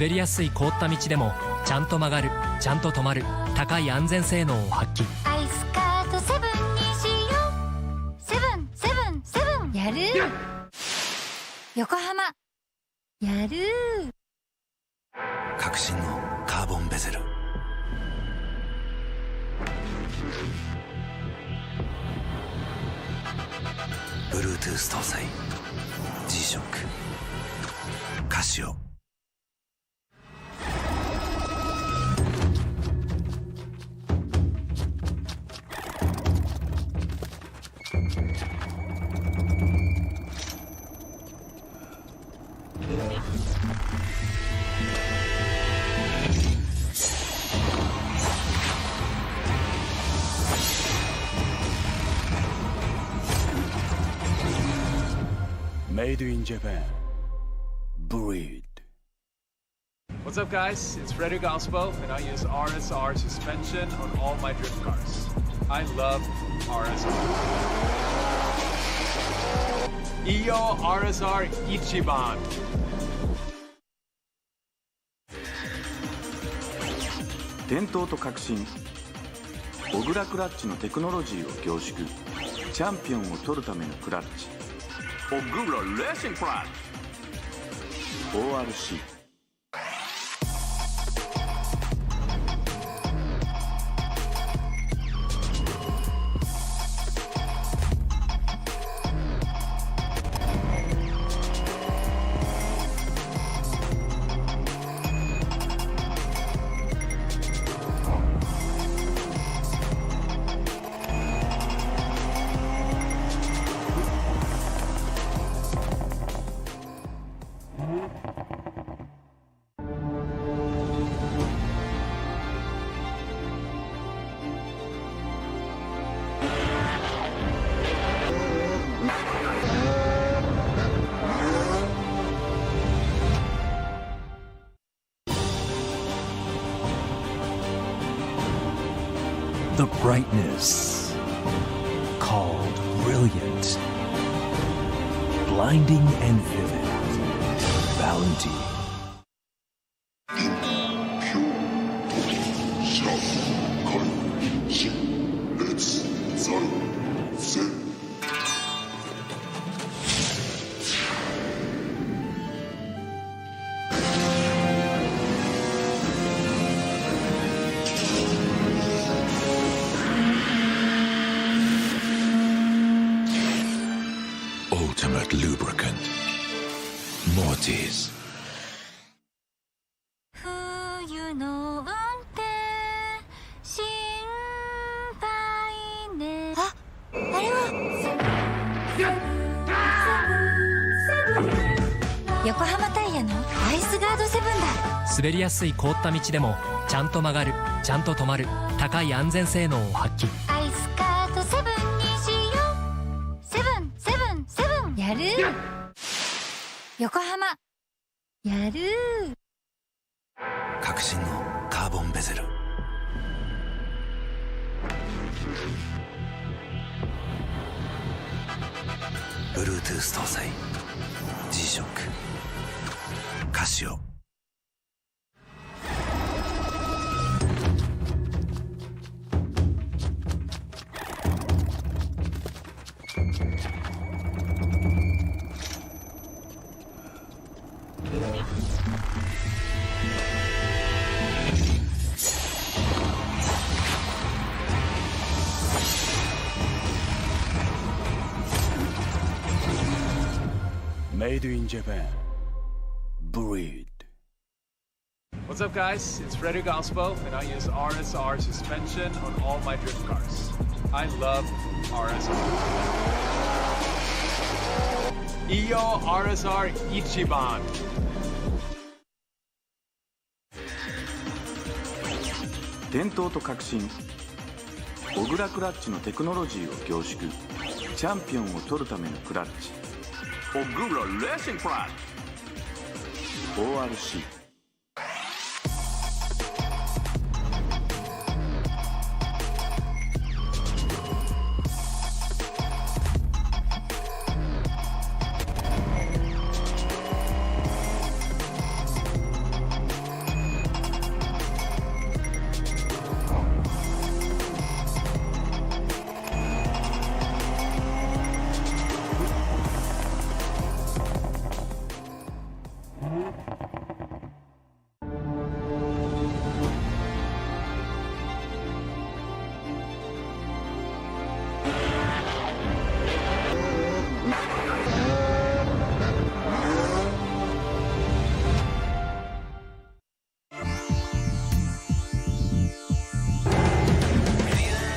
滑りやすい凍った道でもちゃんと曲がる、ちゃんと止まる、高い安全性能を発揮。アイスカートセブンにしよう。セブンセブンセブンやる。横浜やる。革新のカーボンベゼル、Bluetooth 搭載 G-SHOCK カシオ。Made in Japan. Breed. What's up, guys? It's Frederick Ospo, and I use RSR suspension on all my drift cars. I love RSR. Iyo RSR Ichiban. 伝統と革新、小倉クラッチのテクノロジーを凝縮、チャンピオンを取るためのクラッチ、小倉レーシングクラッチ ORC。 The brightness, called brilliant, blinding and vivid, Valentine. Ultimate lubricant. Mortis. 冬の運転心配ね。あ、あれは横浜タイヤのアイスガードセブンだ。滑りやすい凍った道でもちゃんと曲がる、ちゃんと止まる、高い安全性能を発揮。アイスカートセブンにしよう。セブンセブンセブンやる。横浜やる。革新のカーボンベゼル、Bluetooth 搭載 G-SHOCK カシオ。Made in Japan. Breed. What's up, guys? It's Frederick Ospo, and I use RSR suspension on all my drift cars. I love RSR. Iyo RSR Ichiban. 伝統と革新、小倉クラッチのテクノロジーを凝縮、チャンピオンを取るためのクラッチ、小倉レーシングクラッチ ORC。 冬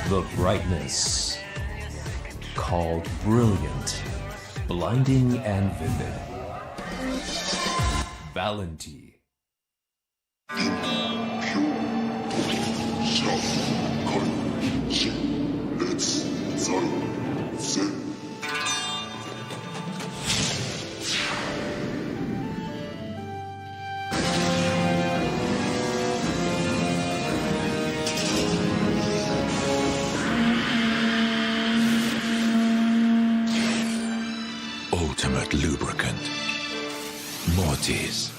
the brightness. Called brilliant, blinding, and vivid. Valenti. Ultimate lubricant. Mortis.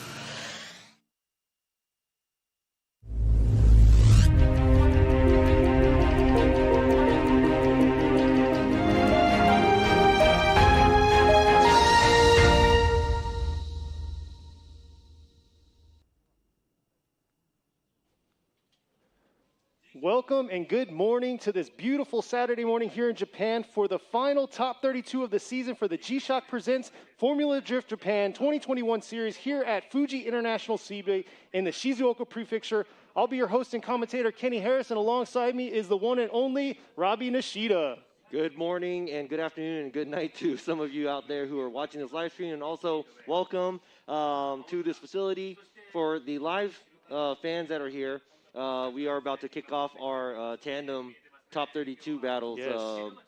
Welcome and good morning to this beautiful Saturday morning here in Japan for the final top 32 of the season for the G-Shock Presents Formula Drift Japan 2021 series here at Fuji International Seaway in the Shizuoka Prefecture. I'll be your host and commentator, Kenny Harris, and alongside me is the one and only Robbie Nishida. Good morning and good afternoon and good night to some of you out there who are watching this live stream, and also welcome to this facility for the live fans that are here. We are about to kick off our tandem top 32 battles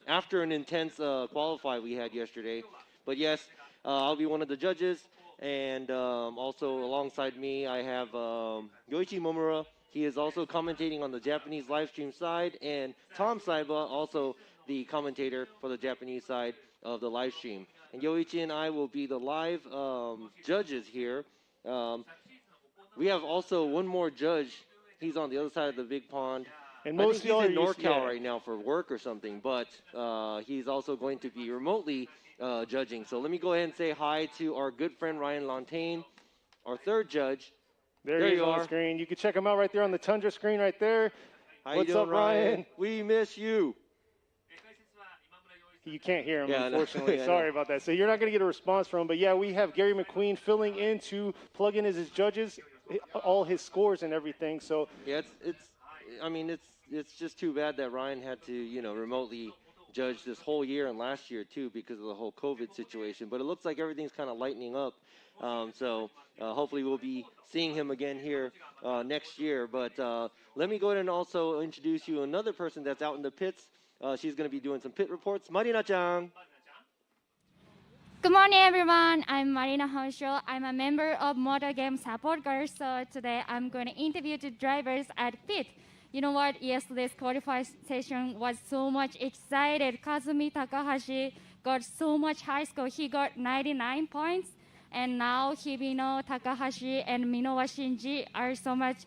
after an intense qualify we had yesterday. But yes, I'll be one of the judges, and also alongside me I have Yoichi Momura. He is also commentating on the Japanese live stream side, and Tom Saiba, also the commentator for the Japanese side of the live stream. And Yoichi and I will be the live judges here. We have also one more judge. He's on the other side of the big pond. And most I think he's in NorCal right now for work or something, but he's also going to be remotely judging. So let me go ahead and say hi to our good friend Ryan Lontaine, our third judge. There he is on the screen. You can check him out right there on the Tundra screen right there. How What's you doing, up, Ryan? We miss you. You can't hear him, unfortunately. Yeah, sorry about that. So you're not going to get a response from him. But, yeah, we have Gary McQueen filling in to plug in as his judges, all his scores and everything. So yeah, it's just too bad that Ryan had to, remotely judge this whole year and last year too because of the whole COVID situation. But it looks like everything's kind of lightening up. So hopefully we'll be seeing him again here next year. But let me go ahead and also introduce you another person that's out in the pits. She's going to be doing some pit reports. Marina-chan. Good morning, everyone. I'm Marina Honsho. I'm a member of Motor Game Support Girls. So today I'm going to interview the drivers at pit. You know what? Yesterday's qualifying session was so much excited. Kazumi Takahashi got so much high score. He got 99 points. And now Hibino, Takahashi, and Minowa Shinji are so much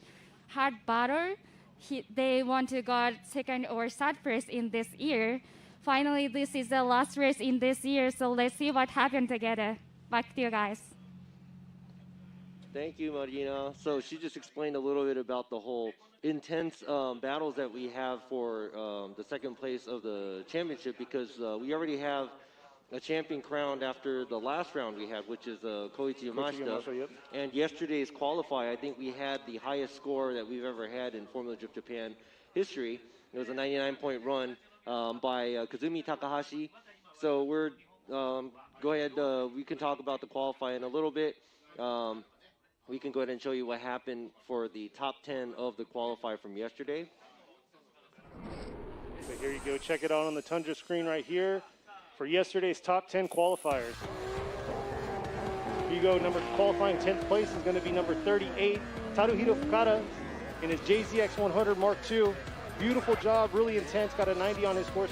hard battle. They want to get second or third place in this year. Finally, this is the last race in this year, so let's see what happened together. Back to you guys. Thank you, Marina. So she just explained a little bit about the whole intense battles that we have for the second place of the championship, because we already have a champion crowned after the last round we had, which is Koichi Yamashita. Yep. And yesterday's qualify, I think we had the highest score that we've ever had in Formula Drift Japan history. It was a 99-point run by Kazumi Takahashi. So we're go ahead. We can talk about the qualify in a little bit. We can go ahead and show you what happened for the top 10 of the qualify from yesterday. So here you go. Check it out on the Tundra screen right here for yesterday's top 10 qualifiers. Here you go. Qualifying 10th place is going to be number 38, Taruhiro Fukada, in his JZX 100 Mark II. Beautiful job, really intense, got a 90 on his course.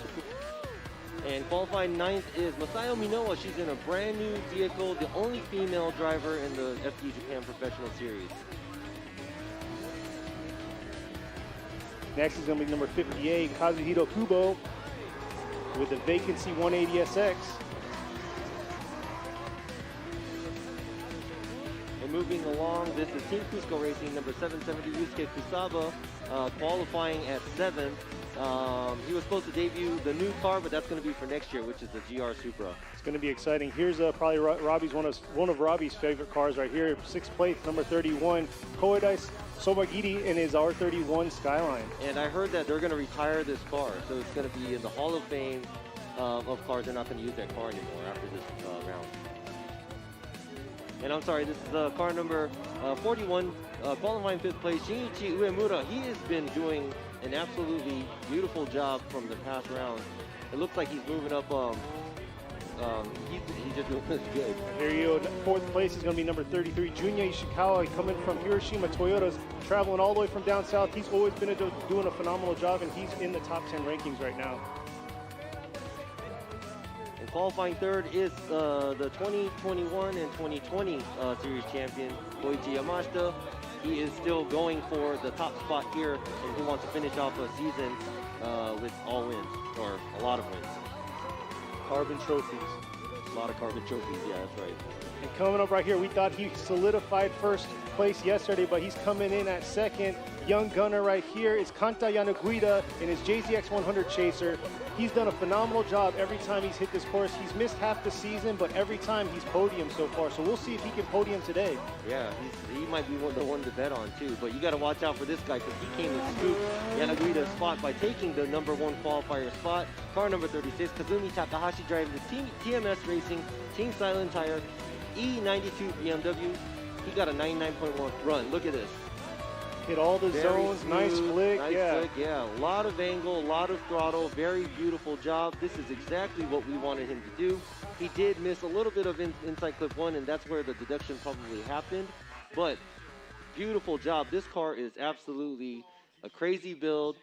And qualifying 9th is Masayo Minowa. She's in a brand new vehicle, the only female driver in the FD Japan Professional Series. Next is going to be number 58, Kazuhiro Kubo, with the Vacancy 180SX. And moving along, this is Team Cusco Racing, number 770, Yusuke Kusaba, qualifying at 7th. He was supposed to debut the new car, but that's going to be for next year, which is the GR Supra. It's going to be exciting. Here's probably Robbie's one of Robbie's favorite cars right here. 6th place, number 31, Koedai Somagiri in his R31 Skyline. And I heard that they're going to retire this car, so it's going to be in the Hall of Fame of cars. They're not going to use that car anymore after this round. And I'm sorry, this is car number 41, qualifying 5th place, Shinichi Uemura. He has been doing an absolutely beautiful job from the past round. It looks like he's moving up. He's just doing good. Here you go. 4th place is going to be number 33, Junya Ishikawa, coming from Hiroshima Toyotas, traveling all the way from down south. He's always been doing a phenomenal job, and he's in the top 10 rankings right now. And qualifying 3rd is the 2021 and 2020 series champion, Yuichi Yamagai. He is still going for the top spot here, and he wants to finish off a season with all wins, or a lot of wins. Carbon trophies. A lot of carbon trophies, yeah, that's right. And coming up right here, we thought he solidified 1st place yesterday, but he's coming in at 2nd. Young gunner right here is Kanta Yanuguida in his JZX 100 Chaser. He's done a phenomenal job every time he's hit this course. He's missed half the season, but every time he's podiumed so far. So we'll see if he can podium today. Yeah, he might be the one to bet on too. But you got to watch out for this guy because he came and scooped Yanuguida's spot by taking the number 1 qualifier spot. Car number 36, Kazumi Takahashi driving the TMS Racing Team Silent Tire E92 BMW. He got a 99.1 run. Look at this. Hit all the zones, smooth, nice flick, yeah. A lot of angle, a lot of throttle, very beautiful job. This is exactly what we wanted him to do. He did miss a little bit of inside clip 1, and that's where the deduction probably happened. But beautiful job. This car is absolutely a crazy build.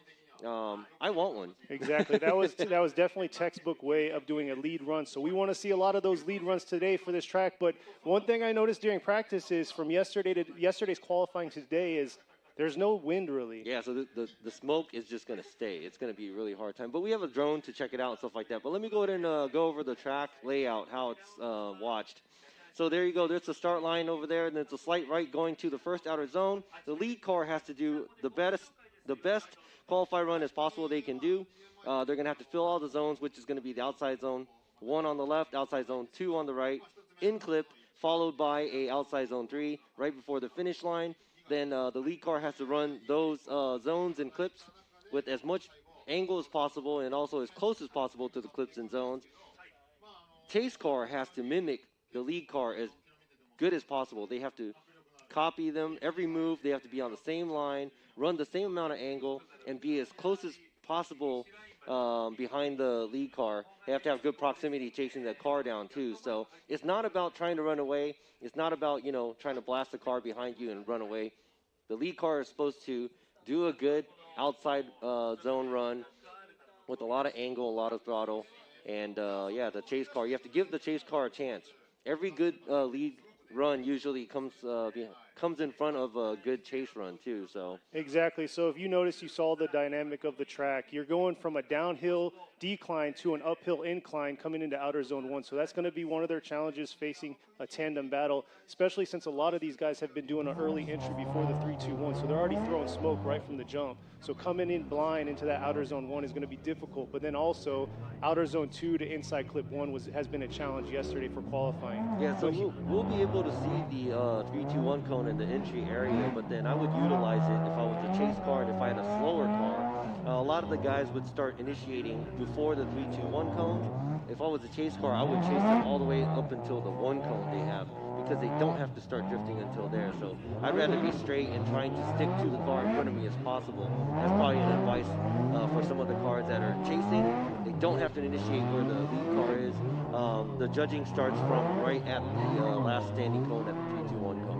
I want one. Exactly. That was definitely textbook way of doing a lead run. So we want to see a lot of those lead runs today for this track. But one thing I noticed during practice is from yesterday's qualifying to today is there's no wind really. Yeah, so the smoke is just going to stay. It's going to be a really hard time. But we have a drone to check it out and stuff like that. But let me go ahead and go over the track layout, how it's watched. So there you go. There's the start line over there, and there's a slight right going to the first outer zone. The lead car has to do the best qualify run as possible they can do. They're going to have to fill all the zones, which is going to be the outside zone 1 on the left, outside zone 2 on the right, in clip, followed by a outside zone 3 right before the finish line. Then the lead car has to run those zones and clips with as much angle as possible and also as close as possible to the clips and zones. Chase car has to mimic the lead car as good as possible. They have to copy them. Every move, they have to be on the same line, run the same amount of angle, and be as close as possible behind the lead car. They have to have good proximity chasing the car down too. So it's not about trying to run away. It's not about, trying to blast the car behind you and run away. The lead car is supposed to do a good outside zone run with a lot of angle, a lot of throttle. And the chase car, you have to give the chase car a chance. Every good lead run usually comes in front of a good chase run too. So exactly. So if you notice, you saw the dynamic of the track. You're going from a downhill decline to an uphill incline coming into outer zone 1. So that's going to be one of their challenges facing a tandem battle, especially since a lot of these guys have been doing an early entry before the 3-2-1. So they're already throwing smoke right from the jump. So coming in blind into that outer zone 1 is going to be difficult. But then also outer zone 2 to inside clip 1 has been a challenge yesterday for qualifying. Yeah, so we'll be able to see the 3-2-1 cone in the entry area, but then I would utilize it if I was a chase car and if I had a slower car. A lot of the guys would start initiating before the 3-2-1 cone. If I was a chase car, I would chase them all the way up until the 1 cone they have, because they don't have to start drifting until there. So I'd rather be straight and trying to stick to the car in front of me as possible. That's probably an advice for some of the cars that are chasing. They don't have to initiate where the lead car is. The judging starts from right at the last standing cone at the 3-2-1 cone.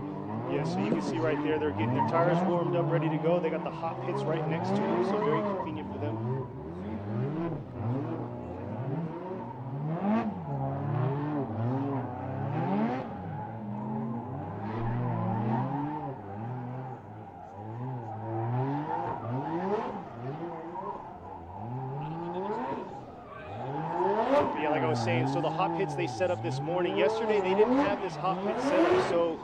Yeah, so you can see right there, they're getting their tires warmed up, ready to go. They got the hot pits right next to them, so very convenient for them. Yeah, like I was saying, so the hot pits they set up this morning. Yesterday, they didn't have this hot pit set up, so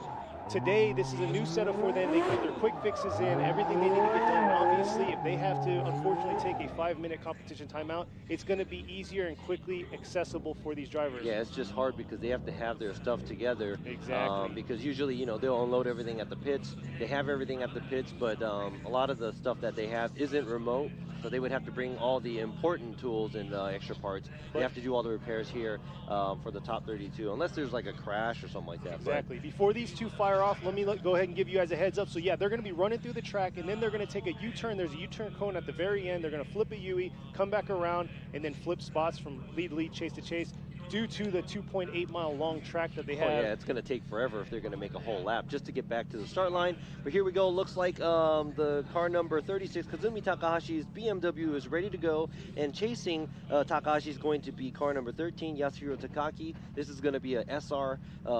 today, this is a new setup for them. They get their quick fixes in, everything they need to get done. Obviously, if they have to unfortunately take a 5-minute competition timeout, it's going to be easier and quickly accessible for these drivers. Yeah, it's just hard because they have to have their stuff together. Exactly. Because usually, you know, they'll unload everything at the pits. They have everything at the pits, but a lot of the stuff that they have isn't remote. So they would have to bring all the important tools and extra parts. They have to do all the repairs here for the top 32, unless there's like a crash or something like that. Exactly. Before these two fire off, let me go ahead and give you guys a heads up. So yeah, they're going to be running through the track, and then they're going to take a U-turn. There's a U-turn cone at the very end. They're going to flip a Yui, come back around, and then flip spots from lead to lead, chase to chase, due to the 2.8-mile long track that they have. Oh yeah, it's going to take forever if they're going to make a whole lap just to get back to the start line. But here we go. Looks like the car number 36, Kazumi Takahashi's BMW, is ready to go. And chasing Takahashi is going to be car number 13, Yasuhiro Takaki. This is going to be a SR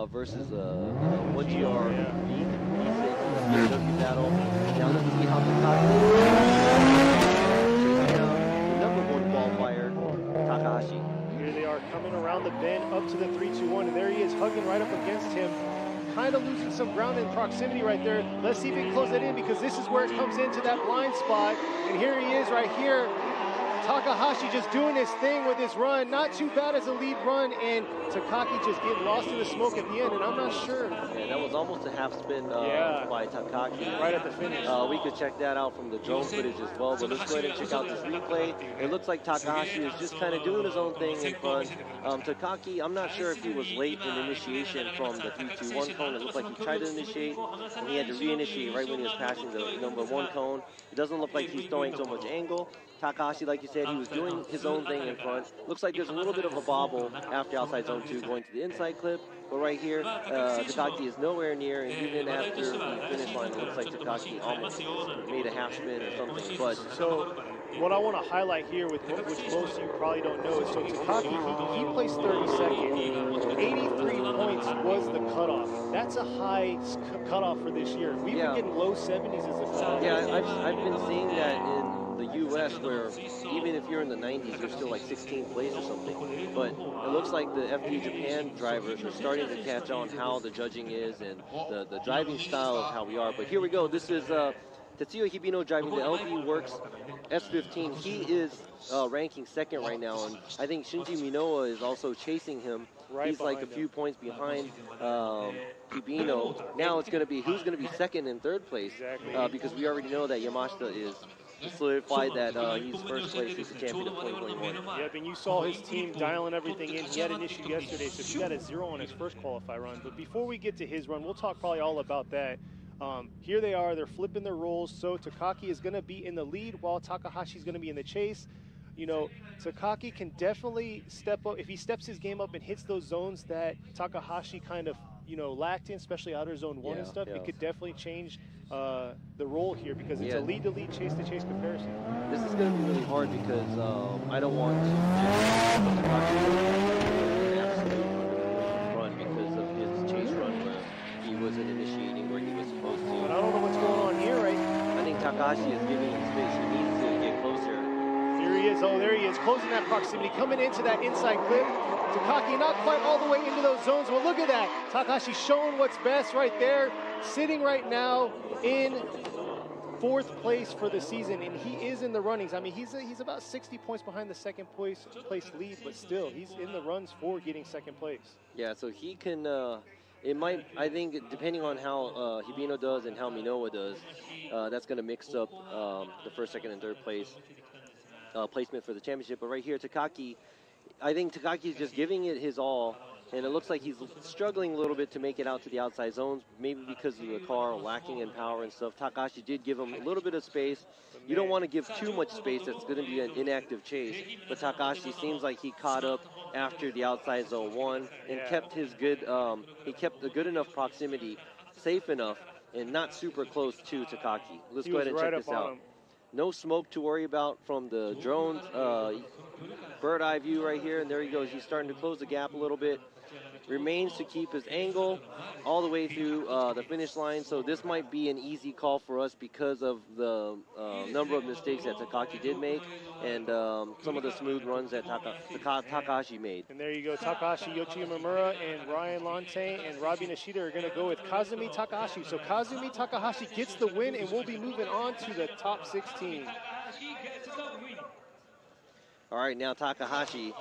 versus a 1GR V6 BMW battle. Now let's see how Takaki chasing down the number 1 qualifier, Takahashi. Here they are coming around the bend up to the 3-2-1, and there he is hugging right up against him. Kind of losing some ground in proximity right there. Let's see if he can close that in, because this is where it comes into that blind spot. And here he is right here. Takahashi just doing his thing with his run. Not too bad as a lead run, and Takaki just getting lost in the smoke at the end, and I'm not sure. Yeah, that was almost a half spin by Takaki. Right at the finish. We could check that out from the drone footage as well, but let's go ahead and check out this replay. It looks like Takahashi is just kind of doing his own thing in front. Takaki, I'm not sure if he was late in initiation from the 3-2-1 cone. It looked like he tried to initiate, and he had to reinitiate right when he was passing the number 1 cone. It doesn't look like he's throwing so much angle. Takahashi, like you said, he was doing his own thing in front. Looks like there's a little bit of a bobble after outside zone 2 going to the inside clip. But right here, Takaki is nowhere near, and even after the finish line, it looks like Takaki almost made a half spin or something. But so what I want to highlight here, which most of you probably don't know, is so Takaki, he placed 32nd. 83 points was the cutoff. That's a high cutoff for this year. We've been getting low 70s as the cutoff. Yeah, I've been seeing that in the U.S. where even if you're in the 90s, you're still like 16th place or something. But it looks like the FD Japan drivers are starting to catch on how the judging is and the driving style of how we are. But here we go. This is Tetsuya Hibino driving the LB Works S15. He is ranking 2nd right now, and I think Shinji Minoa is also chasing him. He's like a few points behind Hibino. Now it's going to be who's going to be 2nd and 3rd place, because we already know that Yamashita is solidified that he's first place, he's the champion of 2021. Yep, and you saw his team dialing everything in. He had an issue yesterday, so he got a 0 on his first qualify run. But before we get to his run, we'll talk probably all about that. Here they are, they're flipping their roles. So Takaki is going to be in the lead while Takahashi's going to be in the chase. You know, Takaki can definitely step up. If he steps his game up and hits those zones that Takahashi kind of, you know, lacked in, especially outer zone 1 and stuff, it could definitely change the role here, because it's a lead-to-lead, chase-to-chase comparison. This is going to be really hard because I don't want to run because of his chase run where he wasn't initiating where he was supposed to. But I don't know what's going on here, right? I think Takahashi is giving him space. He needs to get closer. Here he is. Oh, there he is, closing that proximity, coming into that inside clip. Takaki not quite all the way into those zones, but look at that. Takahashi showing what's best right there, sitting right now in 4th place for the season, and he is in the runnings. I mean, he's about 60 points behind the 2nd place lead, but still, he's in the runs for getting 2nd place. Yeah, so he can, it might, I think, depending on how Hibino does and how Minowa does, that's going to mix up the 1st, 2nd, and 3rd place placement for the championship. But right here, Takaki, I think Takaki is just giving it his all, and it looks like he's struggling a little bit to make it out to the outside zones, maybe because of the car lacking in power and stuff. Takahashi did give him a little bit of space. You don't want to give too much space. That's going to be an inactive chase. But Takahashi seems like he caught up after the outside zone 1 and kept his good, he kept a good enough proximity, safe enough, and not super close to Takaki. Let's go ahead and check this out. No smoke to worry about from the drone's bird eye view right here, and there he goes. He's starting to close the gap a little bit. remains to keep his angle all the way through the finish line. So this might be an easy call for us because of the number of mistakes that Takaki did make and some of the smooth runs that Takahashi made. And there you go, Takahashi Yoshimura and Ryan Lante and Robbie Nishida are going to go with Kazumi Takahashi. So Kazumi Takahashi gets the win, and we'll be moving on to the top 16. All right, now Takahashi,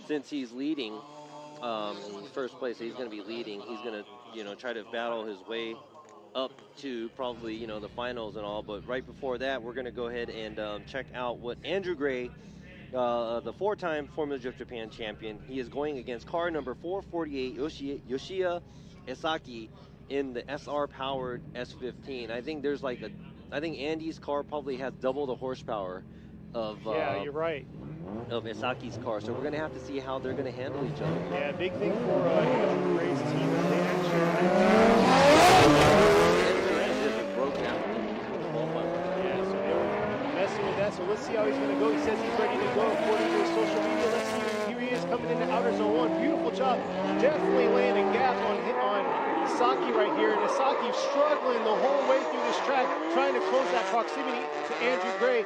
since he's leading in first place, he's going to be leading. He's going to, try to battle his way up to probably, the finals and all. But right before that, we're going to go ahead and check out what Andrew Gray, the four-time Formula Drift Japan champion, he is going against car number 448, Yoshia Esaki, in the SR-powered S15. I think there's I think Andy's car probably has double the horsepower of yeah, you're right. Of Esaki's car, so we're going to have to see how they're going to handle each other. Yeah, big thing for Andrew Gray's team is they actually broke down. Yeah, so they were messing with that. So let's see how he's going to go. He says he's ready to go according to his social media. Let's see. Here he is coming into outer zone 1. Beautiful job. Definitely laying a gap on Isaki right here. And Isaki struggling the whole way through this track, trying to close that proximity to Andrew Gray.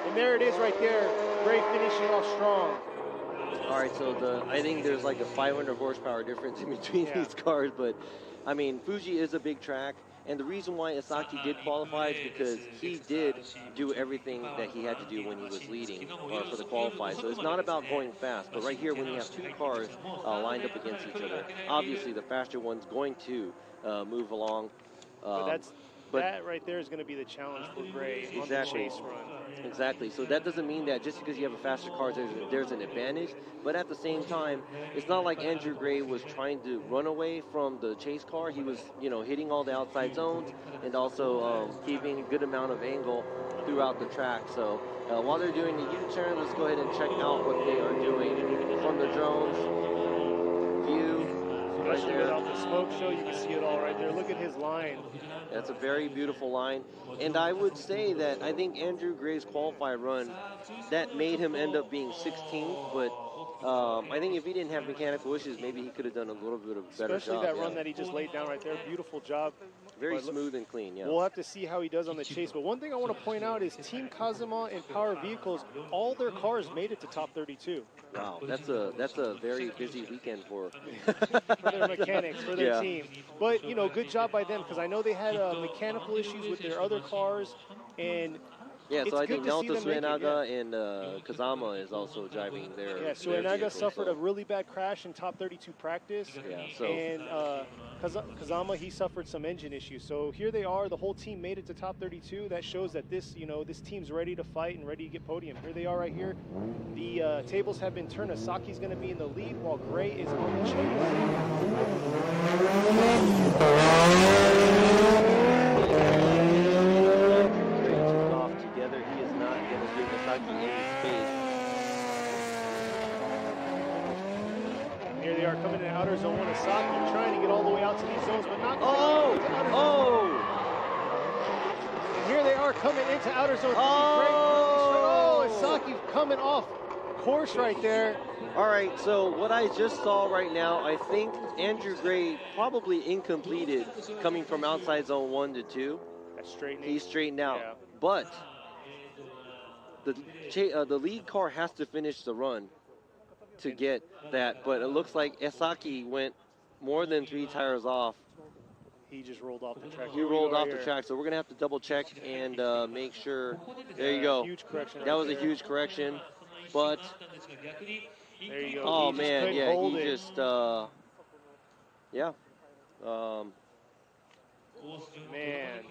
And there it is right there. Gray finishing off strong. All right, so I think there's like a 500 horsepower difference in between these cars, but I mean, Fuji is a big track, and the reason why Isaki did qualify is because he did do everything that he had to do when he was leading for the qualify. So it's not about going fast, but right here when you have two cars lined up against each other, obviously the faster one's going to move along. That right there is going to be the challenge for Gray on the chase run. Exactly. So that doesn't mean that just because you have a faster car, there's an advantage. But at the same time, it's not like Andrew Gray was trying to run away from the chase car. He was, hitting all the outside zones and also keeping a good amount of angle throughout the track. So while they're doing the U-turn, let's go ahead and check out what they are doing from the drones view. Right there. Without the smoke show, you can see it all right there. Look at his line. That's a very beautiful line. And I would say that I think Andrew Gray's qualify run, that made him end up being 16th, but I think if he didn't have mechanical issues, maybe he could have done a little bit of a better job. Especially that run that he just laid down right there. Beautiful job. Very smooth and clean, yeah. We'll have to see how he does on the chase. But one thing I want to point out is Team Kazuma and Power Vehicles, all their cars made it to top 32. Wow, that's a very busy weekend for their mechanics, for their team. But, good job by them, because I know they had mechanical issues with their other cars. And yeah, so I think Naoto Suenaga and Kazama is also driving their Suenaga suffered a really bad crash in top 32 practice. Yeah, so. And Kazama, he suffered some engine issues. So here they are. The whole team made it to top 32. That shows that this team's ready to fight and ready to get podium. Here they are right here. The tables have been turned. Asaki's going to be in the lead while Gray is on the Here they are coming in outer zone 1. Asaki trying to get all the way out to these zones, but not And here they are coming into outer zone 3. Asaki coming off course right there. All right, so what I just saw right now, I think Andrew Gray probably incompleted coming from outside zone 1 to 2. He straightened out, but the lead car has to finish the run to get that, but it looks like Esaki went more than 3 tires off. He just rolled off the track. He rolled off the track, so we're going to have to double check and make sure. There you go. Huge correction. That was a huge correction, but there you go. Oh man, yeah, he just man.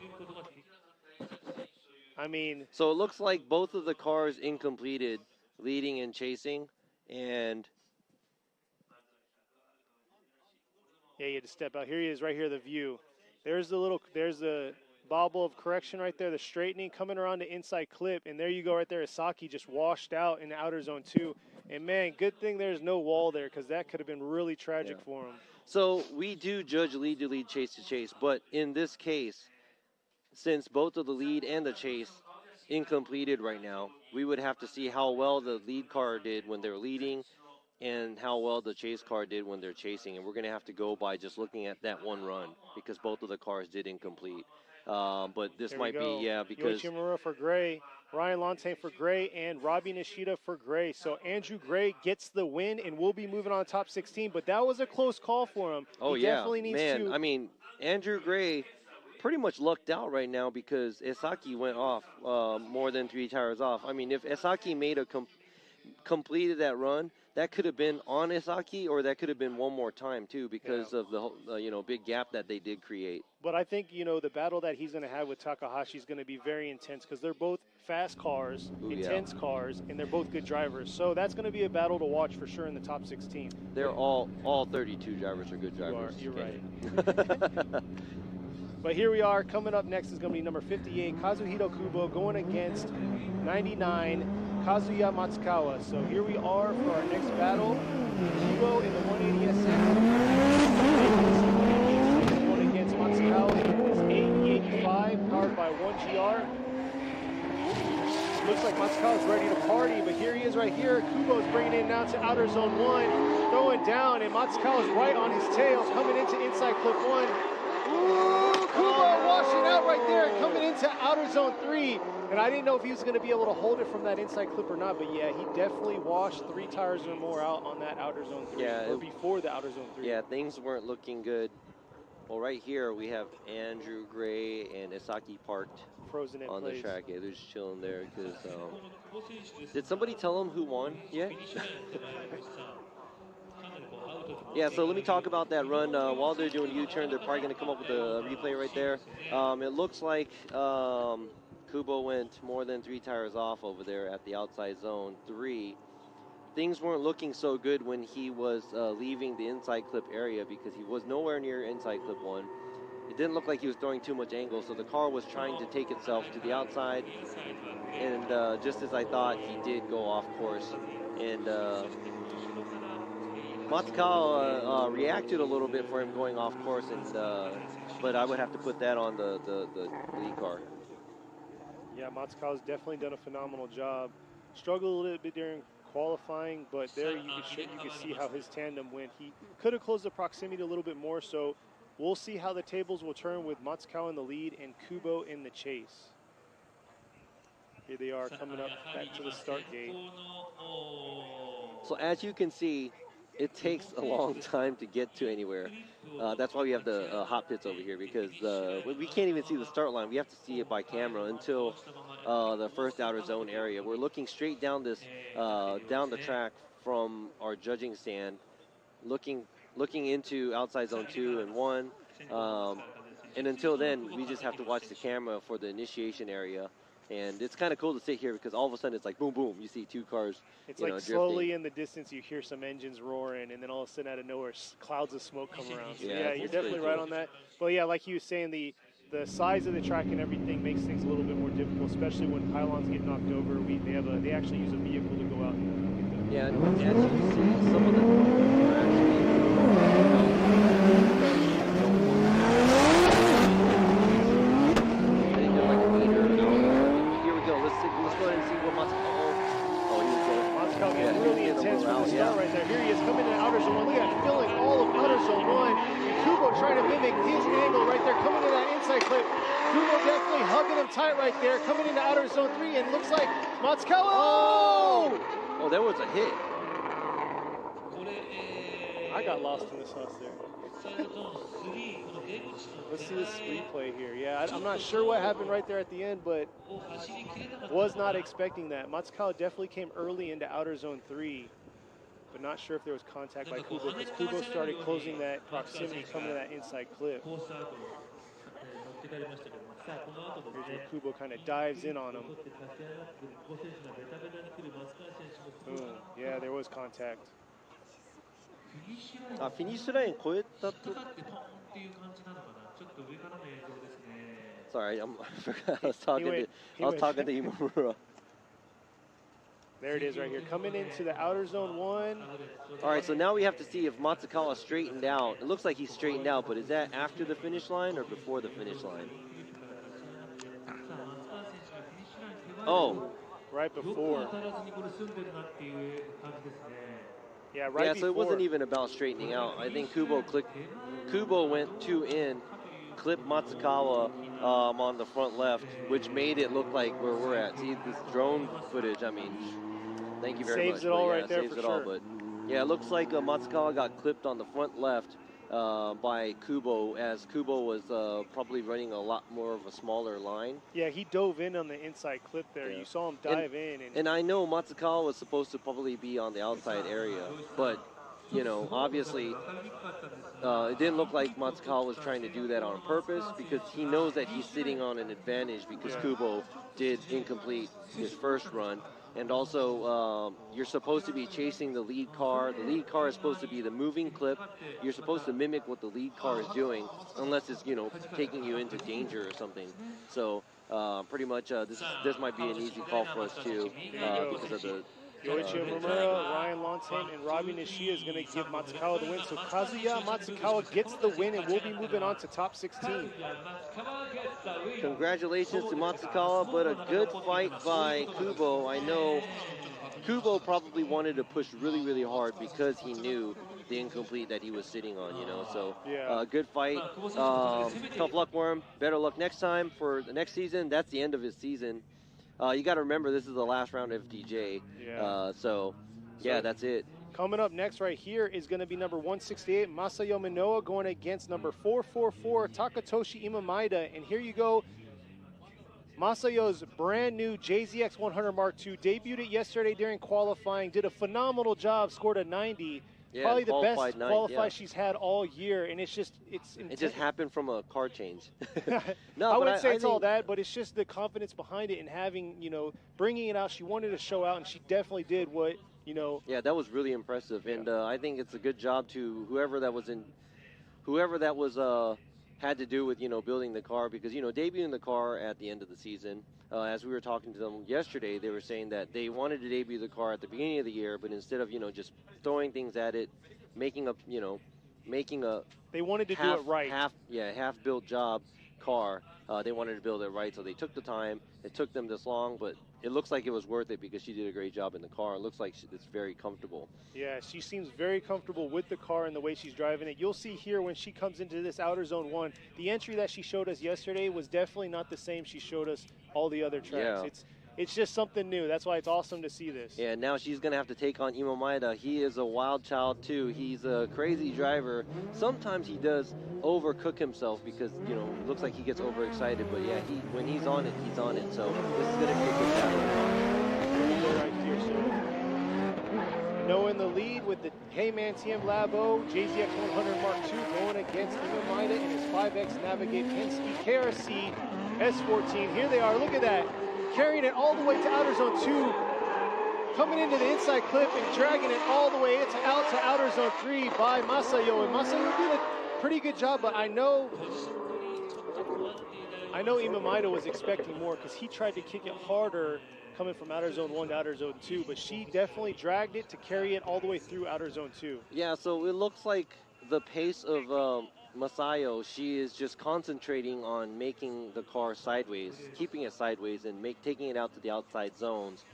I mean, so it looks like both of the cars incompleted, leading and chasing, and yeah, you had to step out. Here he is, right here, the view. There's the bobble of correction right there, the straightening coming around the inside clip, and there you go right there. Asaki just washed out in the outer zone 2. And man, good thing there's no wall there, because that could have been really tragic for him. So we do judge lead to lead, chase to chase, but in this case, since both of the lead and the chase incompleted right now, we would have to see how well the lead car did when they're leading and how well the chase car did when they're chasing. And we're going to have to go by just looking at that one run because both of the cars did incomplete. But this might be, yeah, because... Yuichi Yamagai for Gray, Ryan Lontaine for Gray, and Robbie Nishida for Gray. So Andrew Gray gets the win and will be moving on top 16, but that was a close call for him. Oh, he yeah, definitely needs man. to... I mean, Andrew Gray pretty much lucked out right now because Esaki went off more than 3 tires off. I mean, if Esaki made a completed that run, that could have been on Esaki, or that could have been one more time too, because of the big gap that they did create. But I think, the battle that he's going to have with Takahashi is going to be very intense because they're both fast cars, intense cars, and they're both good drivers. So that's going to be a battle to watch for sure in the top 16. They're all 32 drivers are good drivers. You're right. But here we are. Coming up next is going to be number 58, Kazuhiro Kubo, going against 99, Kazuya Matsukawa. So here we are for our next battle. Kubo in the 180SX. Going against Matsukawa in his 8085, powered by 1GR. Looks like Matsukawa's ready to party, but here he is right here. Kubo's bringing it now to outer zone 1, throwing down, and Matsukawa's right on his tail, coming into inside clip 1. Ooh, Kubo washing out right there, coming into outer zone 3. And I didn't know if he was going to be able to hold it from that inside clip or not, but yeah, he definitely washed 3 tires or more out on that outer zone 3, or before the outer zone 3. Yeah, things weren't looking good. Well, right here we have Andrew Gray and Esaki parked frozen in on place. The track. Yeah, they're just chilling there because. Did somebody tell them who won yet? Yeah, so let me talk about that run. While they're doing U-turn, they're probably going to come up with a replay right there. It looks like Kubo went more than 3 tires off over there at the outside zone 3. Things weren't looking so good when he was leaving the inside clip area because he was nowhere near inside clip 1. It didn't look like he was throwing too much angle, so the car was trying to take itself to the outside. And just as I thought, he did go off course. And Matsukawa reacted a little bit for him going off course, but I would have to put that on the lead car. Yeah, Matsukawa's definitely done a phenomenal job. Struggled a little bit during qualifying, but there you could see how his tandem went. He could have closed the proximity a little bit more, so we'll see how the tables will turn with Matsukawa in the lead and Kubo in the chase. Here they are coming up back to the start gate. So as you can see, it takes a long time to get to anywhere. That's why we have the hot pits over here, because we can't even see the start line. We have to see it by camera until the first outer zone area. We're looking straight down this down the track from our judging stand, looking into outside zone 2 and 1. And until then, we just have to watch the camera for the initiation area. And it's kind of cool to sit here because all of a sudden it's like boom, boom. You see 2 cars. It's like slowly in the distance you hear some engines roaring, and then all of a sudden out of nowhere clouds of smoke come around. So yeah, you're definitely right on that. But yeah, like he was saying, the size of the track and everything makes things a little bit more difficult, especially when pylons get knocked over. They actually use a vehicle to go out and get them. Yeah, and as you can see, some of them are actually. Right there. Here he is coming into outer zone 1. Look at that, filling all of outer zone 1. And Kubo trying to mimic his angle right there, coming into that inside clip. Kubo definitely hugging him tight right there, coming into outer zone 3, and looks like Matsukawa. Oh, there was a hit. I got lost in the sauce there. Let's see this replay here. Yeah, I'm not sure what happened right there at the end, but was not expecting that. Matsukawa definitely came early into outer zone 3, but not sure if there was contact by Kubo, because Kubo started closing that proximity coming to that inside clip. Here's where Kubo kind of dives in on him. Boom. Yeah, there was contact. フィニッシュライン越えたと。Sorry, I was talking to Imamura. There it is right here, coming into the outer zone 1. All right, so now we have to see if Matsukawa straightened out. It looks like he's straightened out, but is that after the finish line or before the finish line? Oh. Right before. Yeah, right Yeah, before. so it wasn't even about straightening out. I think Kubo went 2 in, clipped Matsukawa on the front left, which made it look like where we're at. See, this drone footage, I mean, thank you very much. Saves it all right there saves for it all. sure. But yeah, it looks like Matsukawa got clipped on the front left by Kubo, as Kubo was probably running a lot more of a smaller line. Yeah, he dove in on the inside clip there. Yeah. You saw him dive in. And I know Matsukawa was supposed to probably be on the outside area, but, you know, obviously it didn't look like Matsukawa was trying to do that on purpose, because he knows that he's sitting on an advantage because Kubo did incomplete his first run. And also, you're supposed to be chasing the lead car. The lead car is supposed to be the moving clip. You're supposed to mimic what the lead car is doing, unless it's, you know, taking you into danger or something. So pretty much this might be an easy call for us too, because of the Yuichi Yamagai, Ryan Lontan, and Robbie Nishia is going to give Matsukawa the win. So Kazuya Matsukawa gets the win, and we'll be moving on to top 16. Congratulations to Matsukawa, but a good fight by Kubo. I know Kubo probably wanted to push really, really hard because he knew the incomplete that he was sitting on, you know. So good fight. Tough luck for him. Better luck next time for the next season. That's the end of his season. You got to remember, this is the last round of FDJ. So that's it. Coming up next right here is going to be number 168, Masayo Minoa, going against number 444, Takatoshi Imamaida. And here you go. Masayo's brand new JZX 100 Mark II debuted it yesterday during qualifying, did a phenomenal job, scored a 90. Yeah, probably the best qualified she's had all year, and it just happened from a car change. I wouldn't say it's all that, but it's just the confidence behind it and having, you know, bringing it out. She wanted to show out, and she definitely did what, you know. Yeah, that was really impressive, and I think it's a good job to whoever that was had to do with, you know, building the car, because, you know, debuting the car at the end of the season. As we were talking to them yesterday, they were saying that they wanted to debut the car at the beginning of the year, but instead of, you know, just throwing things at it, making a they wanted to do it right. Half-built job car. They wanted to build it right, so they took the time. It took them this long, but it looks like it was worth it because she did a great job in the car. It looks like it's very comfortable. Yeah, she seems very comfortable with the car and the way she's driving it. You'll see here when she comes into this outer zone 1, the entry that she showed us yesterday was definitely not the same she showed us all the other tracks. Yeah. It's just something new. That's why it's awesome to see this. Yeah, now she's going to have to take on Imamaida. He is a wild child, too. He's a crazy driver. Sometimes he does overcook himself because, you know, it looks like he gets overexcited. But, yeah, when he's on it, he's on it. So this is going to be a good battle. Right here, so Noah in the lead with the Heyman TM Labo JZX 100 Mark II going against Imamaida in his 5X Navigate Penske KRC S14. Here they are. Look at that. Carrying it all the way to outer zone 2, coming into the inside clip and dragging it all the way out to outer zone 3 by Masayo. And Masayo did a pretty good job, but I know Imamaida was expecting more because he tried to kick it harder coming from outer zone 1 to outer zone 2, but she definitely dragged it to carry it all the way through outer zone 2. Yeah, so it looks like the pace of Masayo, she is just concentrating on making the car sideways, keeping it sideways, and taking it out to the outside zones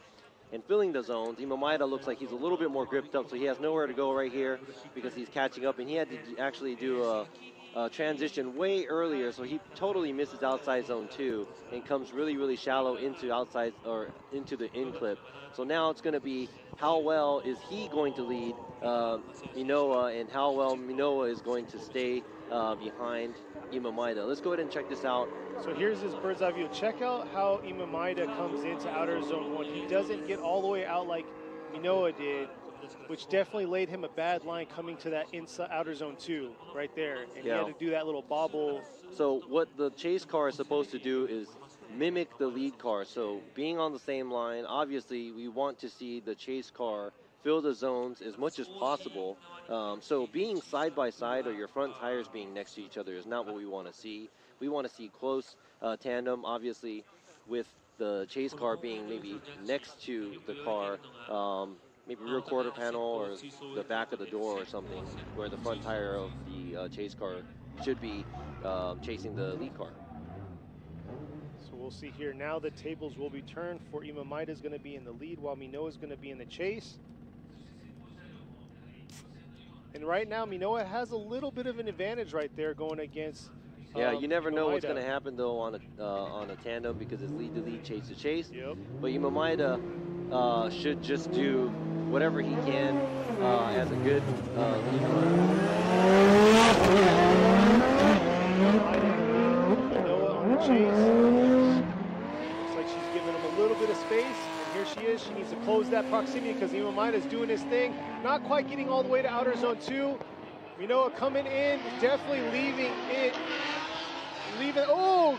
and filling the zones. Imamaida looks like he's a little bit more gripped up, so he has nowhere to go right here because he's catching up, and he had to actually do a transition way earlier, so he totally misses outside zone 2 and comes really, really shallow into outside or into the in clip. So now it's going to be how well is he going to lead Minoa, and how well Minoa is going to stay behind Imamaida. Let's go ahead and check this out. So here's his bird's eye view. Check out how Imamaida comes into outer zone 1. He doesn't get all the way out like Minoa did, which definitely laid him a bad line coming to that inside outer zone 2 right there. And he had to do that little bobble. So what the chase car is supposed to do is mimic the lead car. So being on the same line, obviously we want to see the chase car fill the zones as much as possible. So being side by side or your front tires being next to each other is not what we want to see. We want to see close tandem, obviously, with the chase car being maybe next to the car, maybe rear quarter panel or the back of the door or something, where the front tire of the chase car should be chasing the lead car. So we'll see here. Now the tables will be turned for Imamaida is going to be in the lead while Minoa is going to be in the chase. And right now, Minoa has a little bit of an advantage right there going against. Yeah, you never know what's Maeda. going to happen though on a tandem because it's lead to lead, chase to chase. Yep. But Maeda should just do whatever he can as a good lead runner. Minoa on the chase. Looks like she's giving him a little bit of space. And here she is. She needs to close that proximity because Maeda is doing his thing. Not quite getting all the way to outer zone 2. Minoa coming in, definitely leaving it. Oh!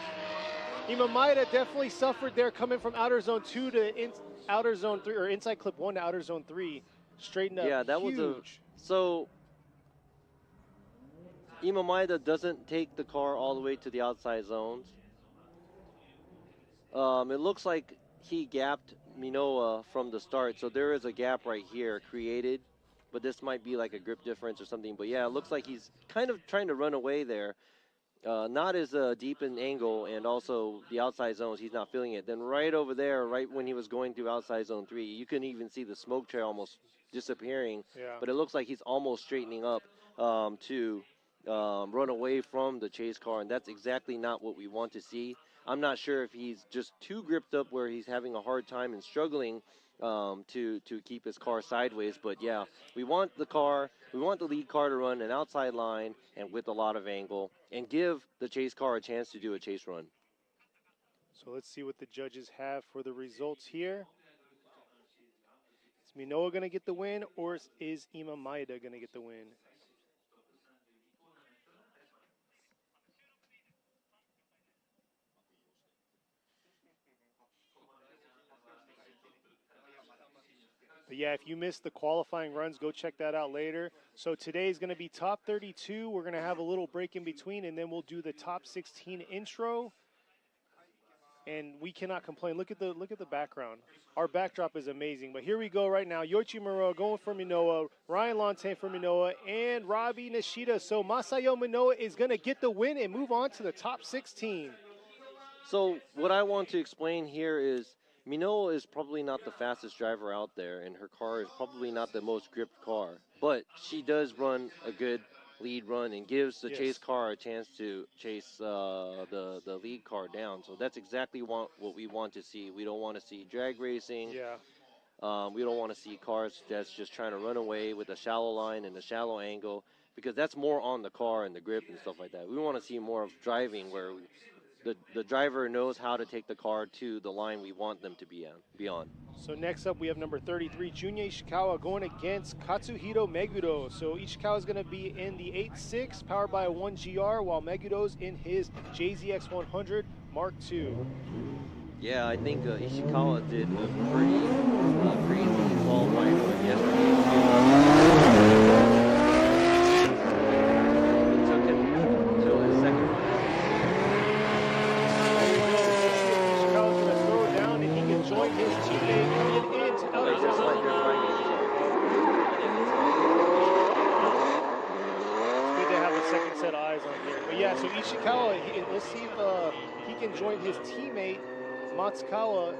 Maeda definitely suffered there coming from outer zone 2 to outer zone 3, or inside clip 1 to outer zone 3. Straightened up. Yeah, that huge. was so Maeda doesn't take the car all the way to the outside zones. It looks like he gapped Minoa from the start, so there is a gap right here created, but this might be like a grip difference or something. But yeah, it looks like he's kind of trying to run away there. Not as deep in angle, and also the outside zones, he's not feeling it. Then right over there, right when he was going through outside zone 3, you couldn't even see the smoke trail almost disappearing. Yeah. But it looks like he's almost straightening up to run away from the chase car, and that's exactly not what we want to see. I'm not sure if he's just too gripped up where he's having a hard time and struggling to keep his car sideways. But yeah, we want the lead car to run an outside line and with a lot of angle and give the chase car a chance to do a chase run. So let's see what the judges have for the results here. Is Minoa going to get the win, or is Maeda going to get the win? But yeah, if you missed the qualifying runs, go check that out later. So today is going to be top 32. We're going to have a little break in between, and then we'll do the top 16 intro. And we cannot complain. Look at the background. Our backdrop is amazing. But here we go right now. Yoichi Minoa going for Minoa, Ryan Lantain for Minoa, and Robbie Nishida. So Masayo Minoa is going to get the win and move on to the top 16. So what I want to explain here is Minoa is probably not the fastest driver out there, and her car is probably not the most gripped car. But she does run a good lead run and gives the chase car a chance to chase the lead car down. So that's exactly what we want to see. We don't want to see drag racing. Yeah. We don't want to see cars that's just trying to run away with a shallow line and a shallow angle, because that's more on the car and the grip and stuff like that. We want to see more of driving where the driver knows how to take the car to the line we want them to be on. So next up, we have number 33, Junya Ishikawa, going against Katsuhiro Meguro. So Ishikawa is going to be in the 8.6, powered by a 1GR, while Meguro's in his JZX 100 Mark II. Yeah, I think Ishikawa did a pretty crazy ball right run yesterday. It took him until his second run. Ishikawa's going to throw it down, and he can join his teammate coming into outer zone. It's good to have a second set of eyes on here. But yeah, so Ishikawa, let's see if he can join his teammate Matsukawa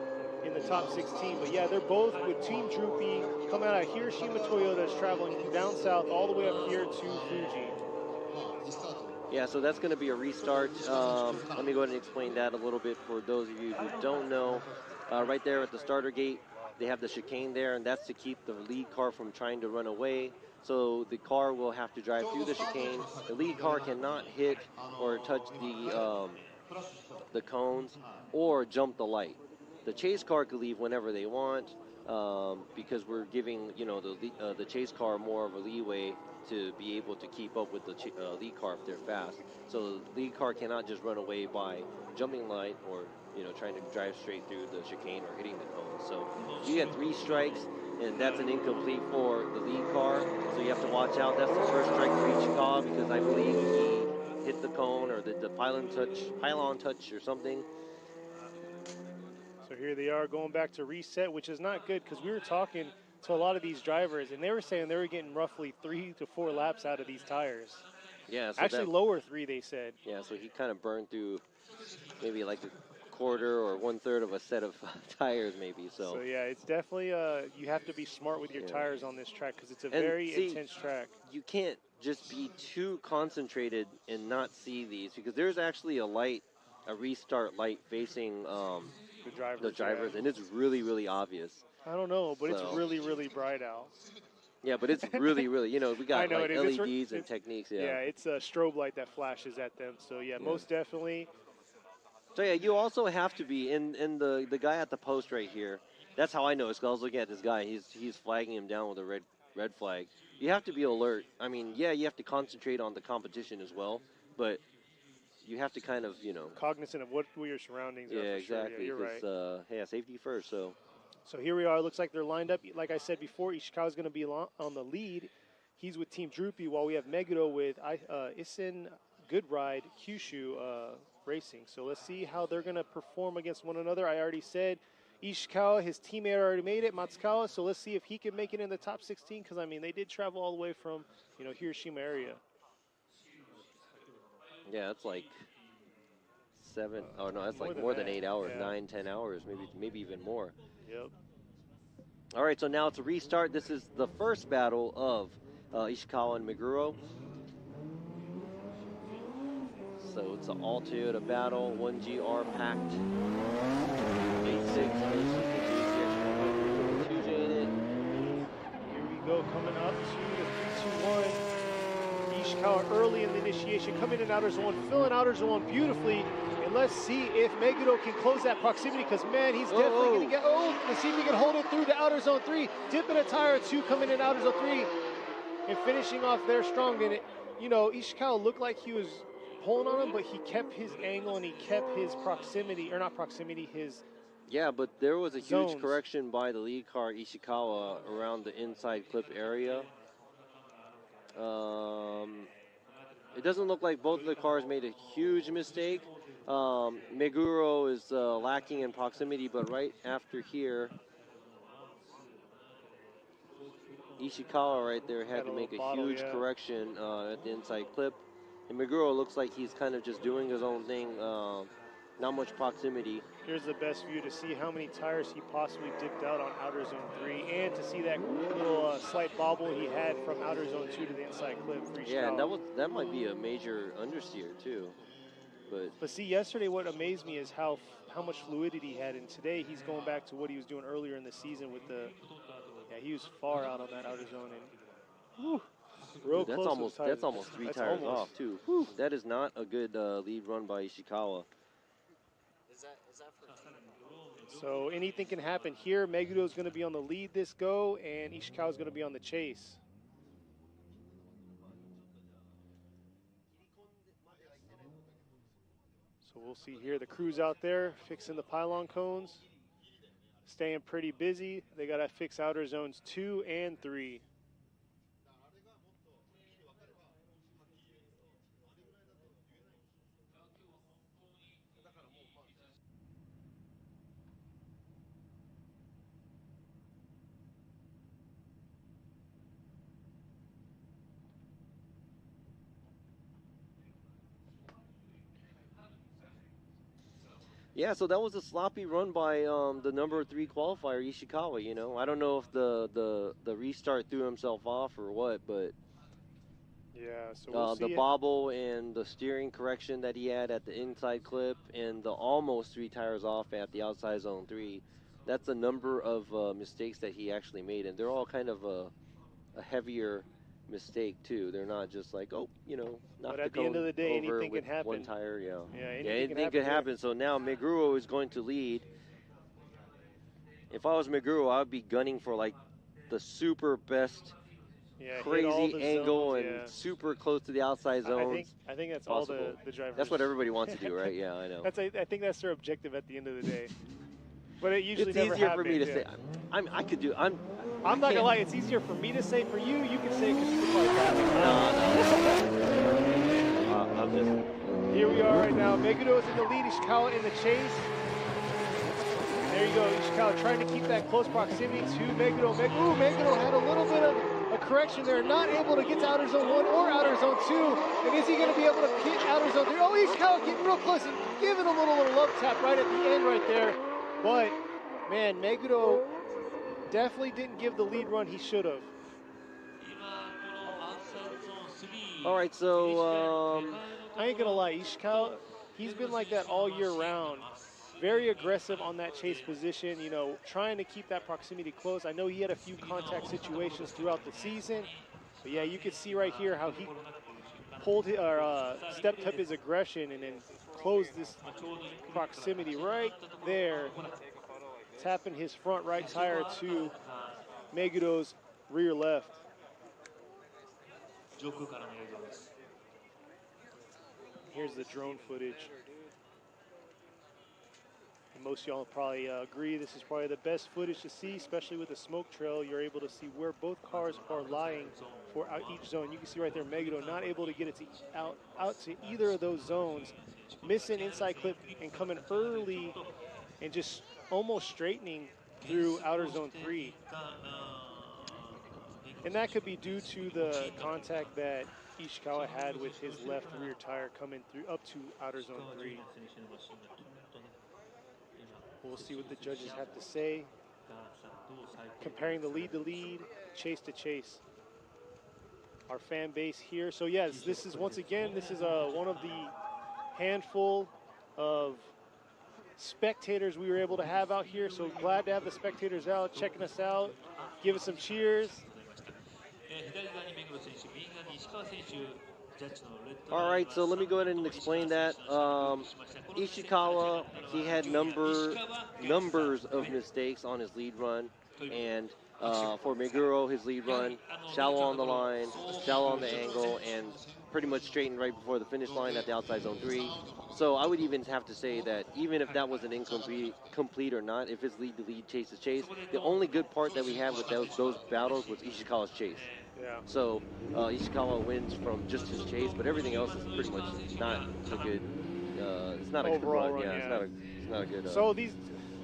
in the top 16. But yeah, they're both with Team Droopy coming out of Hiroshima Toyota's traveling down south all the way up here to Fuji. Yeah, so that's going to be a restart. Let me go ahead and explain that a little bit for those of you who don't know. Right there at the starter gate, they have the chicane there, and that's to keep the lead car from trying to run away. So the car will have to drive through the chicane. The lead car cannot hit or touch the cones or jump the light. The chase car could leave whenever they want, because we're giving the chase car more of a leeway to be able to keep up with the lead car if they're fast. So the lead car cannot just run away by jumping light or trying to drive straight through the chicane or hitting the cone. So you get 3 strikes, and that's an incomplete for the lead car. So you have to watch out. That's the first strike for Ishikawa, because I believe he hit the cone or the pylon touch or something. So here they are going back to reset, which is not good, because we were talking to a lot of these drivers, and they were saying they were getting roughly 3 to 4 laps out of these tires. Yeah, so actually lower 3, they said. Yeah, so he kind of burned through maybe like a quarter or 1/3 of a set of tires, maybe. So yeah, it's definitely you have to be smart with your tires on this track because it's a And very see, intense track. You can't just be too concentrated and not see these, because there's actually a restart light facing The drivers, and it's really, really obvious. I don't know, but it's So- really, really bright out. Yeah, but it's really, really, we I got know like it is. LEDs and techniques. Yeah, it's a strobe light that flashes at them. So yeah, most definitely. So yeah, you also have to be in the guy at the post right here. That's how I know. Because I was looking at this guy. He's flagging him down with a red flag. You have to be alert. I mean, yeah, you have to concentrate on the competition as well, but you have to kind of, Cognizant of what your surroundings are. Yeah, for sure. exactly. Yeah, you're right. Yeah, safety first. So. So here we are. Looks like they're lined up. Like I said before, Ishikawa's going to be on the lead. He's with Team Droopy, while we have Meguro with Isen Good Ride Kyushu Racing. So let's see how they're going to perform against one another. I already said Ishikawa, his teammate already made it, Matsukawa. So let's see if he can make it in the top 16, because, I mean, they did travel all the way from, Hiroshima area. Yeah, it's like 7. Oh, no, that's like more than 8 hours, 9, 10 hours, maybe even more. Yep. All right, so now it's a restart. This is the first battle of Ishikawa and Meguro. So it's an all Toyota battle, 1GR packed. 8.6 versus the GCX 100 in it. Here we go, coming up to the 3-2-1. Ishikawa early in the initiation, coming in outer zone, filling outer zone beautifully. And let's see if Meguro can close that proximity, because, man, he's definitely going to get... Oh, let's see if he can hold it through to outer zone 3. Dipping a tire or two, coming in outer zone 3. And finishing off there strong. And, Ishikawa looked like he was pulling on him, but he kept his angle and he kept his proximity, or not proximity, his... Yeah, but there was a huge zones. correction by the lead car, Ishikawa, around the inside clip area. It doesn't look like both of the cars made a huge mistake. Meguro is lacking in proximity, but right after here, Ishikawa right there had to make a huge correction at the inside clip. And Meguro looks like he's kind of just doing his own thing, not much proximity. Here's the best view to see how many tires he possibly dipped out on outer zone 3, and to see that little slight bobble he had from outer zone 2 to the inside clip for Ishikawa. Yeah, and that might be a major understeer too. But see, yesterday what amazed me is how much fluidity he had, and today he's going back to what he was doing earlier in the season with the, he was far out on that outer zone, and whew, real Dude, close. that's almost 3 tires off too. Whew. That is not a good lead run by Ishikawa. So anything can happen here. Meguro is going to be on the lead this go, and Ishikawa is going to be on the chase. So we'll see here the crews out there fixing the pylon cones, staying pretty busy. They got to fix outer zones 2 and 3. Yeah, so that was a sloppy run by the number 3 qualifier, Ishikawa, I don't know if the restart threw himself off or what, but yeah, so we'll see the bobble and the steering correction that he had at the inside clip and the almost 3 tires off at the outside zone 3, that's a number of mistakes that he actually made, and they're all kind of a heavier mistake too. They're not just like, knock but at the end of the day, anything can happen. One tire, anything can happen. So now Meguro is going to lead. If I was Meguro, I would be gunning for like the super best, crazy angle and super close to the outside zones. I think that's possible. all the drivers. That's what everybody wants to do, right? Yeah, I know. I think that's their objective at the end of the day. But it usually it's never easier happens. for me to say. I'm not gonna lie. It's easier for me to say. For you, you can say it because you're part of that. No. I'm just. Here we are right now. Meguro is in the lead. Ishikawa in the chase. There you go. Ishikawa trying to keep that close proximity to Meguro. Meguro had a little bit of a correction there. Not able to get to outer zone 1 or outer zone 2. And is he going to be able to hit outer zone 3? Oh, Ishikawa getting real close. giving him a little up tap right at the end right there. But, man, Meguro definitely didn't give the lead run he should have. All right, so I ain't gonna lie, Ishikawa, he's been like that all year round. Very aggressive on that chase position, you know, trying to keep that proximity close. I know he had a few contact situations throughout the season, but yeah, you can see right here how he pulled or stepped up his aggression and then closed this proximity right there, tapping his front right tire to Meguro's rear left. Here's the drone footage. And most of y'all probably agree this is probably the best footage to see, especially with the smoke trail. You're able to see where both cars are lying for each zone. You can see right there Meguro not able to get it to out to either of those zones, missing inside clip and coming early and just almost straightening through outer zone 3. And that could be due to the contact that Ishikawa had with his left rear tire coming through up to outer zone 3. We'll see what the judges have to say, comparing the lead to lead, chase to chase. Our fan base here. So yes, this is once again, this is one of the handful of spectators we were able to have out here. So glad to have the spectators out, checking us out, give us some cheers. All right, so let me go ahead and explain that. Ishikawa, he had numbers of mistakes on his lead run, and for Meguro, his lead run, shallow on the line, shallow on the angle, and pretty much straightened right before the finish line at the outside zone 3. So I would even have to say that even if that was an incomplete or not, if it's lead to lead, chase to chase, the only good part that we had with those battles was Ishikawa's chase. Yeah. So Ishikawa wins from just his chase, but everything else is pretty much not a good. It's not a overall good run. run. Yeah, it's not a good. So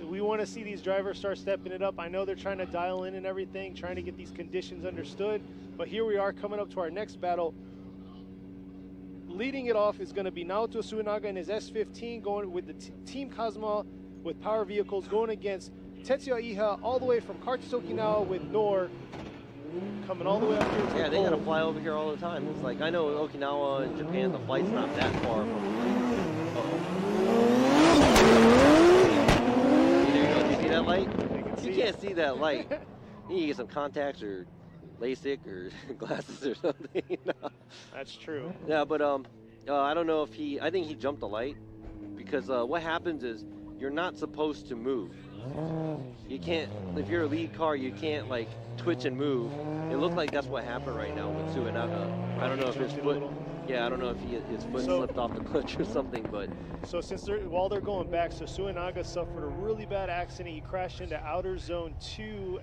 we want to see these drivers start stepping it up. I know they're trying to dial in and everything, trying to get these conditions understood. But here we are coming up to our next battle. Leading it off is going to be Naoto Suinaga in his S15 going with the Team Kazuma with power vehicles going against Tetsuya Iha all the way from Karts Okinawa with Nor coming all the way up here to yeah, they gotta fly over here all the time. It's like, I know in Okinawa and Japan, the flight's not that far from There you go. Do you see that light? You can't see that light. You need to get some contacts or LASIK or glasses or something. That's true. Yeah, but I don't know if I think he jumped the light because what happens is you're not supposed to move. You can't, if you're a lead car, you can't like twitch and move. It looked like that's what happened right now with Suinaga. I don't know if his foot, yeah, I don't know if his foot slipped off the clutch or something, but. So while they're going back, so Suinaga suffered a really bad accident. He crashed into outer zone 2,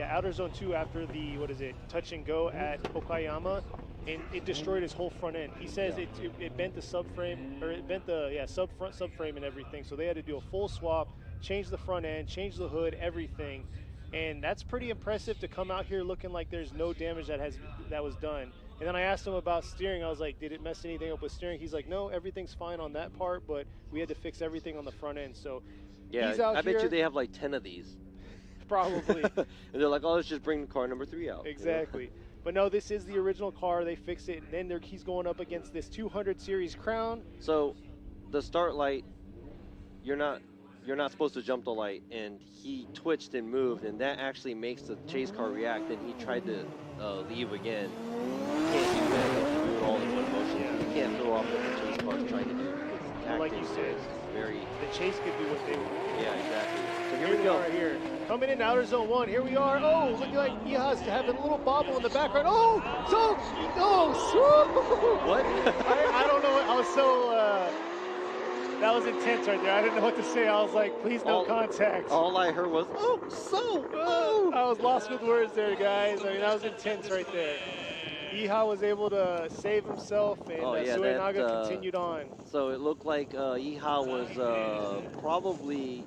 outer zone 2 after the, touch and go at Okayama, and it destroyed his whole front end. He says it bent the subframe, or it bent the, front subframe and everything, so they had to do a full swap, change the front end, change the hood, everything. And that's pretty impressive to come out here looking like there's no damage that was done. And then I asked him about steering. I was like, did it mess anything up with steering? He's like, no, everything's fine on that part, but we had to fix everything on the front end. So yeah, he's out I bet you they have like 10 of these. Probably. And they're like, oh, let's just bring car number 3 out. Exactly. You know? But no, this is the original car. They fixed it, and then he's going up against this 200 series Crown. So the start light, you're not supposed to jump the light, and he twitched and moved, and that actually makes the chase car react, and he tried to leave again. You can't do that. You have to do it all in one motion. Yeah. You can't throw off what the chase car's trying to do. Like you said, the chase could do what they want. Yeah, exactly. So here we go. Right here. Coming in outer zone 1. Here we are. Oh, looking like Iha's having a little bobble in the background. Oh, what? I don't know. I was so... that was intense right there. I didn't know what to say. I was like, please no contact. All I heard was, I was lost with words there, guys. I mean, that was intense right there. Iha was able to save himself, and Suinaga continued on. So it looked like Iha was probably,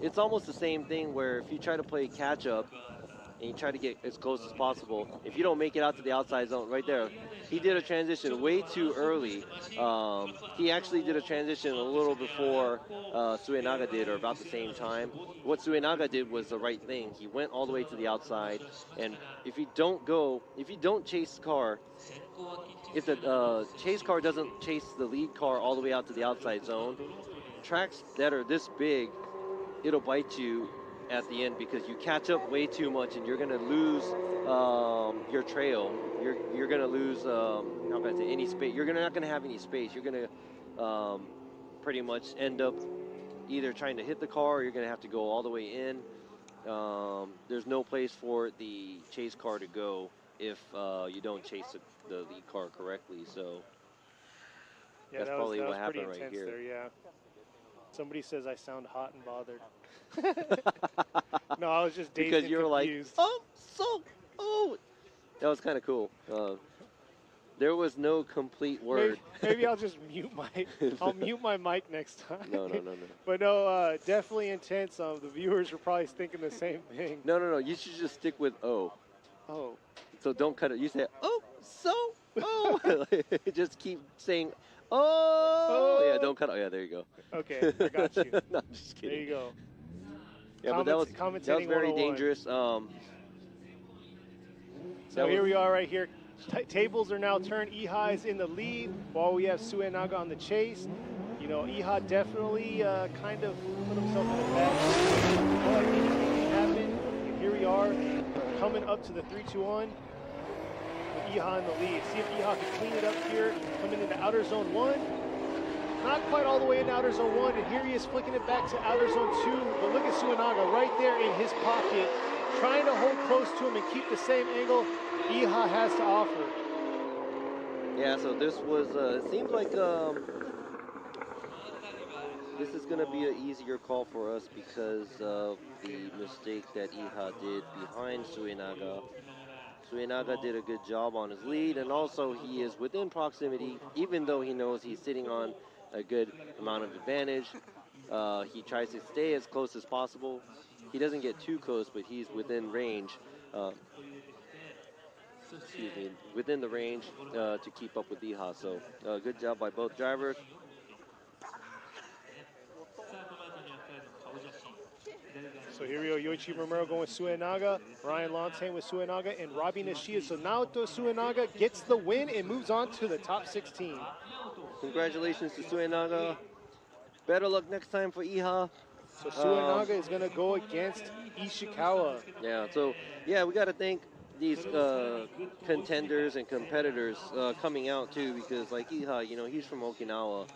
it's almost the same thing where if you try to play catch up, and you try to get as close as possible. If you don't make it out to the outside zone, right there, he did a transition way too early. He actually did a transition a little before Suenaga did, or about the same time. What Suenaga did was the right thing. He went all the way to the outside, and if you don't chase the car, if the chase car doesn't chase the lead car all the way out to the outside zone, tracks that are this big, it'll bite you at the end because you catch up way too much and you're going to lose your trail. You're going to lose, how can I say, any space. You're not going to have any space. You're going to pretty much end up either trying to hit the car or you're going to have to go all the way in. There's no place for the chase car to go if you don't chase the lead car correctly. So Yeah, that's probably what happened right here. There, yeah. Somebody says I sound hot and bothered. No, I was just dazed because and you were confused. like, that was kind of cool. There was no complete word. Maybe I'll just mute my mic next time. No. But no, definitely intense. The viewers were probably thinking the same thing. No. You should just stick with oh. Oh. So don't cut it. You say just keep saying oh. Yeah, don't cut it. Oh, yeah, there you go. Okay, I got you. No, I'm just kidding. There you go. Yeah, but that was very 101. dangerous. So here we are right here. Tables are now turned. Iha is in the lead while we have Suenaga on the chase. You know, Iha definitely kind of put himself in a bad position. But anything can happen. And here we are coming up to the 3-2-1 with Iha in the lead. See if Iha can clean it up here. Coming into outer zone 1. Not quite all the way into outer zone 1. And here he is flicking it back to outer zone 2. But look at Suenaga right there in his pocket, trying to hold close to him and keep the same angle Iha has to offer. Yeah, so this was, it seems like this is going to be an easier call for us because of the mistake that Iha did behind Suenaga. Suenaga did a good job on his lead, and also he is within proximity, even though he knows he's sitting on a good amount of advantage. He tries to stay as close as possible. He doesn't get too close, but he's within range. Within the range to keep up with Iha. So good job by both drivers. So here we go, Yuichi Romero going with Suenaga, Ryan Lontaine with Suenaga, and Robbie Nishida. So Naoto Suenaga gets the win and moves on to the top 16. Congratulations to Suenaga. Better luck next time for Iha. So Suenaga is going to go against Ishikawa. Yeah, so yeah, we got to thank these contenders and competitors coming out too, because like Iha, you know, he's from Okinawa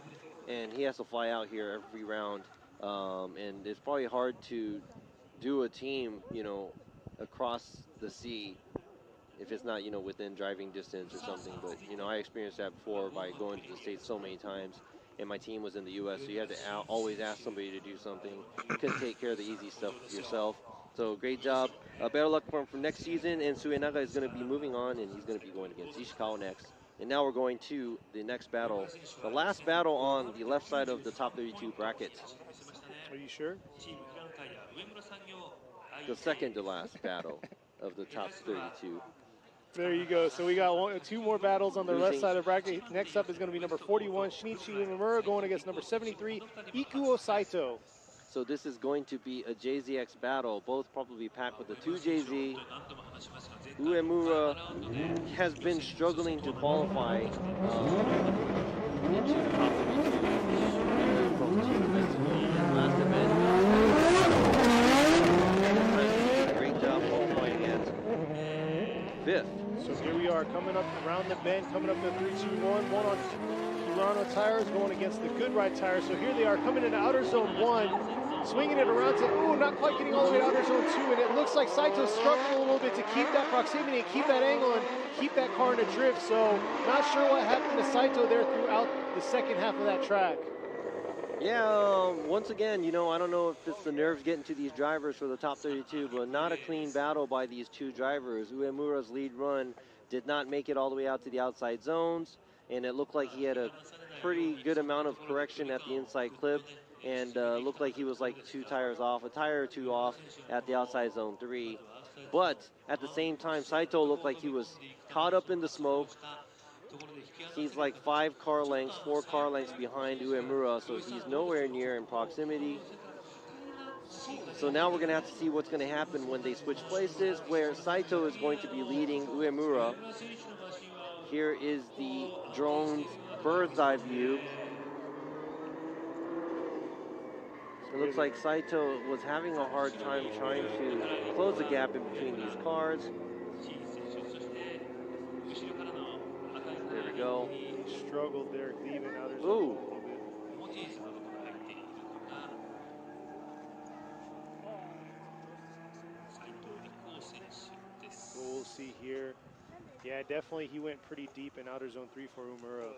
and he has to fly out here every round, and it's probably hard to do a team, you know, across the sea if it's not, you know, within driving distance or something. But you know, I experienced that before by going to the States so many times, and my team was in the U.S., so you had to always ask somebody to do something. You couldn't take care of the easy stuff yourself. So great job. Better luck for him for next season, and Suenaga is going to be moving on, and he's going to be going against Ishikawa next. And now we're going to the next battle, the last battle on the left side of the top 32 bracket. Are you sure? The second to last battle of the top 32. There you go. So we got two more battles on the left side of the bracket. Next up is going to be number 41, Shinichi Nomura, going against number 73, Ikuo Saito. So this is going to be a JZX battle, both probably packed with the 2JZ. Uemura has been struggling to qualify into the top 32 from Team last event. Great job qualifying at 5th. So here we are coming up around the bend, coming up to 3-2-1, one on Urano tires going against the Good Ride tires. So here they are coming into outer zone 1, swinging it around to, not quite getting all the way to outer zone 2, and it looks like Saito's struggling a little bit to keep that proximity and keep that angle and keep that car in a drift. So not sure what happened to Saito there throughout the second half of that track. Yeah, once again, you know, I don't know if it's the nerves getting to these drivers for the top 32, but not a clean battle by these two drivers. Uemura's lead run did not make it all the way out to the outside zones, and it looked like he had a pretty good amount of correction at the inside clip. and looked like he was like 2 tires off, a tire or 2 off at the outside zone 3. But at the same time, Saito looked like he was caught up in the smoke. He's like 4 car lengths behind Uemura, so he's nowhere near in proximity. So now we're going to have to see what's going to happen when they switch places, where Saito is going to be leading Uemura. Here is the drone's bird's eye view. It looks like Saito was having a hard time trying to close the gap in between these cars. There we go. He struggled there, leaving out his Ooh. We'll see here. Yeah, definitely he went pretty deep in outer zone 3 for Umura.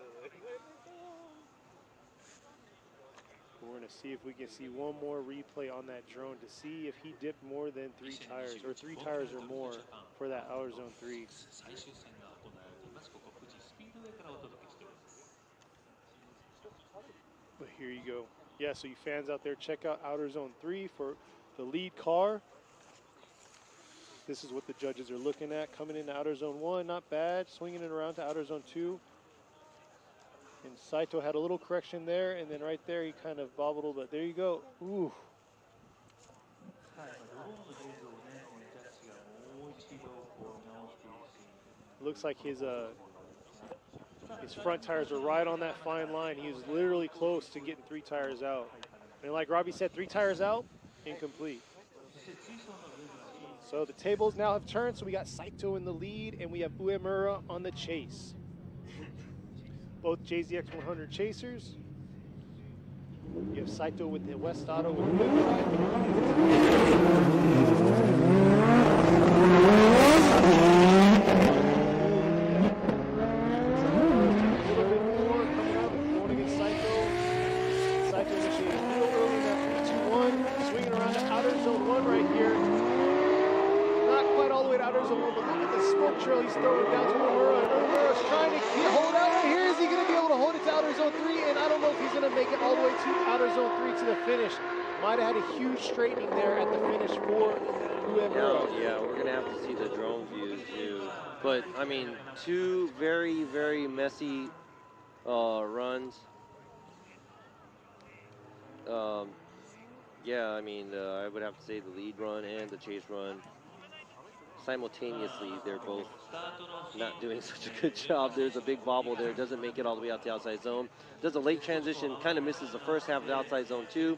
We're going to see if we can see one more replay on that drone to see if he dipped more than 3 tires, or 3 tires or more for that outer zone 3. But here you go. Yeah, so you fans out there, check out outer zone 3 for the lead car. This is what the judges are looking at. Coming into outer zone 1, not bad. Swinging it around to outer zone 2. And Saito had a little correction there, and then right there he kind of bobbled, but there you go. Ooh. Looks like his front tires are right on that fine line. He was literally close to getting 3 tires out. And like Robbie said, 3 tires out, incomplete. So the tables now have turned, so we got Saito in the lead, and we have Uemura on the chase. Both JZX 100 chasers. You have Saito with the West Auto with trail he's throwing down to Umura. Umura's trying to hold out right here. Is he going to be able to hold it to outer zone 3? And I don't know if he's going to make it all the way to outer zone 3 to the finish. Might have had a huge straightening there at the finish for Umura. Yeah, we're going to have to see the drone views too. But, I mean, 2 very, very messy runs. Yeah, I mean, I would have to say the lead run and the chase run. Simultaneously, they're both not doing such a good job. There's a big bobble there. Doesn't make it all the way out the outside zone. Does a late transition, kind of misses the first half of the outside zone too.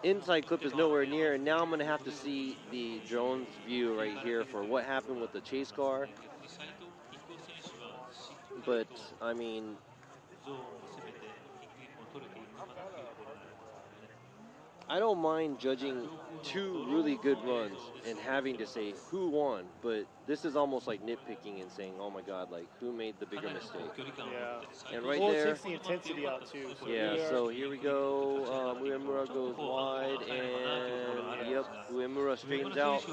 Inside clip is nowhere near, and now I'm going to have to see the drone's view right here for what happened with the chase car. But, I mean, I don't mind judging 2 really good runs and having to say who won, but this is almost like nitpicking and saying, oh my God, like who made the bigger mistake? Yeah. And right well, there, it takes the intensity out too. So yeah. So here we go. Uemura goes wide, and yep, Uemura straightens out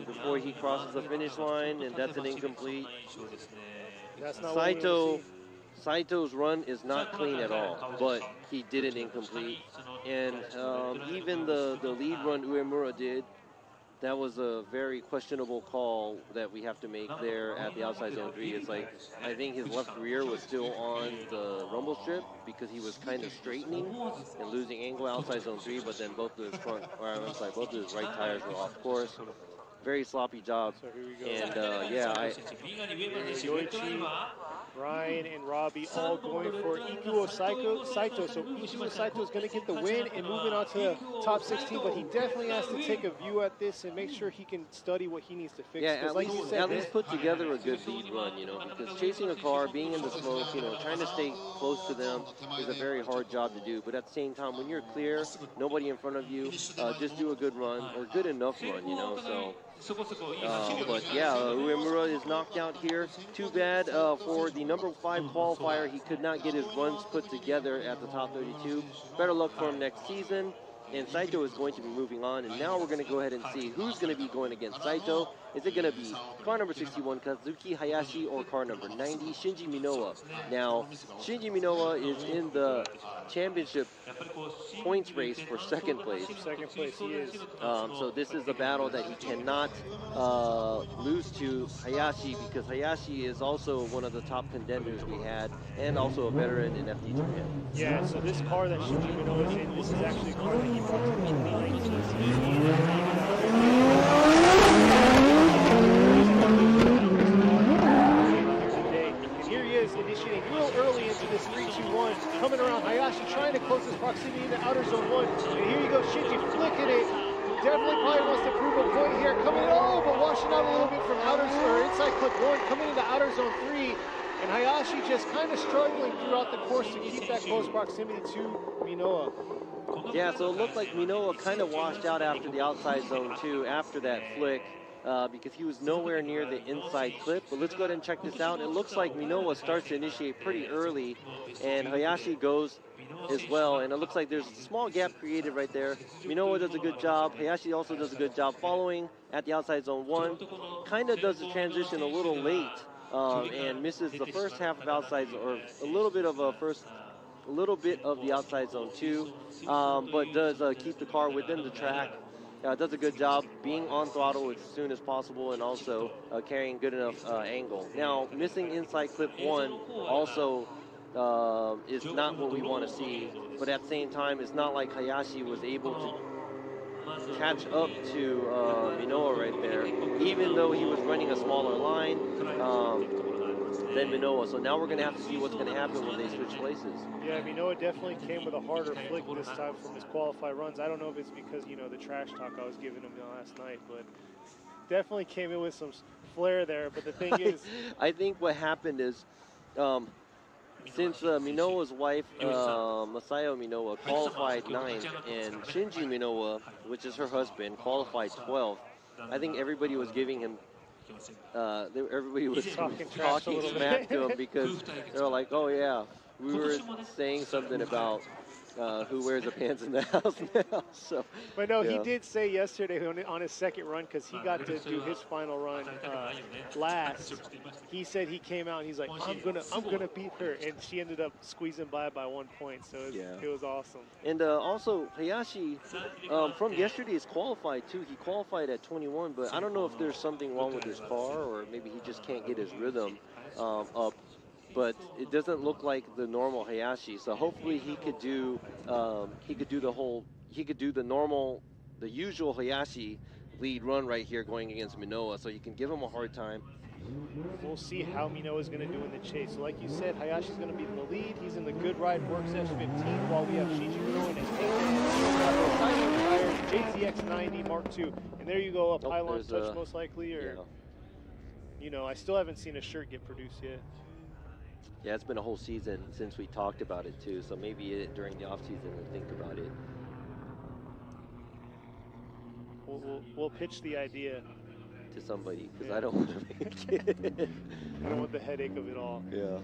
before he crosses the finish line, and that's an incomplete. That's not what we Saito's run is not clean at all, but he did an incomplete. And even the lead run Uemura did, that was a very questionable call that we have to make there at the outside zone 3. It's like, I think his left rear was still on the rumble strip because he was kind of straightening and losing angle outside zone 3, but then both of his both of his right tires were off course. Very sloppy job. So here we go. And yeah, Yuichi, Ryan, and Robbie all going for Ikuo Saito. So Ikuo Saito is going to get the win and moving on to the top 16, but he definitely has to take a view at this and make sure he can study what he needs to fix. Yeah, like you said, at least put together a good lead run, you know, because chasing a car, being in the smoke, you know, trying to stay close to them is a very hard job to do. But at the same time, when you're clear, nobody in front of you, just do a good run or good enough run, you know, so. But yeah, Uemura is knocked out here. Too bad for the number 5 qualifier. He could not get his runs put together at the top 32. Better luck for him next season. and Saito is going to be moving on. And now we're going to go ahead and see who's going to be going against Saito. Is it going to be car number 61, Kazuki Hayashi, or car number 90, Shinji Minowa? Now, Shinji Minowa is in the championship points race for second place. Second place, he is. So this is a battle that he cannot lose to Hayashi, because Hayashi is also one of the top contenders we had, and also a veteran in FD Japan. Yeah, so this car that Shinji Minowa is in, this is actually a car that he brought to the 2019 season. Here he is initiating real early into this 3-2-1, coming around Hayashi, trying to close his proximity in the outer zone 1. And here you go, Shinji flicking it. Definitely probably wants to prove a point here. Coming in, but washing out a little bit from inside clip 1, coming into outer zone 3. And Hayashi just kind of struggling throughout the course to keep that close proximity to Minowa. Yeah, so it looked like Minowa kind of washed out after the outside zone 2 after that flick. Because he was nowhere near the inside clip. But let's go ahead and check this out. It looks like Minowa starts to initiate pretty early, and Hayashi goes as well. And it looks like there's a small gap created right there. Minowa does a good job. Hayashi also does a good job following at the outside zone 1. Kind of does the transition a little late and misses the first half of outside, or a little bit of the outside zone 2, but does keep the car within the track. Does a good job being on throttle as soon as possible, and also carrying good enough angle. Now, missing inside clip 1 also is not what we want to see, but at the same time, it's not like Hayashi was able to catch up to Minowa right there, even though he was running a smaller line than Minowa. So now we're going to have to see what's going to happen when they switch places. Yeah, Minowa definitely came with a harder flick this time from his qualified runs. I don't know if it's because, you know, the trash talk I was giving him last night, but definitely came in with some flair there. But the thing is, I think what happened is, since Minowa's wife, Masayo Minowa, qualified 9th, and Shinji Minowa, which is her husband, qualified 12th, I think everybody was giving him, everybody was talking smack to him, because they were like, oh yeah, we were saying something about who wears the pants in the house now. So, but no, he did say yesterday on his second run, because he got to do his final run last. He said he came out and he's like, I'm gonna beat her, and she ended up squeezing by 1 point. So it was awesome. And also Hayashi from yesterday's qualified too. He qualified at 21, but I don't know if there's something wrong with his car, or maybe he just can't get his rhythm up. But it doesn't look like the normal Hayashi. So hopefully he could do the usual Hayashi lead run right here going against Minowa, so you can give him a hard time. We'll see how Minowa is going to do in the chase. So like you said, Hayashi's going to be in the lead. He's in the Good Ride Works S15, while we have Shinji Minowa in his JZX 90 Mark II. And there you go, a pylon touch most likely, or you know, I still haven't seen a shirt get produced yet. Yeah, it's been a whole season since we talked about it too, so maybe during the off season we'll think about it. We'll pitch the idea to somebody, because I don't want to make it. I don't want the headache of it all. Yeah.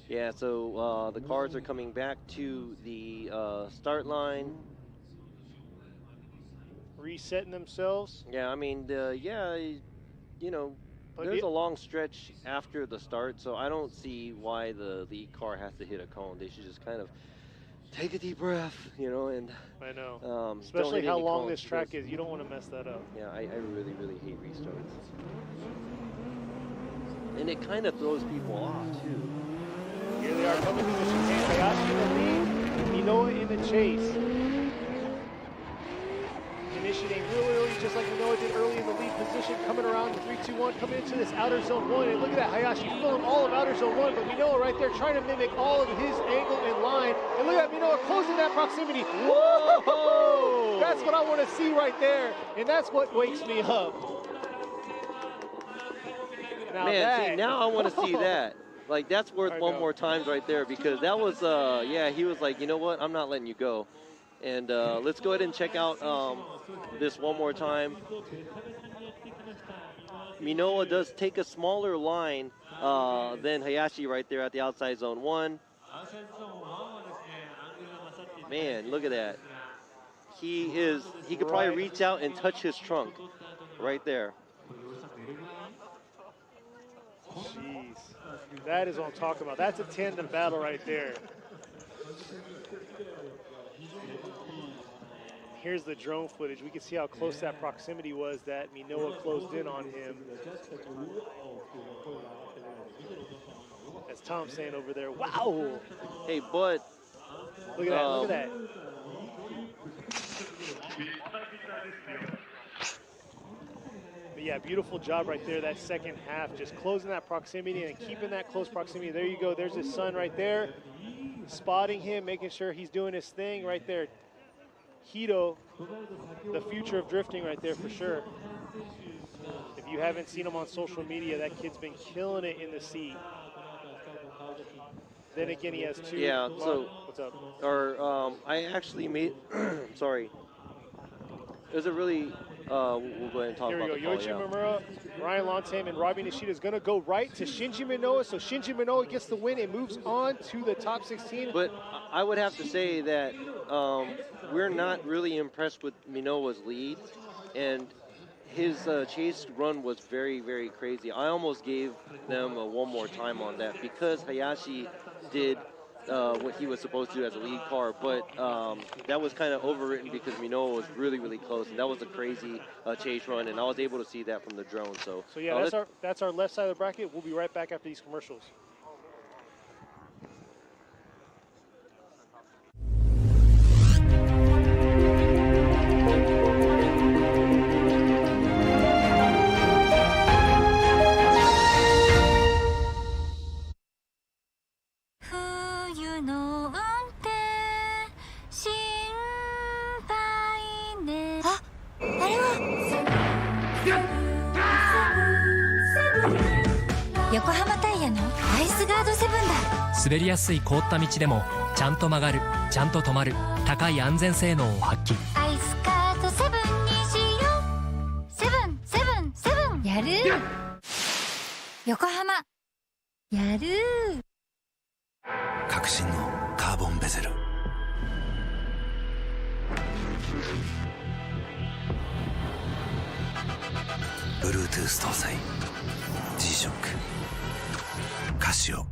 Yeah, so the cars are coming back to the start line. Resetting themselves. Yeah, I mean, you know, there's a long stretch after the start, so I don't see why the lead car has to hit a cone. They should just kind of take a deep breath, you know, and I know. Especially how long this track is. You don't want to mess that up. Yeah, I really, really hate restarts. And it kind of throws people off, too. Here they are coming to the chicane. Hayashi in the lead, Minowa in the chase. Initiating real early, just like Minowa did early in the lead position, coming around the 3-2-1, coming into this outer zone 1. And look at that, Hayashi filling all of outer zone 1, but Minowa right there trying to mimic all of his angle and line. And look at Minowa closing that proximity. Whoa! That's what I want to see right there, and that's what wakes me up. Now see, now I want to see that. Like, that's worth one more time right there, because that was, yeah, he was like, you know what, I'm not letting you go. And let's go ahead and check out this one more time. Minowa does take a smaller line than Hayashi right there at the outside zone 1. Man, look at that. He could probably reach out and touch his trunk right there. Jeez. That is what I'm talking about. That's a tandem battle right there. Here's the drone footage. We can see how close that proximity was that Minoa closed in on him. As Tom's saying over there, wow! Hey, but look at that, look at that. But yeah, beautiful job right there, that second half, just closing that proximity and keeping that close proximity. There you go, there's his son right there, spotting him, making sure he's doing his thing right there. Hito, the future of drifting right there for sure. If you haven't seen him on social media, that kid's been killing it in the seat. Then again, he has two. Yeah, so what's up? I actually made, sorry. It was a really, we'll go ahead and talk Here we about go. the call, Yoichi Mimura, Ryan Lontem, and Robbie Nishida is going to go right to Shinji Minoa. So Shinji Minoa gets the win and moves on to the top 16. But I would have to say that we're not really impressed with Minoa's lead. And his chase run was very, very crazy. I almost gave them one more time on that because Hayashi did what he was supposed to do as a lead car, but that was kind of overwritten because Minoa was really, really close, and that was a crazy chase run, and I was able to see that from the drone. So yeah, that's our left side of the bracket. We'll be right back after these commercials.滑りやすい凍った道でもちゃんと曲がる、ちゃんと止まる、高い安全性能を発揮。アイスカートセブンにしよう。セブンセブンセブン。やる。横浜やる。革新のカーボンベゼル。Bluetooth 搭載 G-SHOCK カシオ。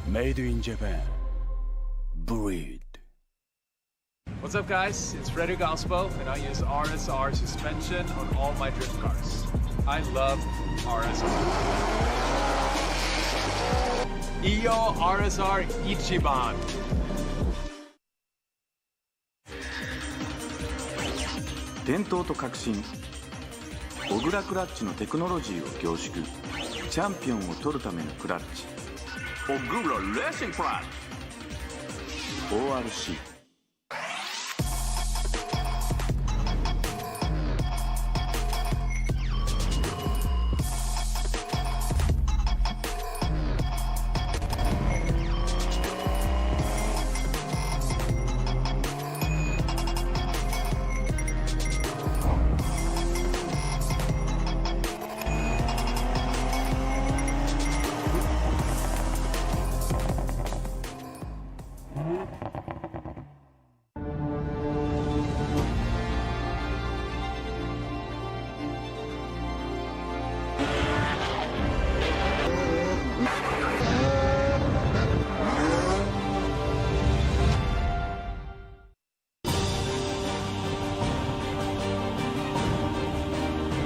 Made in Japan. Breed. What's up, guys? It's Frederick Ospo, and I use RSR suspension on all my drift cars. I love RSR. Iyo RSR Ichiban. 伝統と革新小倉クラッチのテクノロジーを凝縮チャンピオンを取るためのクラッチ小倉レーシングクラッチ ORC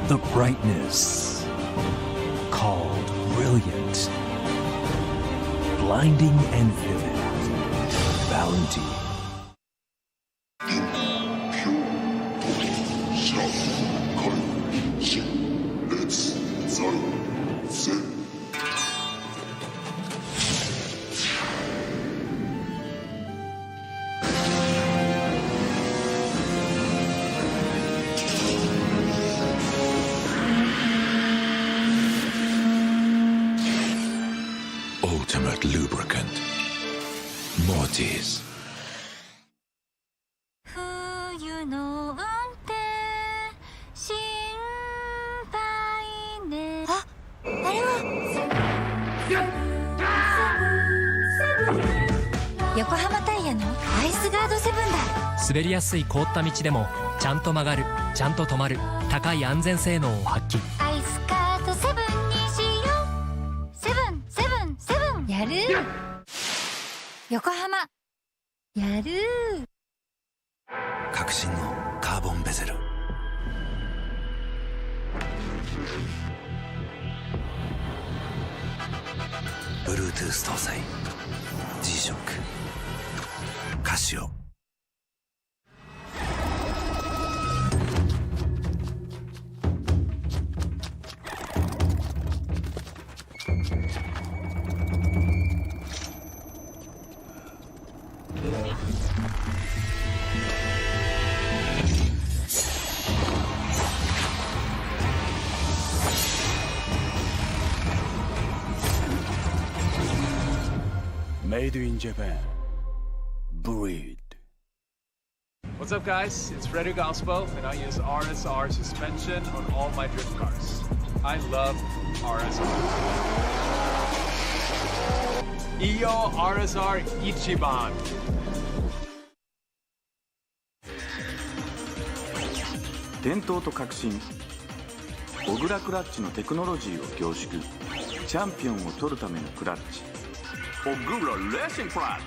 The brightness, called brilliant, blinding and vivid, bounty. ultimate lubricant. Morty's. 冬の運転心配ね。あれは横浜タイヤのアイスガードセブンだ。滑りやすい凍った道でもちゃんと曲がる、ちゃんと止まる、高い安全性能を発揮。アイスガードセブンにしよう。セブンセブンセブン。やる横浜やる。革新のカーボンベゼル。Bluetooth 搭載 G-SHOCK カシオ。Made in Japan. Breed. What's up, guys? It's Frederick Ospo, and I use RSR suspension on all my drift cars. I love RSR. Iyo RSR Ichiban. 伝統と革新、小倉クラッチのテクノロジーを凝縮。チャンピオンを取るためのクラッチ、小倉レーシングクラッチ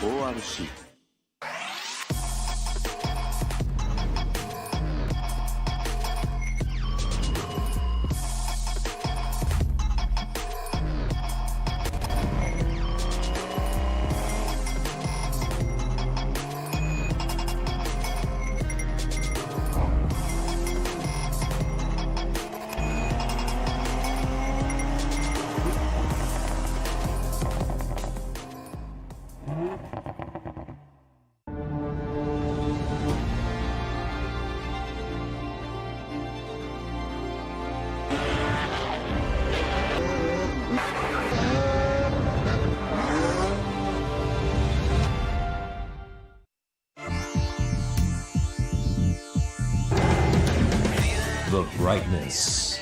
ORC。The brightness,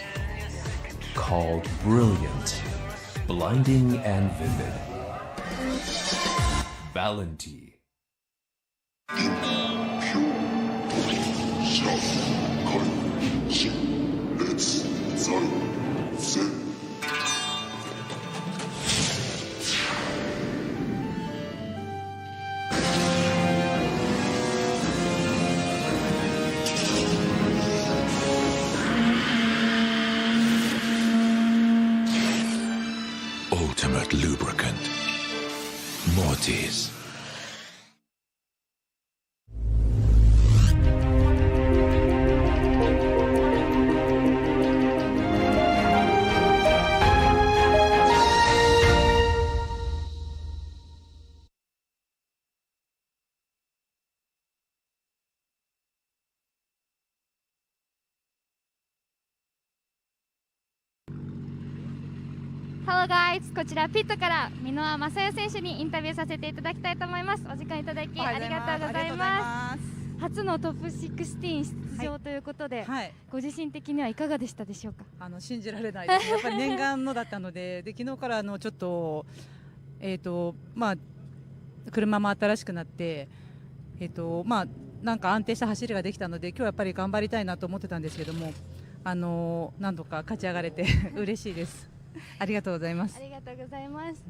called brilliant, blinding and vivid. Valenti. Ultimate lubricant. Morty's. Hello guys! こちらピットから箕輪雅代選手にインタビューさせていただきたいと思います。お時間いただきありがとうございます。初のトップ16出場ということで、ご自身的にはいかがでしたでしょうか？信じられないです。やっぱり念願のだったので、昨日からちょっと車も新しくなって、なんか安定した走りができたので、今日やっぱり頑張りたいなと思ってたんですけども、何度か勝ち上がれて嬉しいです。ありがとうございます。ありがとうございます。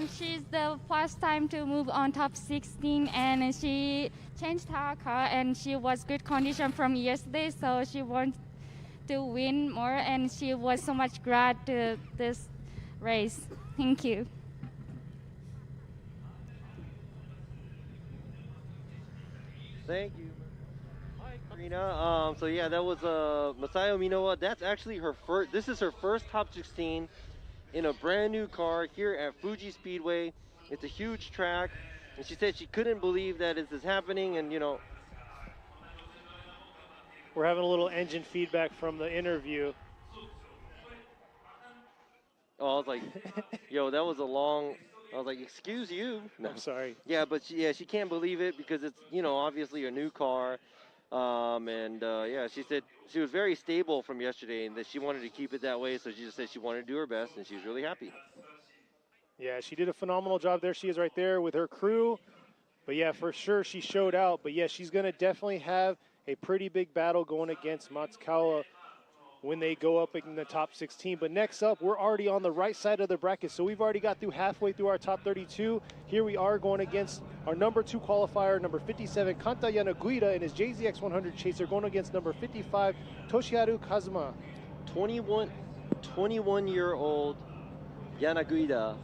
She's the first time to move on top 16 and she changed her car and she was good condition from yesterday, so she wants to win more and she was so much glad to this race. Thank you. Thank you. Karina. So yeah, that was Masayo Minowa. That's actually her first. This is her first top 16 in a brand new car here at Fuji Speedway. It's a huge track, and she said she couldn't believe that this is happening. And we're having a little engine feedback from the interview. Oh, I was like, yo, that was a long. I was like, excuse you. No. I'm sorry. Yeah, but she can't believe it because it's, obviously a new car. Yeah, she said she was very stable from yesterday and that she wanted to keep it that way. So she just said she wanted to do her best and she was really happy. Yeah, she did a phenomenal job. There she is right there with her crew. But yeah, for sure she showed out. But yeah, she's going to definitely have a pretty big battle going against Matsukawa when they go up in the top 16. But next up, we're already on the right side of the bracket. So we've already got through halfway through our top 32. Here we are going against our number 2 qualifier, number 57, Kanta Yanuguida, and his JZX 100 chaser going against number 55, Toshiharu Kazuma. 21-year-old Yanuguida,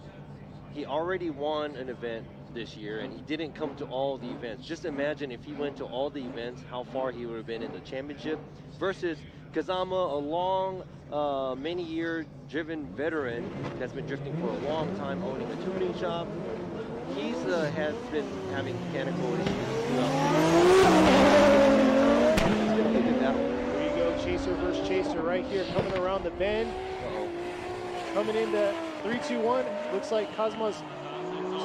he already won an event this year, and he didn't come to all the events. Just imagine if he went to all the events, how far he would have been in the championship versus Kazama, a long, many-year driven veteran that's been drifting for a long time, owning a tuning shop. He's has been having mechanical issues throughout the year. He's going to be a good battle. There you go, chaser versus chaser right here, coming around the bend. Coming into 3-2-1. Looks like Kazuma's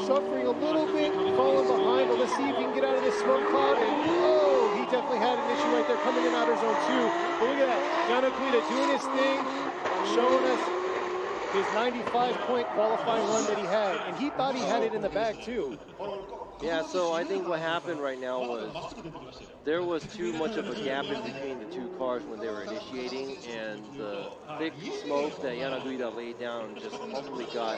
suffering a little bit, falling behind, but let's see if he can get out of this smoke cloud. And oh, he definitely had an issue right there coming in outer zone 2. But look at that, Yanuguida doing his thing, showing us his 95-point qualifying run that he had. And he thought he had it in the bag too. Yeah, so I think what happened right now was there was too much of a gap in between the two cars when they were initiating, and the thick smoke that Yanuguida laid down just ultimately got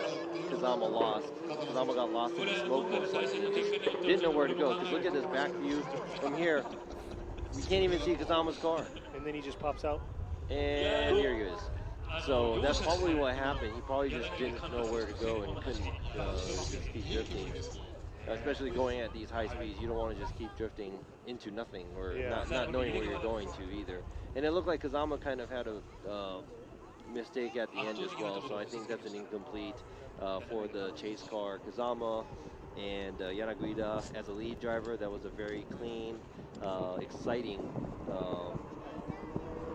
Kazama lost. Kazama got lost in the smoke most likely and just didn't know where to go. Because look at this back view from here. You can't even see Kazama's car. And then he just pops out. And here he is. So that's probably what happened. He probably just didn't know where to go and couldn't just keep drifting. Especially going at these high speeds, you don't want to just keep drifting into nothing or not knowing where you're going to either. And it looked like Kazama kind of had a mistake at the end as well, so I think that's an incomplete for the chase car. Kazama and Yanuguida as a lead driver, that was a very clean, exciting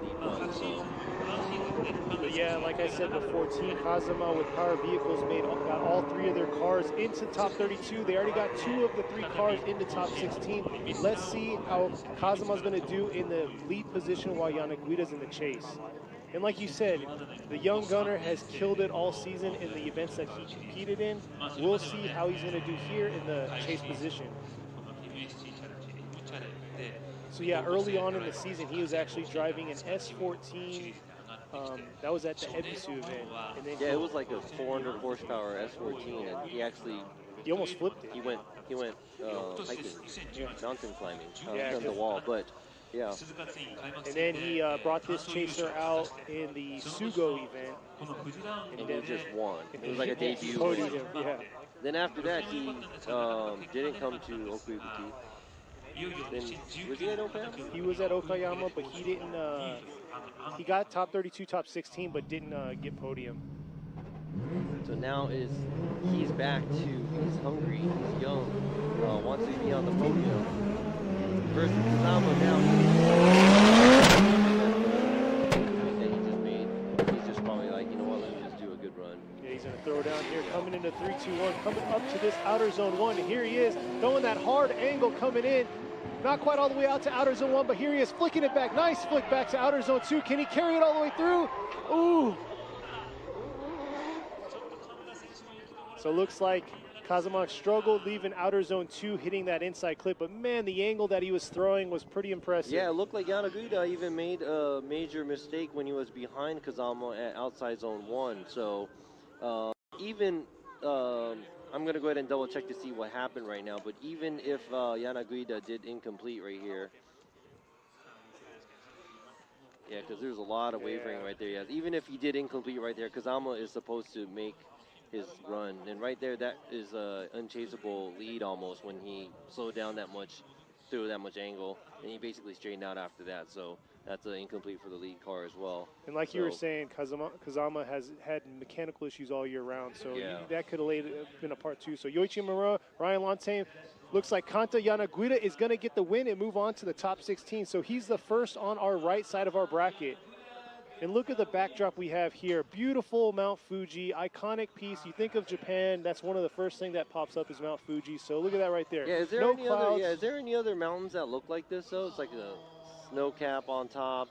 lead run. So. But yeah, like I said before, Team Kazuma with Power Vehicles got all 3 of their cars into top 32. They already got 2 of the 3 cars into top 16. Let's see how Kazuma's going to do in the lead position while Yanuguida's in the chase. And like you said, the young gunner has killed it all season in the events that he competed in. We'll see how he's going to do here in the chase position. So yeah, early on in the season, he was actually driving an S14. That was at the Ebisu event. And then it was like a 400 horsepower S14, and he almost flipped it. He went hiking, mountain climbing on the wall, but yeah. And then he brought this chaser out in the Sugo event. And he just won. It was like a debut. Podium, yeah. Then after that, he didn't come to Okuibuki. Then, was he at Okayama? He was at Okayama, but he didn't. He got top 32, top 16, but didn't get podium. So now he's back to, he's hungry, he's young, wants to be on the podium. Versus Kazama now. He's just probably like, you know what, let me just do a good run. Yeah, he's going to throw down here, coming into 3-2-1, coming up to this outer zone 1. And here he is, throwing that hard angle coming in. Not quite all the way out to outer zone 1, but here he is flicking it back. Nice flick back to outer zone 2. Can he carry it all the way through? Ooh. So looks like Kazuma struggled leaving outer zone 2, hitting that inside clip. But man, the angle that he was throwing was pretty impressive. Yeah, it looked like Yanuguida even made a major mistake when he was behind Kazama at outside zone 1. So I'm going to go ahead and double check to see what happened right now, but even if Yanuguida did incomplete right here, yeah, because there's a lot of wavering right there. Yeah, even if he did incomplete right there, Kazama is supposed to make his run, and right there, that is an unchaseable lead almost when he slowed down that much, threw that much angle, and he basically straightened out after that. So that's an incomplete for the lead car as well. And like you were saying, Kazama has had mechanical issues all year round, so that could have been a part too. So Yuichi Yamagai, Ryan Lantain, looks like Kanta Yanuguida is going to get the win and move on to the top 16. So he's the first on our right side of our bracket. And look at the backdrop we have here. Beautiful Mount Fuji, iconic piece. You think of Japan, that's one of the first thing that pops up is Mount Fuji. So look at that right there. Yeah, is there no any clouds. other? Yeah, is there any other mountains that look like this though? It's like a snow cap on top,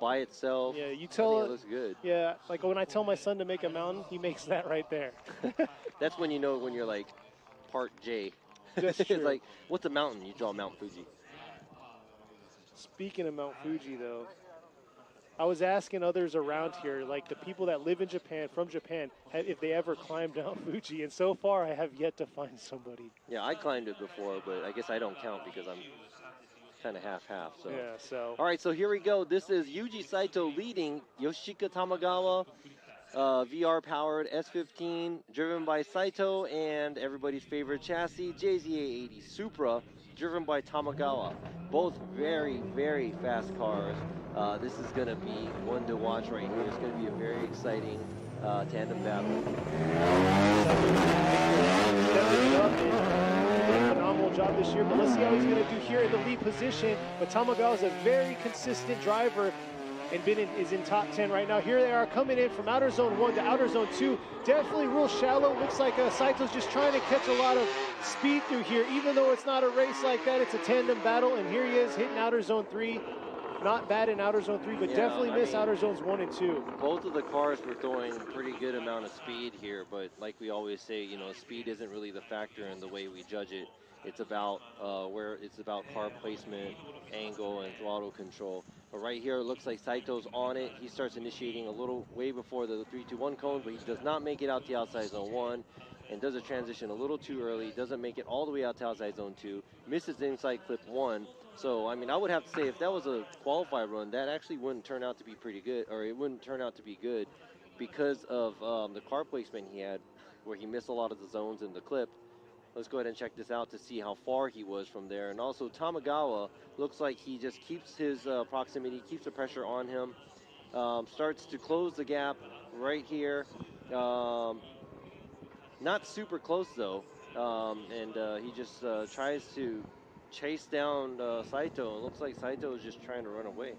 by itself. Yeah, you I tell think it looks good. Yeah, like when I tell my son to make a mountain, he makes that right there. That's when you know when you're like part J. That's It's true. like, what's a mountain? You draw Mount Fuji. Speaking of Mount Fuji, though, I was asking others around here, like the people that live in Japan, from Japan, if they ever climbed Mount Fuji, and so far I have yet to find somebody. Yeah, I climbed it before, but I guess I don't count because I'm kind of half-half. So. Yeah, so. All right, so here we go. This is Yuji Saito leading Yoshika Tamagawa, VR-powered S15, driven by Saito, and everybody's favorite chassis, JZA80 Supra, driven by Tamagawa. Both very, very fast cars. This is going to be one to watch right here. It's going to be a very exciting tandem battle. Phenomenal job this year, but let's see how he's going to do here in the lead position. But Tamagawa is a very consistent driver and is in top 10 right now. Here they are coming in from outer zone 1 to outer zone 2. Definitely real shallow. Looks like Saito's just trying to catch a lot of speed through here. Even though it's not a race like that, it's a tandem battle. And here he is hitting outer zone 3. Not bad in outer zone 3, but definitely miss outer zones 1 and 2. Both of the cars were throwing pretty good amount of speed here, but like we always say, you know, speed isn't really the factor in the way we judge it. It's about car placement, angle, and throttle control. But right here, it looks like Saito's on it. He starts initiating a little way before the 3-2-1 cone, but he does not make it out to outside zone 1 and does a transition a little too early. Doesn't make it all the way out to outside zone 2. Misses inside clip 1. So, I mean, I would have to say if that was a qualified run, that actually wouldn't turn out to be pretty good, or it wouldn't turn out to be good because of the car placement he had where he missed a lot of the zones in the clip. Let's go ahead and check this out to see how far he was from there. And also Tamagawa looks like he just keeps his proximity, keeps the pressure on him, starts to close the gap right here. Not super close though, and he just tries to chase down Saito. It looks like Saito is just trying to run away.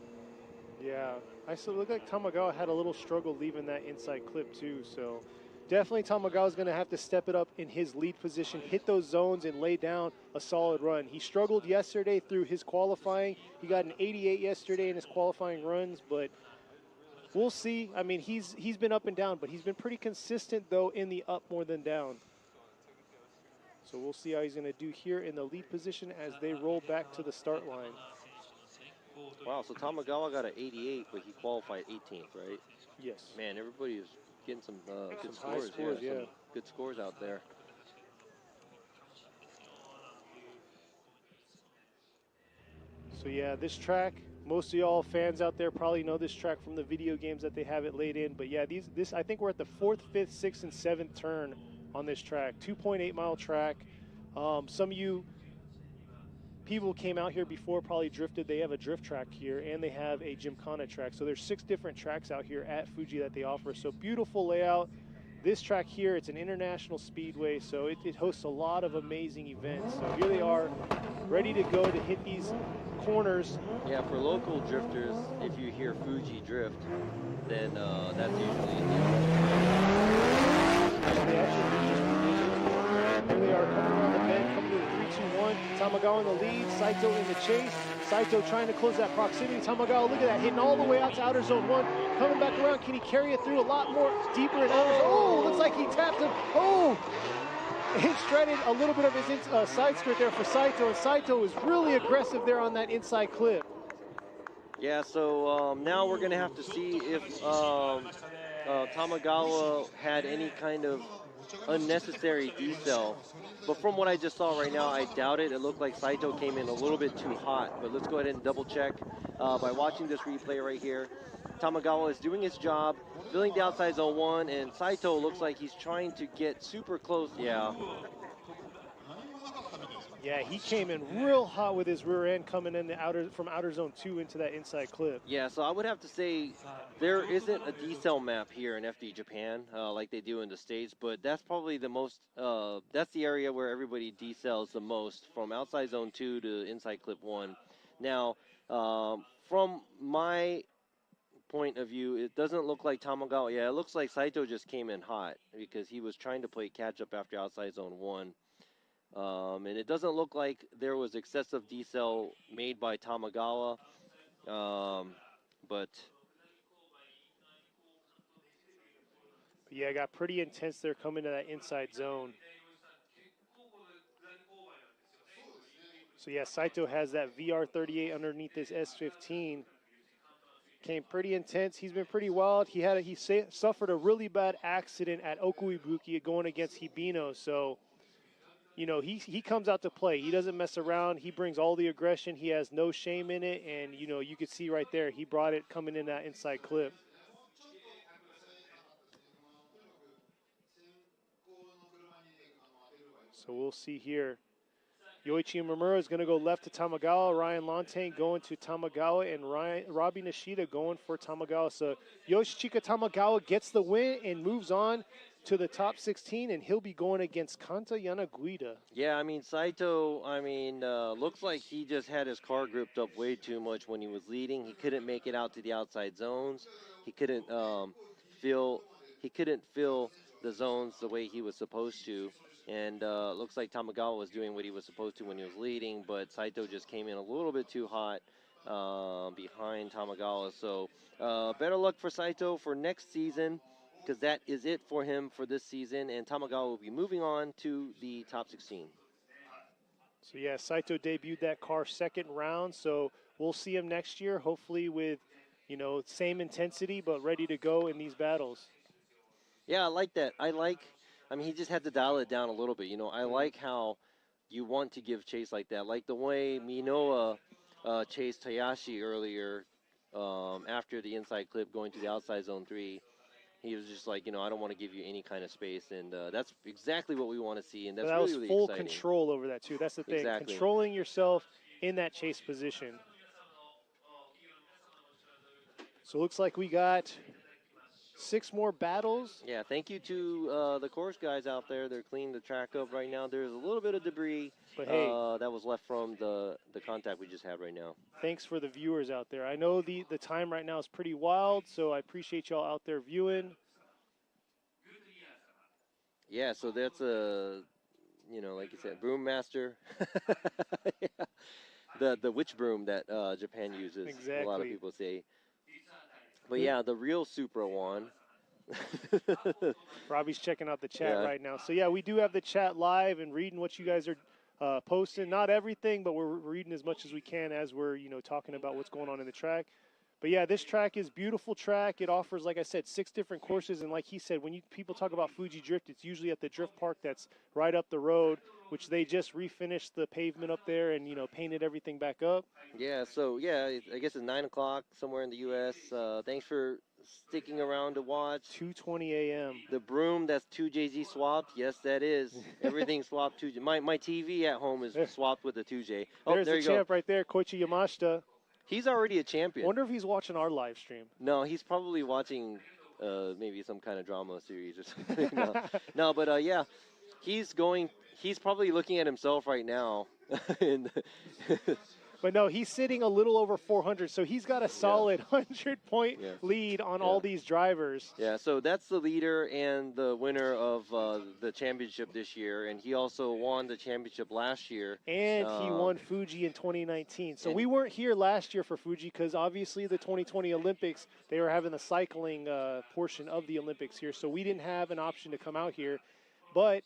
Yeah, I still look like Tamagawa had a little struggle leaving that inside clip too, so definitely Tamagawa's going to have to step it up in his lead position, hit those zones, and lay down a solid run. He struggled yesterday through his qualifying. He got an 88 yesterday in his qualifying runs, but we'll see. I mean, he's been up and down, but he's been pretty consistent, though, in the up more than down. So we'll see how he's going to do here in the lead position as they roll back to the start line. Wow, so Tamagawa got an 88, but he qualified 18th, right? Yes. Man, everybody is getting some good Some high scores. scores, yeah. Some good scores out there. So yeah, this track, most of y'all fans out there probably know this track from the video games that they have it laid in. But yeah, this I think we're at the 4th, 5th, 6th, and 7th turn on this track. 2.8 mile track. Some of you people came out here before, probably drifted. They have a drift track here, and they have a Gymkhana track. So there's 6 different tracks out here at Fuji that they offer. So beautiful layout. This track here, it's an international speedway, so it hosts a lot of amazing events. So here they are, ready to go to hit these corners. Yeah, for local drifters, if you hear Fuji drift, then that's usually Here they are coming around the bend, coming to the 3-2-1. Tamagawa in the lead, Saito in the chase. Saito trying to close that proximity. Tamagawa, look at that, hitting all the way out to outer zone 1. Coming back around, can he carry it through a lot more deeper in outer zone? Oh, looks like he tapped him. Oh! He shredded a little bit of his side skirt there for Saito, and Saito was really aggressive there on that inside clip. Yeah, so now we're going to have to see if Tamagawa had any kind of unnecessary decel. But from what I just saw right now, I doubt it. It looked like Saito came in a little bit too hot. But let's go ahead and double check by watching this replay right here. Tamagawa is doing his job, filling the outside zone 1, and Saito looks like he's trying to get super close. Yeah. Yeah, he came in real hot with his rear end coming in from outer zone 2 into that inside clip. Yeah, so I would have to say there isn't a decel map here in FD Japan like they do in the States, but that's probably the most, that's the area where everybody decels the most, from outside zone 2 to inside clip 1. Now, from my point of view, it doesn't look like Tamagawa. Yeah, it looks like Saito just came in hot because he was trying to play catch-up after outside zone 1. And it doesn't look like there was excessive decel made by Tamagawa. But yeah, it got pretty intense there coming to that inside zone. So yeah, Saito has that VR38 underneath his S15. Came pretty intense. He's been pretty wild. He suffered a really bad accident at Okuibuki going against Hibino. So, you know, he comes out to play. He doesn't mess around. He brings all the aggression. He has no shame in it. And, you know, you could see right there, he brought it coming in that inside clip. So we'll see here. Yoichi Mamura is going to go left to Tamagawa. Ryan Lontaine going to Tamagawa, and Robbie Nishida going for Tamagawa. So Yoshihiko Tamagawa gets the win and moves on to the top 16, and he'll be going against Kanta Yanuguida. yeah, I mean, Saito, looks like he just had his car gripped up way too much when he was leading. He couldn't make it out to the outside zones. He couldn't feel the zones the way he was supposed to. And looks like Tamagawa was doing what he was supposed to when he was leading, but Saito just came in a little bit too hot behind Tamagawa. So better luck for Saito for next season, because that is it for him for this season, and Tamagawa will be moving on to the top 16. So yeah, Saito debuted that car second round, so we'll see him next year, hopefully with, you know, same intensity, but ready to go in these battles. Yeah, I like that. I mean, he just had to dial it down a little bit. You know, I like how you want to give chase like that. Like the way Minoa chased Tayashi earlier after the inside clip going to the outside zone 3. He was just like, you know, I don't want to give you any kind of space. And that's exactly what we want to see. And that's that really, was really full exciting. control over that, too. That's the thing. Exactly. Controlling yourself in that chase position. So it looks like we got 6 more battles. Yeah, thank you to the course guys out there. They're cleaning the track up right now. There's a little bit of debris But hey, that was left from the contact we just had right now. thanks for the viewers out there. I know the time right now is pretty wild, so I appreciate y'all out there viewing. Yeah, so that's a, you know, like you said, broom master. Yeah. The witch broom that Japan uses. Exactly. A lot of people say. But yeah, the real Supra one. Robbie's checking out the chat Yeah. right now. So yeah, we do have the chat live and reading what you guys are posting. Not everything, but we're reading as much as we can as we're, you know, talking about what's going on in the track. But yeah, this track is beautiful track. It offers, like I said, 6 different courses. And like he said, when people talk about Fuji Drift, it's usually at the drift park that's right up the road, which they just refinished the pavement up there and, you know, painted everything back up. Yeah, so yeah, I guess it's 9 o'clock somewhere in the U.S. Thanks for sticking around to watch. 2:20 a.m. The broom that's 2JZ swapped. Yes, that is. Everything swapped 2J. My TV at home is swapped with the 2J. Oh, There's there the you go. champ right there, Koichi Yamashita. He's already a champion. Wonder if he's watching our live stream. No, he's probably watching maybe some kind of drama series or something. No, but yeah, he's probably looking at himself right now. But no, he's sitting a little over 400, so he's got a solid 100-point lead on all these drivers. Yeah, so that's the leader and the winner of the championship this year, and he also won the championship last year. And he won Fuji in 2019. So we weren't here last year for Fuji because obviously the 2020 Olympics, they were having the cycling portion of the Olympics here, so we didn't have an option to come out here. But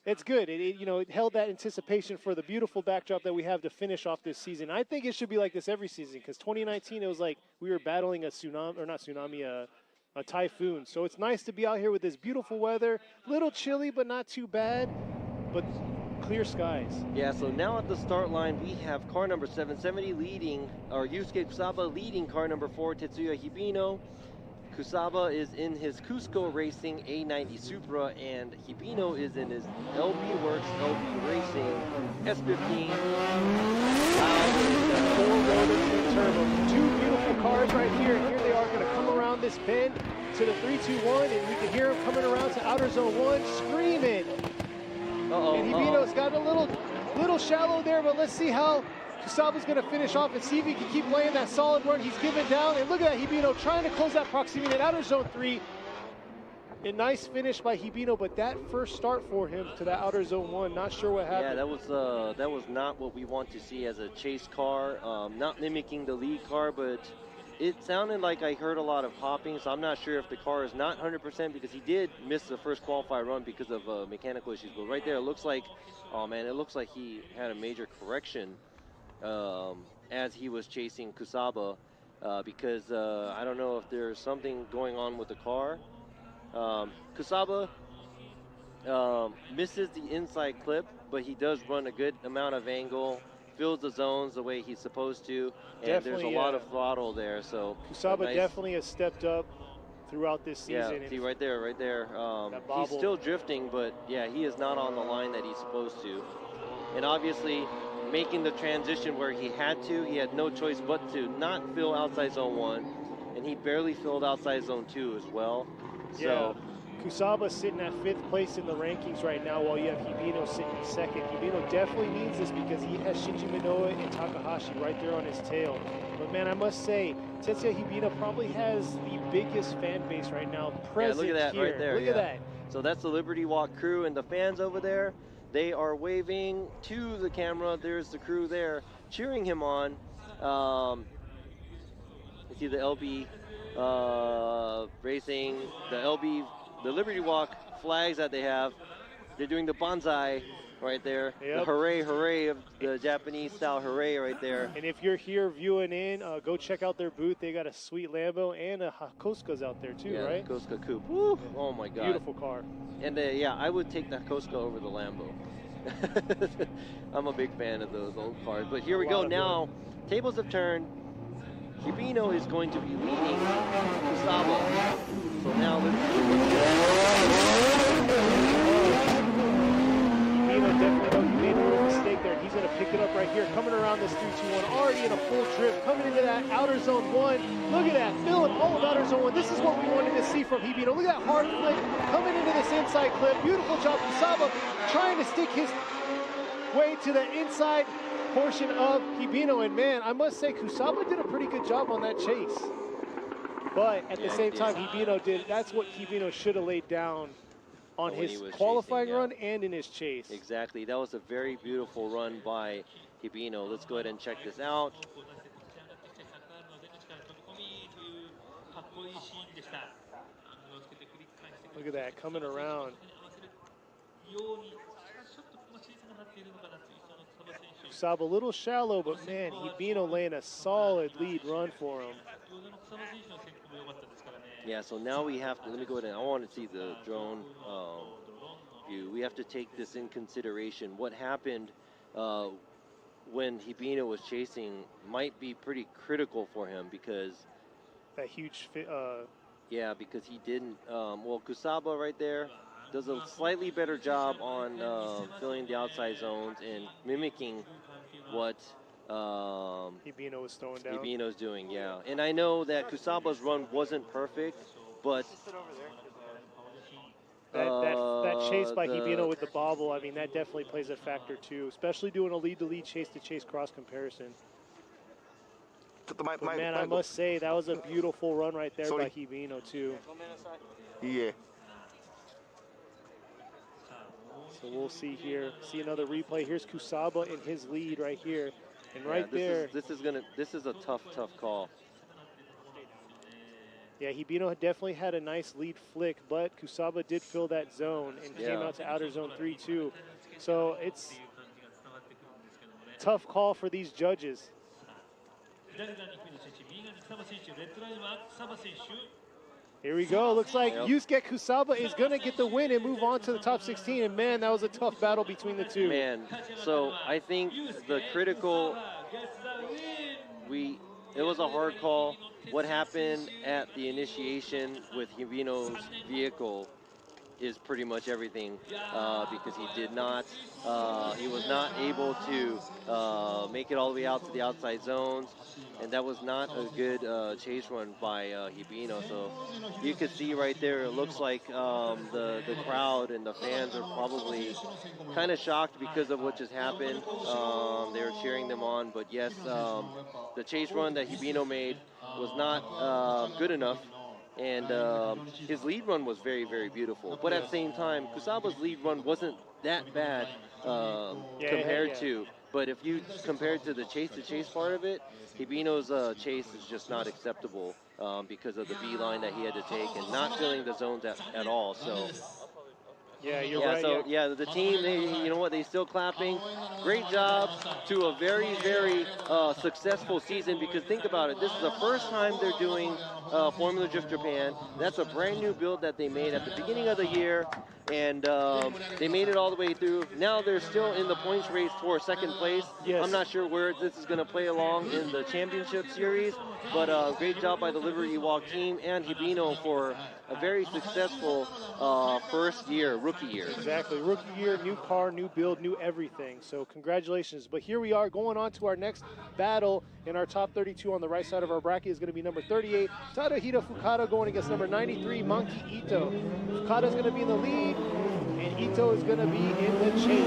it's good. It held that anticipation for the beautiful backdrop that we have to finish off this season. I think it should be like this every season because 2019 it was like we were battling a typhoon. So it's nice to be out here with this beautiful weather. Little chilly, but not too bad. But clear skies. Yeah. So now at the start line we have car number 770 leading, or Yusuke Kusaba leading car number 4, Tetsuya Hibino. Kusaba is in his Cusco Racing A90 Supra, and Hibino is in his LB Works LB Racing S15. Turbo. 2 beautiful cars right here, and here they are going to come around this bend to the 3-2-1, and we can hear them coming around to outer zone 1, screaming. And Hibino's got a little shallow there, but let's see how Kusaba's going to finish off and see if he can keep playing that solid run. He's given down, and look at that, Hibino trying to close that proximity in outer zone 3. A nice finish by Hibino, but that first start for him to that outer zone 1, not sure what happened. Yeah, that was not what we want to see as a chase car. Not mimicking the lead car, but it sounded like I heard a lot of hopping, so I'm not sure if the car is not 100% because he did miss the first qualifier run because of mechanical issues. But right there, it looks like, oh man, it looks like he had a major correction as he was chasing Kusaba because I don't know if there's something going on with the car. Kusaba misses the inside clip, but he does run a good amount of angle, fills the zones the way he's supposed to, and definitely, there's a lot of throttle there. So Kusaba definitely has stepped up throughout this season. Yeah, see right there. He's still drifting, but yeah, he is not on the line that he's supposed to. And obviously, making the transition where he had no choice but to not fill outside zone 1, and he barely filled outside zone 2 as well. Yeah, Kusaba sitting at 5th place in the rankings right now, while you have Hibino sitting in 2nd. Hibino definitely needs this because he has Shinji Minoue and Takahashi right there on his tail. But man, I must say, Tetsuya Hibino probably has the biggest fan base right now present look at that here. right there. Look at that. So that's the Liberty Walk crew, and the fans over there, they are waving to the camera. There's the crew there cheering him on. You see the LB racing, the Liberty Walk flags that they have. They're doing the bonsai right there. Yep. The hooray, hooray of the Japanese style hooray right there. And if you're here viewing in, go check out their booth. They got a sweet Lambo and a Hakosuka's out there too, right? The Hakosuka Coupe. Woo. Oh my God. Beautiful car. And yeah, I would take the Hakosuka over the Lambo. I'm a big fan of those old cars. But here we go now. Tables have turned. Hibino is going to be leading Kusaba. So now Hibino definitely made a little mistake there. He's going to pick it up right here. Coming around this 3-2-1. Already in a full drift. Coming into that outer zone 1. Look at that. Filling all of outer zone 1. This is what we wanted to see from Hibino. Look at that hard flick. Coming into this inside clip. Beautiful job. Kusaba trying to stick his way to the inside portion of Hibino, and man, I must say Kusaba did a pretty good job on that chase. But at the same time, Hibino did. That's what Hibino should have laid down on his qualifying run and in his chase. Exactly. That was a very beautiful run by Hibino. Let's go ahead and check this out. Look at that, coming around. Kusaba a little shallow, but man, Hibino laying a solid lead run for him. Yeah, so now we have to, let me go ahead and, I want to see the drone view. We have to take this in consideration. What happened when Hibino was chasing might be pretty critical for him because that huge yeah, because he didn't, well, Kusaba right there does a slightly better job on filling the outside zones and mimicking what Hibino was throwing down. Hibino's doing, yeah. And I know that Kusaba's run wasn't perfect, but that chase by Hibino with the bobble, I mean, that definitely plays a factor too, especially doing a lead-to-lead, chase-to-chase cross comparison. But man, I must say, that was a beautiful run right there by Hibino too. Yeah. So we'll see here. See another replay. Here's Kusaba in his lead right here, and right there. This is a tough call. Yeah, Hibino definitely had a nice lead flick, but Kusaba did fill that zone and came out to outer zone 3-2. So it's a tough call for these judges. Here we go. Looks like Yusuke Kusaba is going to get the win and move on to the top 16. And man, that was a tough battle between the two. Man, so I think the critical, it was a hard call. What happened at the initiation with Hibino's vehicle, is pretty much everything because he was not able to make it all the way out to the outside zones, and that was not a good chase run by Hibino. So you could see right there, it looks like the crowd and the fans are probably kind of shocked because of what just happened. They were cheering them on, but yes, the chase run that Hibino made was not good enough. And his lead run was very, very beautiful. But at the same time, Kusaba's lead run wasn't that bad compared to. But if you compare it to the chase part of it, Hibino's chase is just not acceptable because of the B line that he had to take and not filling the zones at all. So. Yeah, you're right. So the team, you know what, they still clapping. Great job to a very, very successful season, because think about it, this is the first time they're doing Formula Drift Japan. That's a brand new build that they made at the beginning of the year, and they made it all the way through. Now they're still in the points race for second place. Yes. I'm not sure where this is going to play along in the championship series, but great job by the Liberty Walk team and Hibino for a very successful first year, rookie year. Exactly, rookie year, new car, new build, new everything. So congratulations. But here we are going on to our next battle in our top 32 on the right side of our bracket is going to be number 38, Tadahito Fukada, going against number 93, Monkey Ito. Fukada is going to be in the lead, and Ito is going to be in the chase.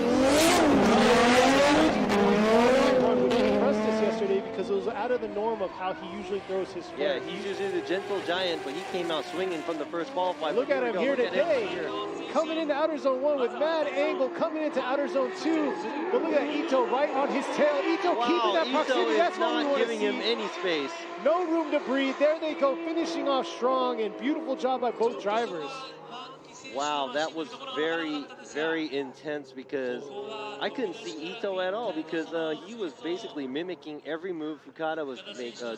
Which impressed us yesterday because it was out of the norm of how he usually throws his foot. Yeah, he's usually the gentle giant, but he came out swinging from the first ball fight. Look at him here today, coming into outer zone 1 with mad angle, coming into outer zone 2. But look at Ito right on his tail. Ito keeping that proximity. Ito That's is what we not want to giving see. him any space. No room to breathe. There they go, finishing off strong, and beautiful job by both drivers. Wow, that was very, very intense because I couldn't see Ito at all because he was basically mimicking every move Fukada was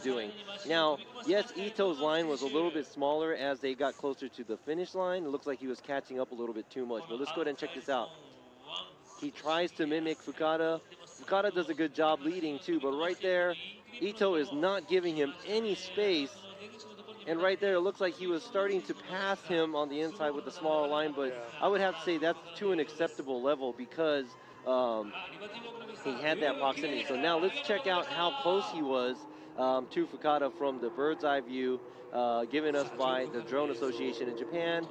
doing. Now, yes, Ito's line was a little bit smaller as they got closer to the finish line. It looks like he was catching up a little bit too much, but let's go ahead and check this out. He tries to mimic Fukada. Fukada does a good job leading too, but right there, Ito is not giving him any space. And right there, it looks like he was starting to pass him on the inside with the smaller line, but I would have to say that's to an acceptable level because he had that proximity. So now let's check out how close he was to Fukada from the bird's eye view given us by the Drone Association in Japan.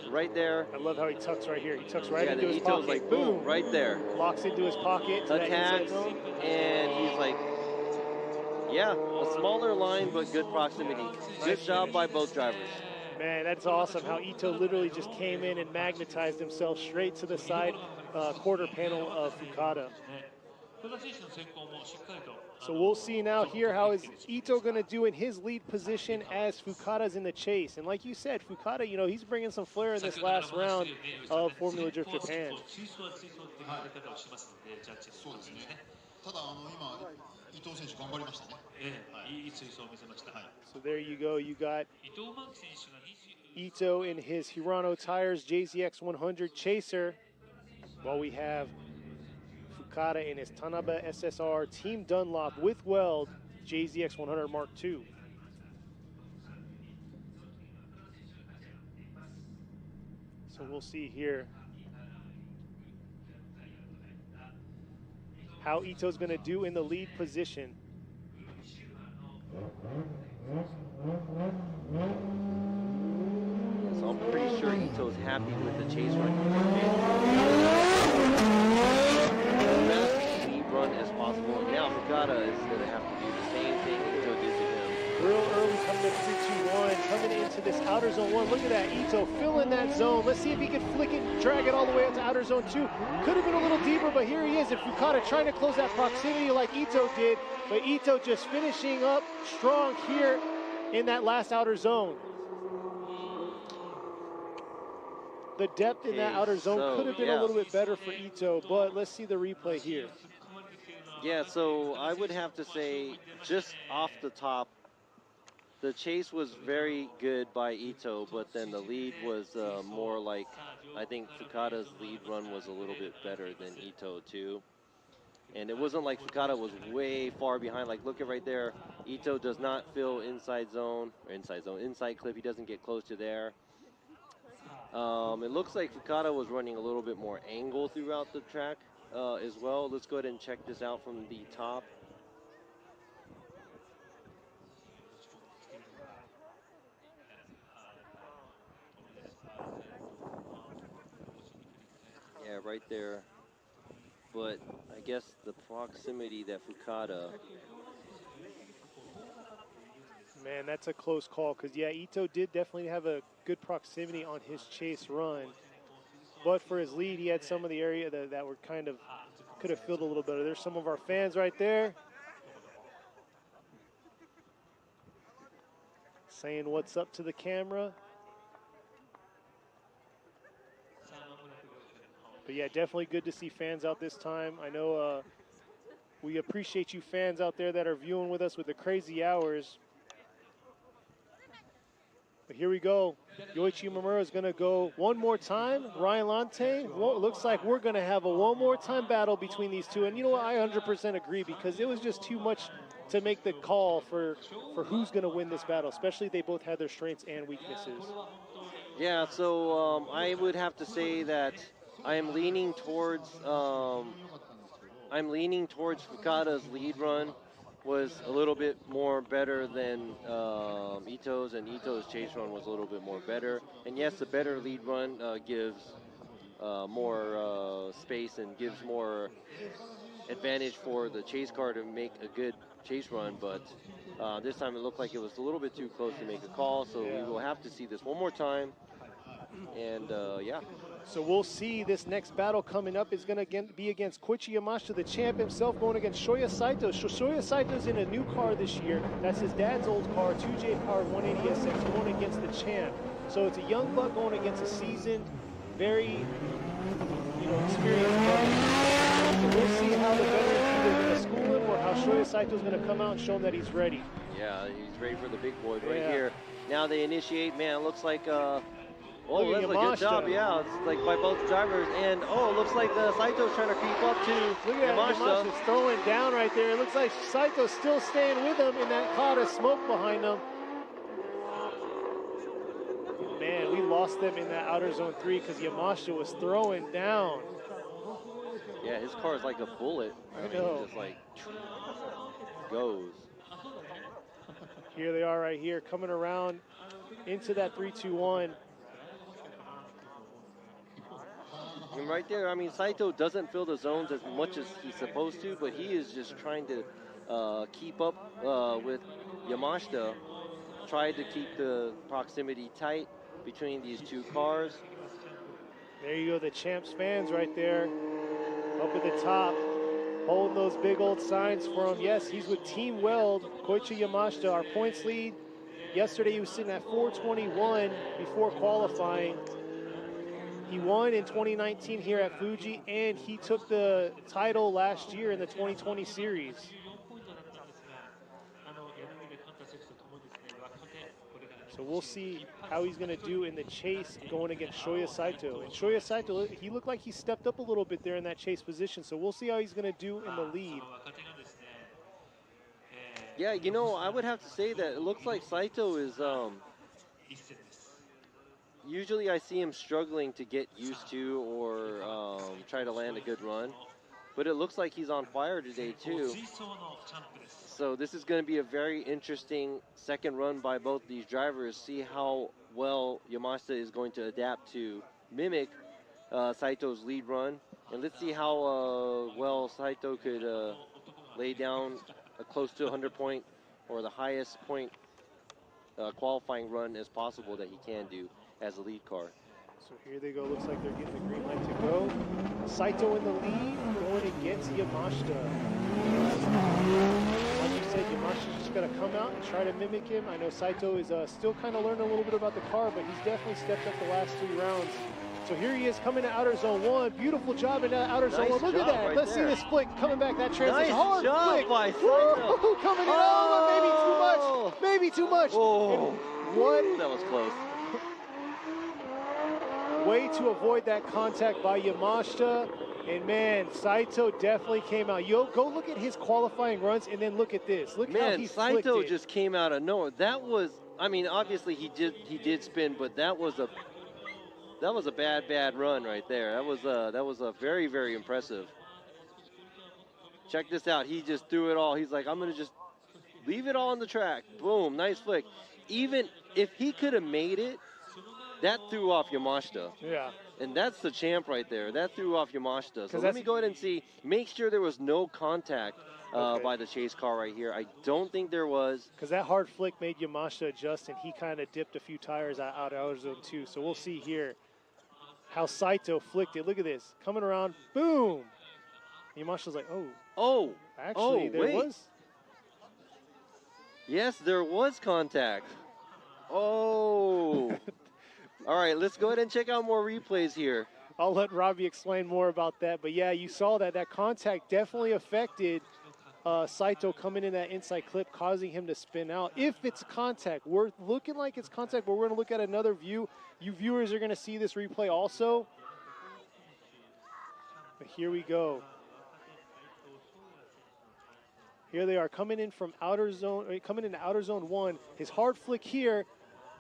Right there. I love how he tucks right here. He tucks right into his Ito's pocket. like, boom, right there. Locks into his pocket. Attacks, and he's like, yeah, a smaller line, but good proximity. Good job by both drivers. Man, that's awesome how Ito literally just came in and magnetized himself straight to the side quarter panel of Fukada. So we'll see now here how is Ito going to do in his lead position as Fukada's in the chase. And like you said, Fukada, you know, he's bringing some flair in this last round of Formula Drift Japan. So there you go. You got Ito in his Hirano Tires JZX 100 Chaser, while we have Fukada in his Tanaba SSR Team Dunlop with weld JZX 100 Mark II. So we'll see here how Ito's going to do in the lead position. So I'm pretty sure Ito's happy with the chase run. Best lead run as possible. Now Fukada is going to have to do the same thing Ito did to him. Real early coming up 3-2-1, coming into this outer zone 1. Look at that, Ito filling that zone. Let's see if he can flick it, drag it all the way up to outer zone 2. Could have been a little deeper, but here he is. And Fukada trying to close that proximity like Ito did, but Ito just finishing up strong here in that last outer zone. The depth in that outer zone could have been a little bit better for Ito, but let's see the replay here. Yeah, so I would have to say, just off the top, the chase was very good by Ito, but then the lead was more like, I think Fukada's lead run was a little bit better than Ito too. And it wasn't like Fukada was way far behind. Like, look at right there. Ito does not fill inside zone, or inside clip. He doesn't get close to there. It looks like Fukada was running a little bit more angle throughout the track as well. Let's go ahead and check this out from the top. Yeah, right there. But I guess the proximity that Fukada... Man, that's a close call because, yeah, Ito did definitely have a good proximity on his chase run. But for his lead, he had some of the area that were kind of, could have filled a little better. There's some of our fans right there saying what's up to the camera. But yeah, definitely good to see fans out this time. I know we appreciate you fans out there that are viewing with us with the crazy hours. But here we go. Yuichi Yamagai is going to go one more time. Ryan Lante, well, looks like we're going to have a one more time battle between these two. And you know what? I 100% agree because it was just too much to make the call for who's going to win this battle, especially they both had their strengths and weaknesses. Yeah, so I would have to say that I'm leaning towards Fukada's lead run was a little bit more better than Ito's, and Ito's chase run was a little bit more better. And yes, the better lead run gives more space and gives more advantage for the chase car to make a good chase run, but this time it looked like it was a little bit too close to make a call, so we will have to see this one more time. And yeah. So we'll see this next battle coming up is going to be against Koichi Yamashita, the champ himself, going against Shoya Saito. Shoya Saito's in a new car this year. That's his dad's old car, 2J Power 180SX, going against the champ. So it's a young buck going against a seasoned, very, experienced buck. So we'll see how the veterans either going to school him or how Shoya Saito's going to come out and show him that he's ready. Yeah, he's ready for the big boys right here. Now they initiate. Man, it looks like... Oh, Look that's a good job, yeah. It's like by both drivers. And, oh, it looks like Saito's trying to creep up to Look at Yamashita. Yamashita's throwing down right there. It looks like Saito's still staying with him in that cloud of smoke behind him. Man, we lost them in that outer zone 3 because Yamashita was throwing down. Yeah, his car is like a bullet. I mean, know. He just like goes. Here they are right here, coming around into that 3-2-1. And right there, I mean, Saito doesn't fill the zones as much as he's supposed to, but he is just trying to keep up with Yamashita, try to keep the proximity tight between these two cars. There you go, the champs fans right there, up at the top, holding those big old signs for him. Yes, he's with Team Weld, Koichi Yamashita, our points lead. Yesterday he was sitting at 421 before qualifying. He won in 2019 here at Fuji, and he took the title last year in the 2020 series. So we'll see how he's going to do in the chase going against Shoya Saito. And Shoya Saito, he looked like he stepped up a little bit there in that chase position, so we'll see how he's going to do in the lead. Yeah, you know, I would have to say that it looks like Saito is... Usually I see him struggling to get used to or try to land a good run. But it looks like he's on fire today too. So this is going to be a very interesting second run by both these drivers. See how well Yamashita is going to adapt to mimic Saito's lead run. And let's see how well Saito could lay down a close to 100 point or the highest point qualifying run as possible that he can do as a lead car. So here they go. Looks like they're getting the green light to go. Saito in the lead, going against Yamashita. Like you said, Yamashita's just got to come out and try to mimic him. I know Saito is still kind of learning a little bit about the car, but he's definitely stepped up the last 3 rounds. So here he is coming to outer zone 1. Beautiful job in outer zone 1. Look at that. Right Let's see this flick coming back. That transition. Hard job flick. by Saito. Coming in. Oh, maybe too much. Oh, what? That was close. Way to avoid that contact by Yamashita. And man, Saito definitely came out. Go look at his qualifying runs and then look at this. Look how he flicked Saito it. just came out of nowhere. That was, I mean, obviously he did spin, but that was a bad run right there. That was a very, very impressive. Check this out. He just threw it all. He's like, I'm gonna just leave it all on the track. Boom, nice flick. Even if he could have made it, that threw off Yamashita. Yeah. And that's the champ right there. That threw off Yamashita. So let that's- me go ahead and see. Make sure there was no contact by the chase car right here. I don't think there was. Because that hard flick made Yamashita adjust, and he kind of dipped a few tires out of outer zone too. So we'll see here how Saito flicked it. Look at this. Coming around, boom. Yamashita's like, oh. Oh. Actually, there wait. was. Yes, there was contact. Oh. All right, let's go ahead and check out more replays here. I'll let Robbie explain more about that. But yeah, you saw that contact definitely affected Saito coming in that inside clip, causing him to spin out. If it's contact, we're looking like it's contact, but we're going to look at another view. You viewers are going to see this replay also. But here we go. Here they are coming in from outer zone, coming into outer zone 1. His hard flick here.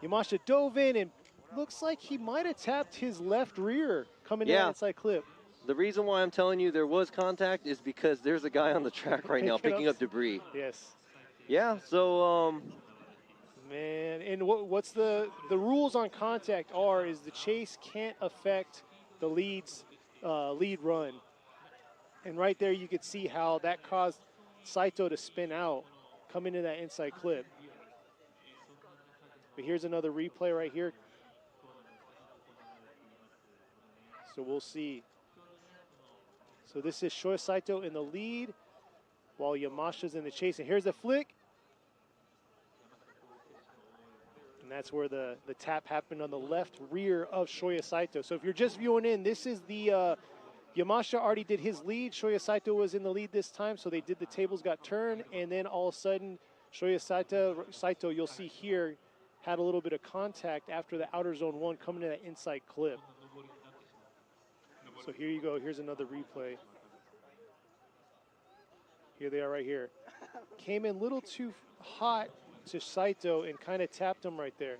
Yamashita dove in and looks like he might have tapped his left rear coming in that inside clip. The reason why I'm telling you there was contact is because there's a guy on the track right now picking up debris. Yes. Yeah, so man, and what's the rules on contact is the chase can't affect the lead run. And right there you could see how that caused Saito to spin out coming into that inside clip. But here's another replay right here. So we'll see. So this is Shoya Saito in the lead while Yamashita's in the chase. And here's the flick. And that's where the tap happened on the left rear of Shoya Saito. So if you're just viewing in, this is the Yamashita already did his lead. Shoya Saito was in the lead this time, so they did the tables got turned, and then all of a sudden, Shoya Saito, you'll see here, had a little bit of contact after the outer zone 1 coming to that inside clip. So here you go. Here's another replay. Here they are right here. Came in a little too hot to Saito and kind of tapped him right there.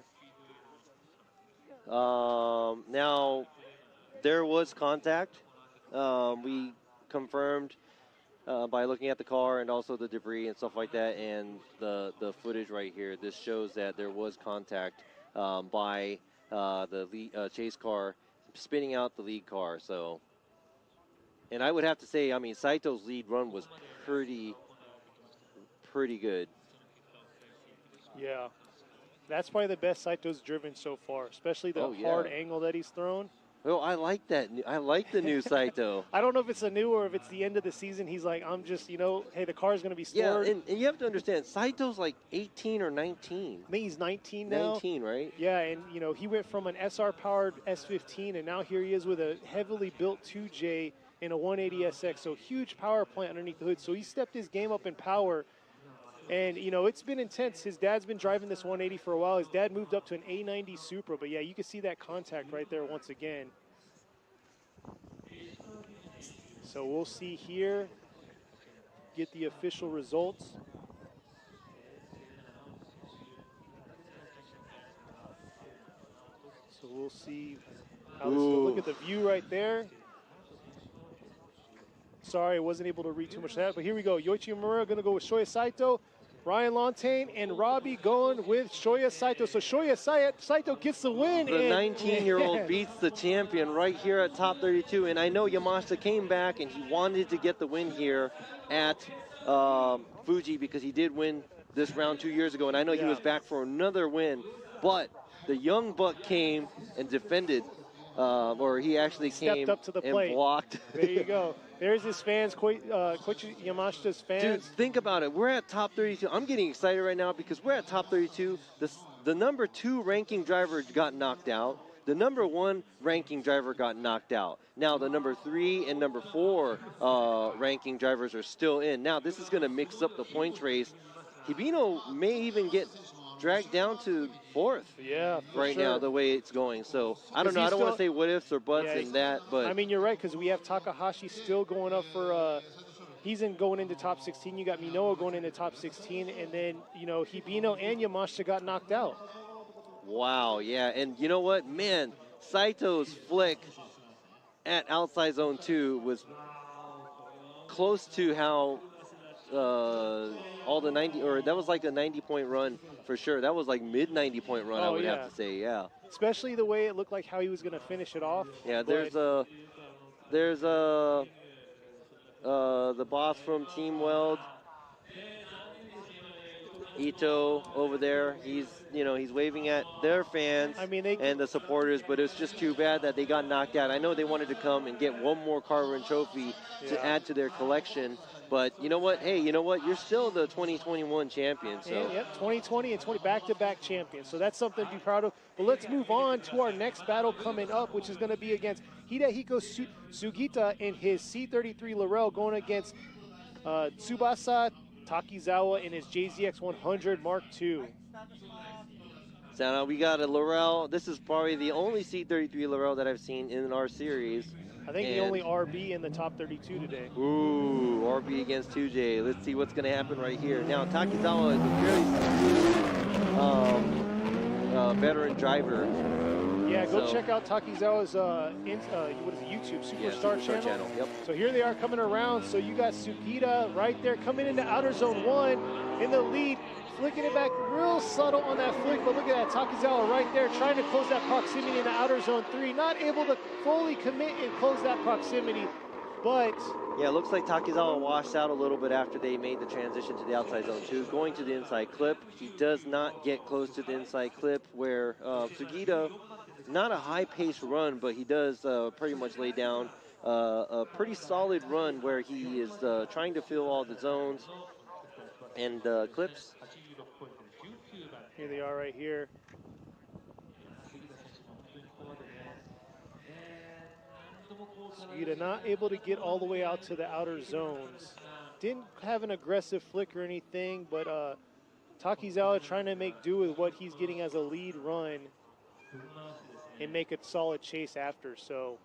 Now, there was contact. We confirmed by looking at the car and also the debris and stuff like that, and the footage right here. This shows that there was contact by the lead, chase car spinning out the lead car. So, and I would have to say, I mean, Saito's lead run was pretty good. Yeah, that's probably the best Saito's driven so far, especially the hard angle that he's thrown. Oh, I like that. I like the new Saito. I don't know if it's a new or if it's the end of the season. He's like, I'm just, hey, the car's going to be stored. Yeah, and you have to understand, Saito's like 18 or 19. I think he's 19 now. 19, right? Yeah, and, he went from an SR-powered S15, and now here he is with a heavily built 2J in a 180SX, so huge power plant underneath the hood. So he stepped his game up in power, and, it's been intense. His dad's been driving this 180 for a while. His dad moved up to an A90 Supra, but, yeah, you can see that contact right there once again. So we'll see here, get the official results. So we'll see how this will look at the view right there. Sorry, I wasn't able to read too much of that, but here we go. Yuichi Yamagai going to go with Shoya Saito. Ryan Lontaine and Robbie going with Shoya Saito. So Shoya Saito gets the win. The 19-year-old beats the champion right here at top 32. And I know Yamashita came back and he wanted to get the win here at Fuji because he did win this round 2 years ago. And I know he was back for another win. But the young buck came and defended, or he actually came up to the and plate. Blocked. There you go. There's his fans, Koichi Yamashita's fans. Dude, think about it. We're at top 32. I'm getting excited right now because we're at top 32. The number 2 ranking driver got knocked out. The number 1 ranking driver got knocked out. Now the number 3 and number 4 ranking drivers are still in. Now this is going to mix up the points race. Hibino may even get dragged down to 4th right now, the way it's going. So I don't know. I don't want to say what ifs or buts in that, but I mean, you're right, because we have Takahashi still going up for he's going into top 16. You got Minoa going into top 16, and then Hibino and Yamashita got knocked out. Wow, yeah. And you know what, man, Saito's flick at outside zone 2 was close to how all the 90, or that was like a 90-point run for sure. That was like mid 90-point run, I would have to say, yeah. Especially the way it looked like how he was going to finish it off. Yeah, there's the boss from Team Weld, Ito over there. He's waving at their fans and the supporters, but it's just too bad that they got knocked out. I know they wanted to come and get one more car run trophy to add to their collection, but you know what? Hey, you know what? You're still the 2021 champion. So. And, yep, 2020 and 20 back-to-back champions. So that's something to be proud of. But let's move on to our next battle coming up, which is going to be against Hidehiko Sugita in his C33 Laurel going against Tsubasa Takizawa in his JZX 100 Mark II. So now we got a Laurel. This is probably the only C33 Laurel that I've seen in our series. I think the only RB in the top 32 today. Ooh, RB against 2J. Let's see what's going to happen right here. Now, Takizawa is a very veteran driver. Yeah, go check out Takizawa's YouTube Superstar channel. Yep. So here they are coming around. So you got Sugita right there coming into outer zone 1 in the lead, flicking it back real subtle on that flick, but look at that, Takizawa right there trying to close that proximity in the outer zone 3, not able to fully commit and close that proximity, but... Yeah, it looks like Takizawa washed out a little bit after they made the transition to the outside zone 2, going to the inside clip. He does not get close to the inside clip where Sugita, not a high-paced run, but he does pretty much lay down a pretty solid run where he is trying to fill all the zones and clips. Here they are right here. Sugita not able to get all the way out to the outer zones. Didn't have an aggressive flick or anything, but Takizawa trying to make do with what he's getting as a lead run and make a solid chase after. So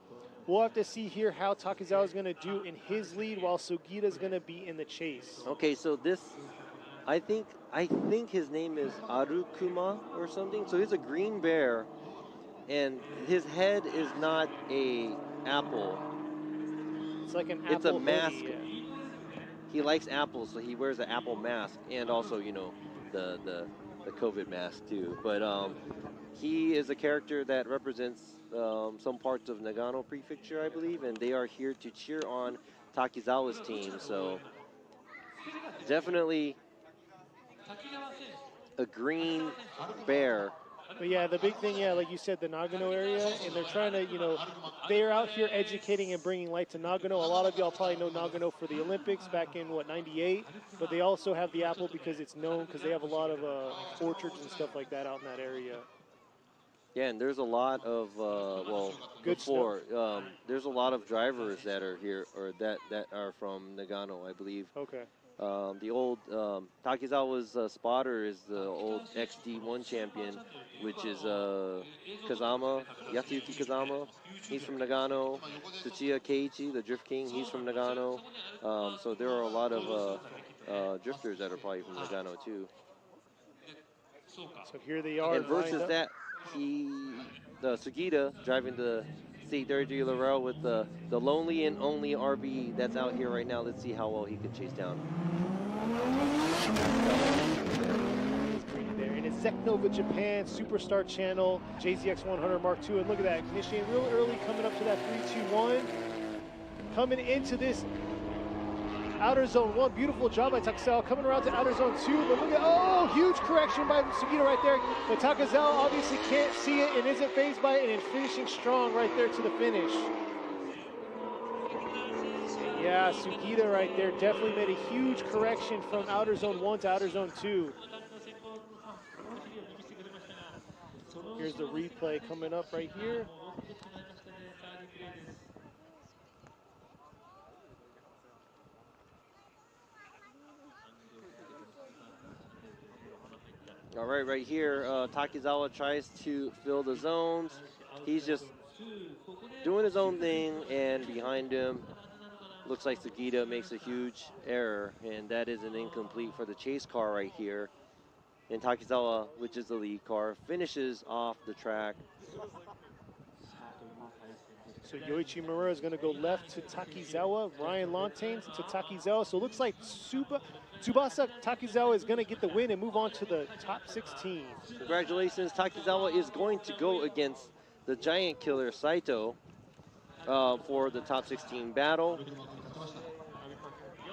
we'll have to see here how Takizawa is going to do in his lead while Sugita is going to be in the chase. Okay, so this, I think his name is Arukuma or something. So he's a green bear, and his head is not a apple. It's like an apple. It's a mask. Hoodie, yeah. He likes apples, so he wears an apple mask, and also, you know, the COVID mask too. But he is a character that represents some parts of Nagano Prefecture, I believe, and they are here to cheer on Takizawa's team. So definitely a green bear. But yeah, the big thing, like you said, the Nagano area, and they're trying to, they're out here educating and bringing light to Nagano. A lot of y'all probably know Nagano for the Olympics back in, 98? But they also have the apple because it's known because they have a lot of orchards and stuff like that out in that area. Yeah, and there's a lot of, there's a lot of drivers that are here, or that are from Nagano, I believe. Okay. The old Takizawa's spotter is the old XD1 champion, which is Kazama, Yasuyuki Kazama. He's from Nagano. Tsuchiya Keiichi, the Drift King, he's from Nagano. So there are a lot of drifters that are probably from Nagano too. So here they are. And versus that, Sugita driving the C33 Laurel with the lonely and only RB that's out here right now. Let's see how well he can chase down. There. And it's Zeknova Japan Superstar Channel JZX 100 Mark II. And look at that, initiating real early, coming up to that 3-2-1. Coming into this outer zone 1, beautiful job by Takizawa, coming around to outer zone 2, but look at, huge correction by Sugita right there, but Takizawa obviously can't see it and isn't phased by it, and finishing strong right there to the finish. Yeah, Sugita right there definitely made a huge correction from outer zone 1 to outer zone 2. Here's the replay coming up right here. All right, right here, Takizawa tries to fill the zones. He's just doing his own thing, and behind him, looks like Sugita makes a huge error, and that is an incomplete for the chase car right here. And Takizawa, which is the lead car, finishes off the track. So Yoichi Miura is going to go left to Takizawa, Ryan Lontaine to Takizawa. So it looks like Tsubasa Takizawa is going to get the win and move on to the top 16. Congratulations, Takizawa is going to go against the giant killer Saito for the top 16 battle.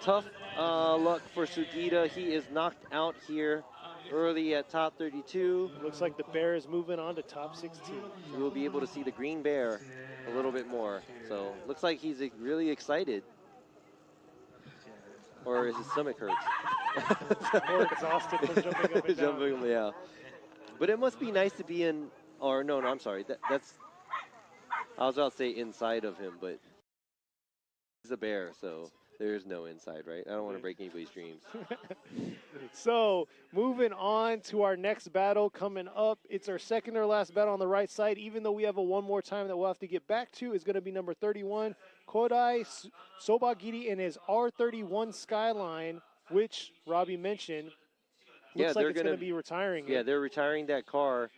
Tough luck for Sugita. He is knocked out here early at top 32. Looks like the bear is moving on to top 16. We will be able to see the green bear a little bit more. So looks like he's really excited. Or his stomach hurts. Or exhausted from jumping up and down. Yeah. But it must be nice to be in, or no, I'm sorry. That's, I was about to say inside of him, but he's a bear, so there's no inside, right? I don't want to break anybody's dreams. So moving on to our next battle coming up. It's our second or last battle on the right side, even though we have a one more time that we'll have to get back to. Is going to be number 31, Kodai Sobagiri in his R31 Skyline, which Robbie mentioned. Looks like it's going to be retiring. Yeah, they're retiring that car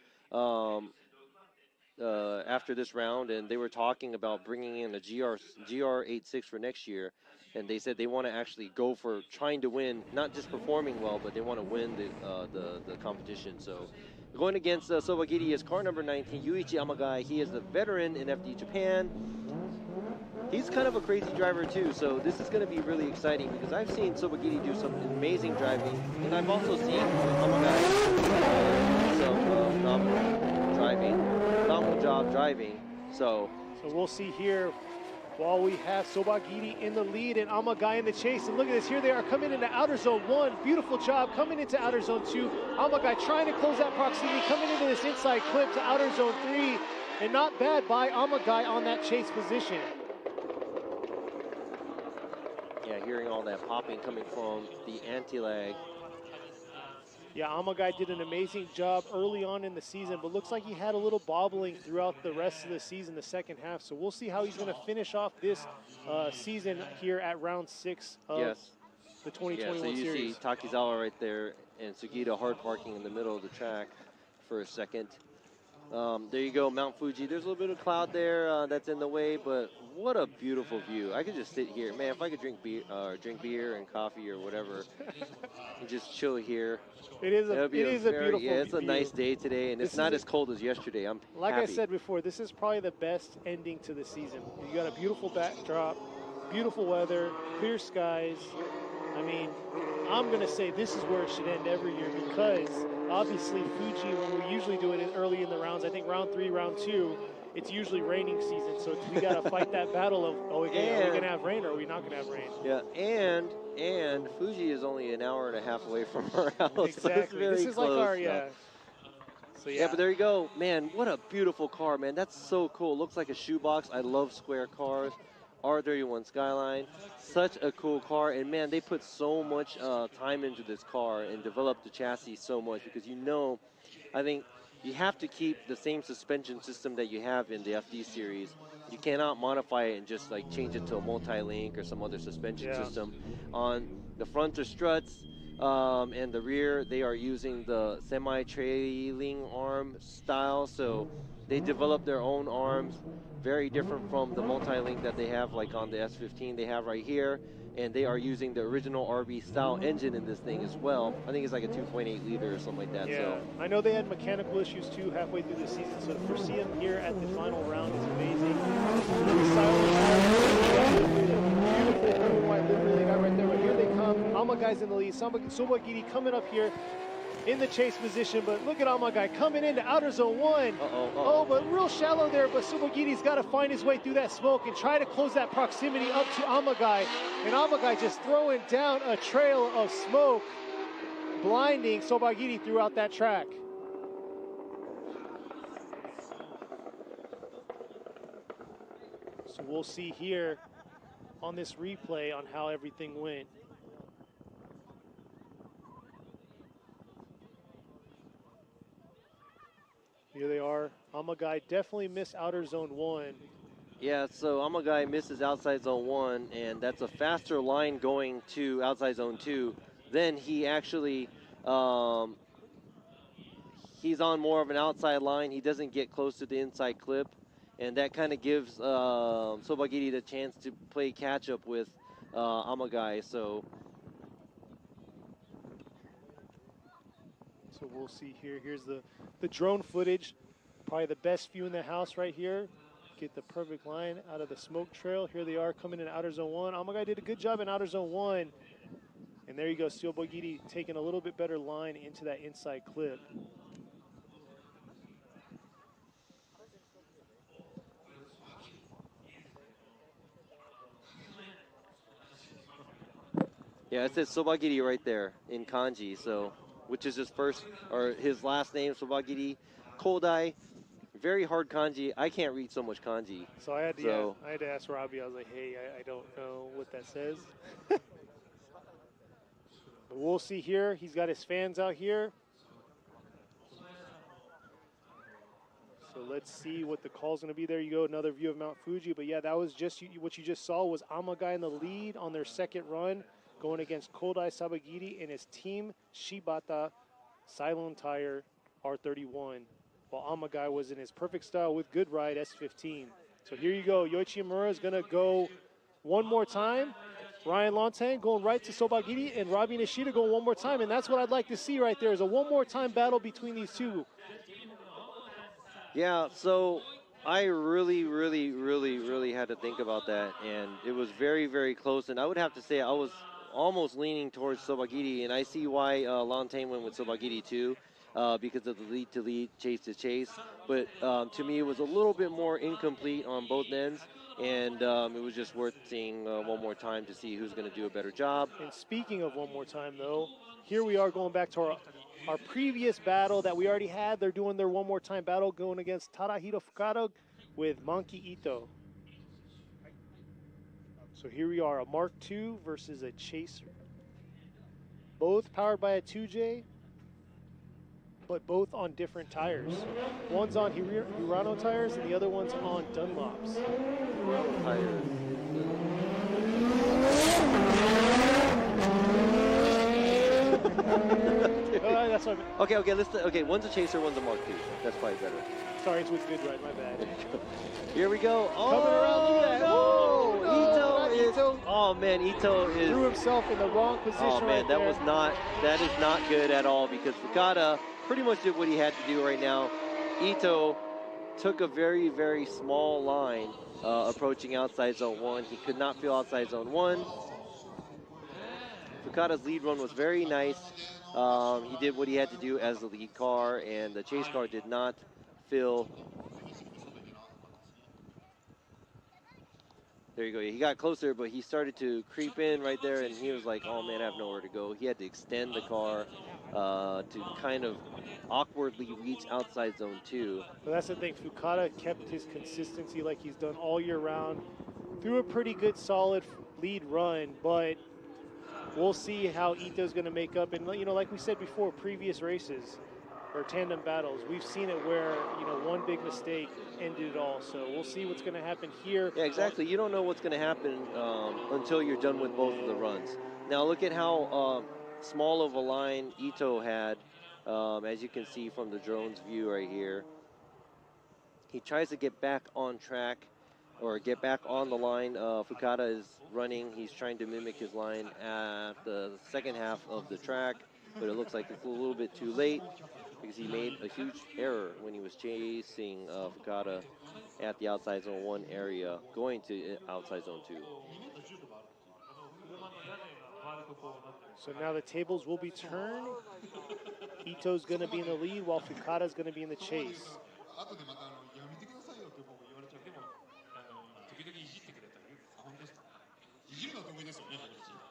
after this round, and they were talking about bringing in a GR86 for next year. And they said they want to actually go for trying to win, not just performing well, but they want to win the competition. So going against Sobagiri is car number 19, Yuichi Yamagai. He is a veteran in FD Japan. He's kind of a crazy driver too, so this is going to be really exciting because I've seen Sobagiri do some amazing driving, and I've also seen Yamagai some phenomenal job driving. So we'll see here. While we have Sobagiri in the lead and Yamagai in the chase. And look at this, here they are coming into outer zone 1. Beautiful job coming into outer zone 2. Yamagai trying to close that proximity, coming into this inside clip to outer zone 3. And not bad by Yamagai on that chase position. Yeah, hearing all that popping coming from the anti-lag. Yeah, Yamagai did an amazing job early on in the season, but looks like he had a little bobbling throughout the rest of the season, the second half. So we'll see how he's going to finish off this season here at round 6 of the 2021 so you series. see Takizawa right there and Sugita hard parking in the middle of the track for a second. There you go, Mount Fuji. There's a little bit of cloud there that's in the way, but what a beautiful view. I could just sit here. Man, if I could drink beer and coffee or whatever and just chill here. It is a beautiful Yeah, it's a view. nice day today, and it's not as cold as yesterday. I'm Like happy. I said before, this is probably the best ending to the season. You got a beautiful backdrop, beautiful weather, clear skies. I mean, I'm going to say this is where it should end every year because obviously Fuji, when we usually do it early in the rounds, I think round 3, round 2, it's usually raining season. So we got to fight that battle of, are we going to have rain or are we not going to have rain? Yeah, and Fuji is only an hour and a half away from our house. Exactly. So this is close, like our, So yeah, but there you go. Man, what a beautiful car, man. That's so cool. Looks like a shoebox. I love square cars. R31 Skyline, such a cool car, and man, they put so much time into this car and developed the chassis so much because I think you have to keep the same suspension system that you have in the FD series. You cannot modify it and just like change it to a multi-link or some other suspension system. On the front are struts, and the rear they are using the semi-trailing arm style, so they develop their own arms. Very different from the multi-link that they have like on the S15 they have right here, and they are using the original RB style engine in this thing as well. I think it's like a 2.8 liter or something like that. Yeah, so I know they had mechanical issues too halfway through the season, so to foresee them here at the final round is amazing. Beautiful blue and white livery they got right there, but here they come. Yamagai's in the lead. Sobagiri coming up here in the chase position, but look at Yamagai coming into outer zone 1. Oh, but real shallow there, but Sobagiri's got to find his way through that smoke and try to close that proximity up to Yamagai. And Yamagai just throwing down a trail of smoke, blinding Sobagiri throughout that track. So we'll see here on this replay on how everything went. Here they are. Yamagai definitely missed outer zone 1. yeah, so Yamagai misses outside zone 1, and that's a faster line going to outside zone 2. Then he actually, he's on more of an outside line. He doesn't get close to the inside clip, and that kind of gives Sobagiri the chance to play catch up with Yamagai. So we'll see here. Here's the drone footage. Probably the best view in the house right here. Get the perfect line out of the smoke trail. Here they are coming in outer zone 1. Yamagai did a good job in outer zone 1. And there you go, Sobagiri taking a little bit better line into that inside clip. yeah, it says Sobagiri right there in kanji, so which is his first or his last name, Sobagiri. Kodai, very hard kanji. I can't read so much kanji. So I had to ask Robbie. I was like, hey, I don't know what that says. But we'll see here. He's got his fans out here. So let's see what the call's going to be. There you go, another view of Mount Fuji. But yeah, that was just what you just saw was Yamagai in the lead on their second run, going against Kodai Sabagiri and his team Shibata Cylon Tire R31. While Yamagai was in his perfect style with good ride S15. So here you go. Yuichi Yamagai is going to go one more time. Ryan Lontang going right to Sobagiri, and Robbie Nishida going one more time. And that's what I'd like to see right there is a one more time battle between these two. Yeah, so I really had to think about that, and it was very, very close. And I would have to say I was almost leaning towards Sobagiri, and I see why Lontang went with Sobagiri too, because of the lead to lead, chase to chase. But to me, it was a little bit more incomplete on both ends, and it was just worth seeing one more time to see who's going to do a better job. And speaking of one more time, though, here we are going back to our previous battle that we already had. They're doing their one more time battle going against Tadahiro Fukada with Monkey Ito. So here we are, a Mark II versus a Chaser. Both powered by a 2J, but both on different tires. One's on Hirano tires and the other one's on Dunlops. Hirano tires. That's what okay, okay, one's a Chaser, one's a Mark II. That's probably better. Sorry, it's with good ride, my bad. Here we go. Coming around, look at that. No, Ito is, oh man, Ito is. Threw himself in the wrong position. Oh man, right that there. was not, that is not good at all, because Fukada pretty much did what he had to do right now. Ito took a very, very small line approaching outside zone 1. He could not feel outside zone 1. Fukada's lead run was very nice. He did what he had to do as the lead car, and the chase car did not feel. There you go. He got closer, but he started to creep in right there, and he was like, oh man, I have nowhere to go. He had to extend the car to kind of awkwardly reach outside zone 2. But that's the thing. Fukada kept his consistency like he's done all year round. Threw a pretty good, solid lead run, but we'll see how Ito's going to make up. And, you know, like we said before, previous races or tandem battles, we've seen it where, you know, one big mistake ended it all. So we'll see what's going to happen here. Yeah, exactly. You don't know what's going to happen until you're done with both of the runs. Now look at how small of a line Ito had, as you can see from the drone's view right here. He tries to get back on track or get back on the line. Fukada is running. He's trying to mimic his line at the second half of the track, but it looks like it's a little bit too late because he made a huge error when he was chasing Fukada at the outside zone 1 area, going to outside zone 2. So now the tables will be turned. Ito's going to be in the lead while Fukada's going to be in the chase.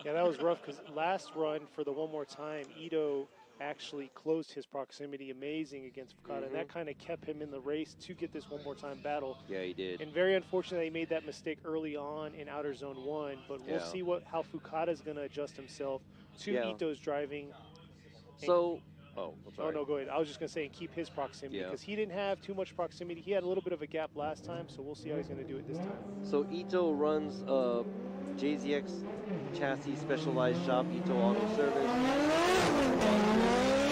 Yeah, that was rough because last run for the one more time, Ito actually closed his proximity amazing against Fukada, and that kind of kept him in the race to get this one more time battle. Yeah, he did. And very unfortunate he made that mistake early on in outer zone 1, but we'll see how Fukada's going to adjust himself to Ito's driving. So, oh, I'm sorry. Oh, no, go ahead. I was just going to say, keep his proximity because he didn't have too much proximity. He had a little bit of a gap last time, so we'll see how he's going to do it this time. So Ito runs JZX chassis specialized shop, Ito Auto Service.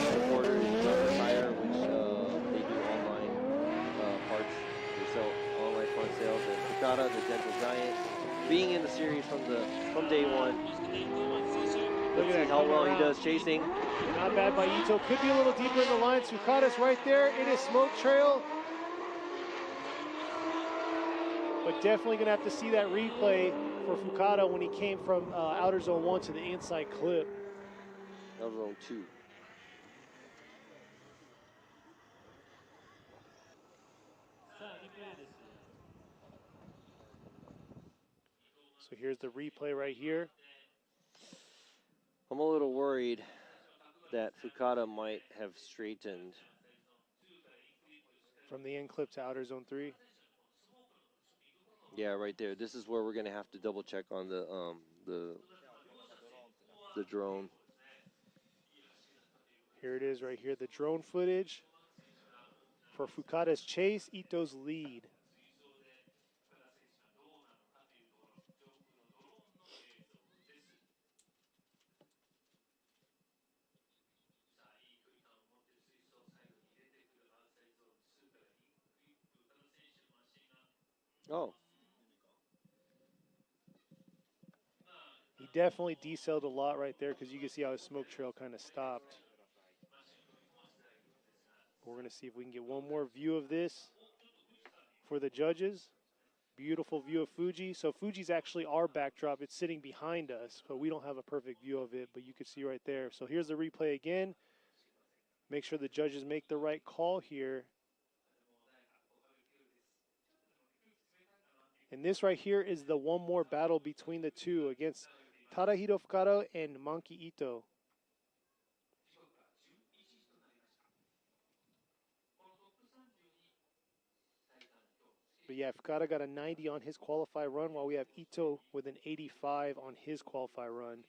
Headquarters in Rubber Tire, which they do online parts. They sell online Fukada, the gentle giant, being in the series from day one. Let's see how well he does chasing. Not bad by Ito. Could be a little deeper in the line. Fukada's right there in his smoke trail. But definitely going to have to see that replay for Fukada when he came from outer zone 1 to the inside clip. Outer zone 2. So here's the replay right here. I'm a little worried that Fukada might have straightened. From the end clip to outer zone 3. Yeah, right there. This is where we're going to have to double check on the drone. Here it is right here, the drone footage for Fukada's chase, Ito's lead. Oh. He definitely decelled a lot right there because you can see how his smoke trail kind of stopped. We're going to see if we can get one more view of this for the judges. Beautiful view of Fuji. So Fuji's actually our backdrop. It's sitting behind us, but we don't have a perfect view of it, but you can see right there. So here's the replay again. Make sure the judges make the right call here. And this right here is the one more battle between the two against Tadahiro Fukada and Monkey Ito. But yeah, Fukada got a 90 on his qualify run, while we have Ito with an 85 on his qualify run.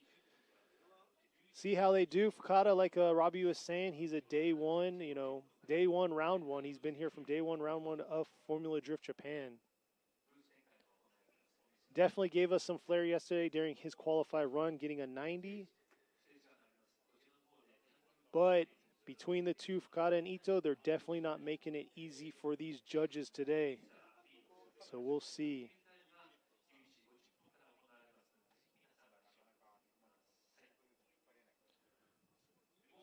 See how they do. Fukada, like Robbie was saying, he's a day one, day one, round one. He's been here from day one, round one of Formula Drift Japan. Definitely gave us some flair yesterday during his qualify run, getting a 90. But between the two, Fukada and Ito, they're definitely not making it easy for these judges today. So we'll see.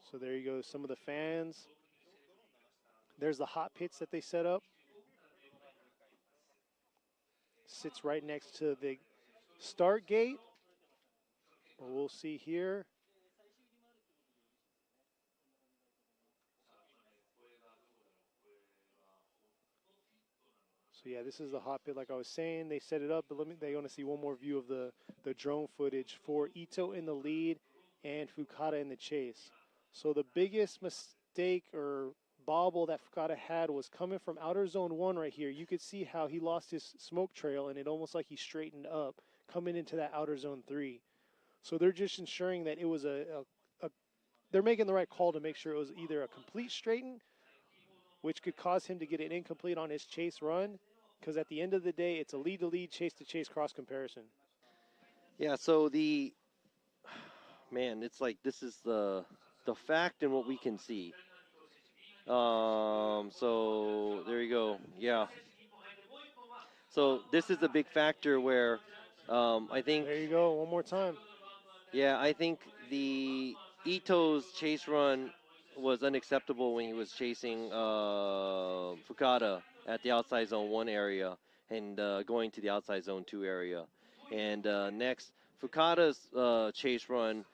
So there you go, some of the fans. There's the hot pits that they set up. Sits right next to the start gate. We'll see here. So yeah, this is the hot pit like I was saying. They set it up, but they want to see one more view of the drone footage for Ito in the lead and Fukada in the chase. So the biggest mistake or bobble that Fukada had was coming from outer zone 1 right here. You could see how he lost his smoke trail and it almost like he straightened up coming into that outer zone 3. So they're just ensuring that it was they're making the right call to make sure it was either a complete straighten, which could cause him to get an incomplete on his chase run, because at the end of the day, it's a lead-to-lead, chase-to-chase cross comparison. Yeah, so it's like this is the fact and what we can see. So there you go. Yeah. So this is a big factor where I think. There you go. One more time. Yeah, I think the Ito's chase run was unacceptable when he was chasing Fukada at the outside zone 1 area and going to the outside zone 2 area. And next, Fukada's chase run.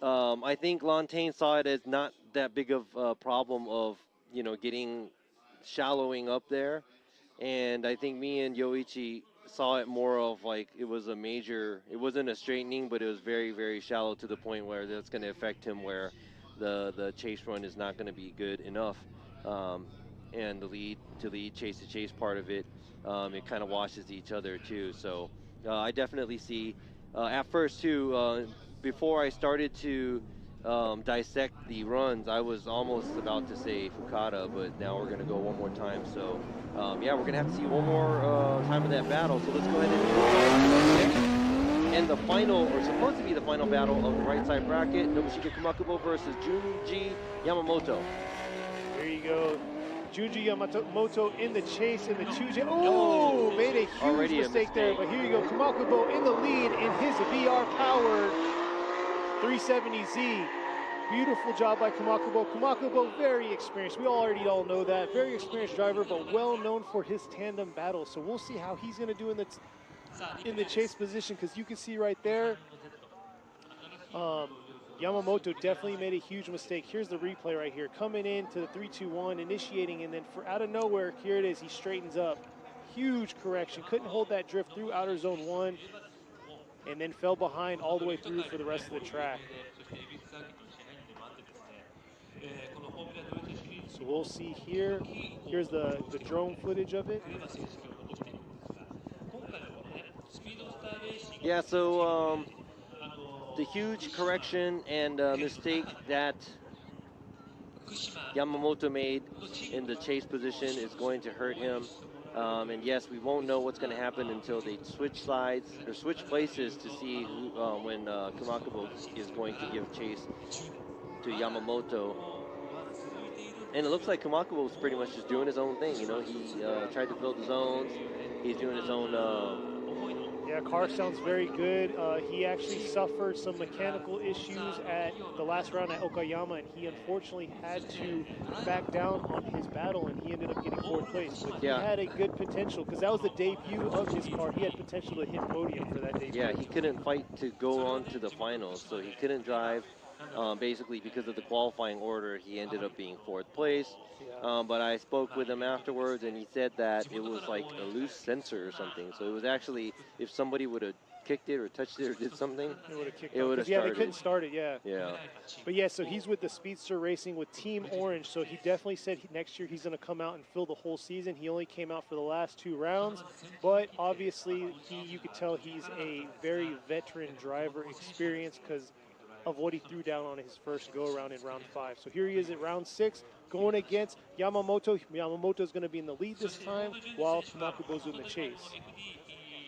I think Lantain saw it as not that big of a problem of, getting shallowing up there. And I think me and Yoichi saw it more of like it was a major, it wasn't a straightening, but it was very, very shallow to the point where that's going to affect him where the chase run is not going to be good enough. And the lead chase to chase part of it, it kind of washes each other too. So I definitely see at first too, before I started to dissect the runs, I was almost about to say Fukada, but now we're going to go one more time. So, yeah, we're going to have to see one more time of that battle. So let's go ahead and the final, or supposed to be the final battle of the right side bracket, Nobushika Kumakubo versus Junji Yamamoto. There you go. Yuji Yamamoto in the chase in the 2J. Oh, made a huge mistake there, but here you go. Kumakubo in the lead in his VR-powered 370Z. Beautiful job by Kumakubo. Kumakubo, very experienced. We already all know that. Very experienced driver, but well known for his tandem battles. So we'll see how he's going to do in the chase position, because you can see right there, Yamamoto definitely made a huge mistake. Here's the replay right here. Coming into the 3-2-1, initiating, and then out of nowhere, here it is. He straightens up. Huge correction. Couldn't hold that drift through outer zone 1, and then fell behind all the way through for the rest of the track. So we'll see here. Here's the drone footage of it. Yeah, so the huge correction and mistake that Yamamoto made in the chase position is going to hurt him. And yes, we won't know what's going to happen until they switch sides or switch places to see who, when Kumakubo is going to give chase to Yamamoto. And it looks like Kumakubo was pretty much just doing his own thing. You know, he tried to build the zones. He's doing his own. Yeah, car sounds very good. He actually suffered some mechanical issues at the last round at Okayama, and he unfortunately had to back down on his battle, and he ended up getting 4th place. But he had a good potential, because that was the debut of his car. He had potential to hit podium for that debut. Yeah, he couldn't fight to go on to the finals, so he couldn't drive. Basically, because of the qualifying order, he ended up being 4th place. But I spoke with him afterwards, and he said that it was like a loose sensor or something. So it was actually, if somebody would have kicked it or touched it or did something, it would have started. Yeah, they couldn't start it, Yeah. But yeah, so he's with the Speedster Racing with Team Orange, so he definitely said next year he's going to come out and fill the whole season. He only came out for the last 2 rounds, but obviously you could tell he's a very veteran driver, experienced, because of what he threw down on his first go-around in round 5. So here he is at round 6, going against Yamamoto. Yamamoto's going to be in the lead this time, while Kumakubo's in the chase.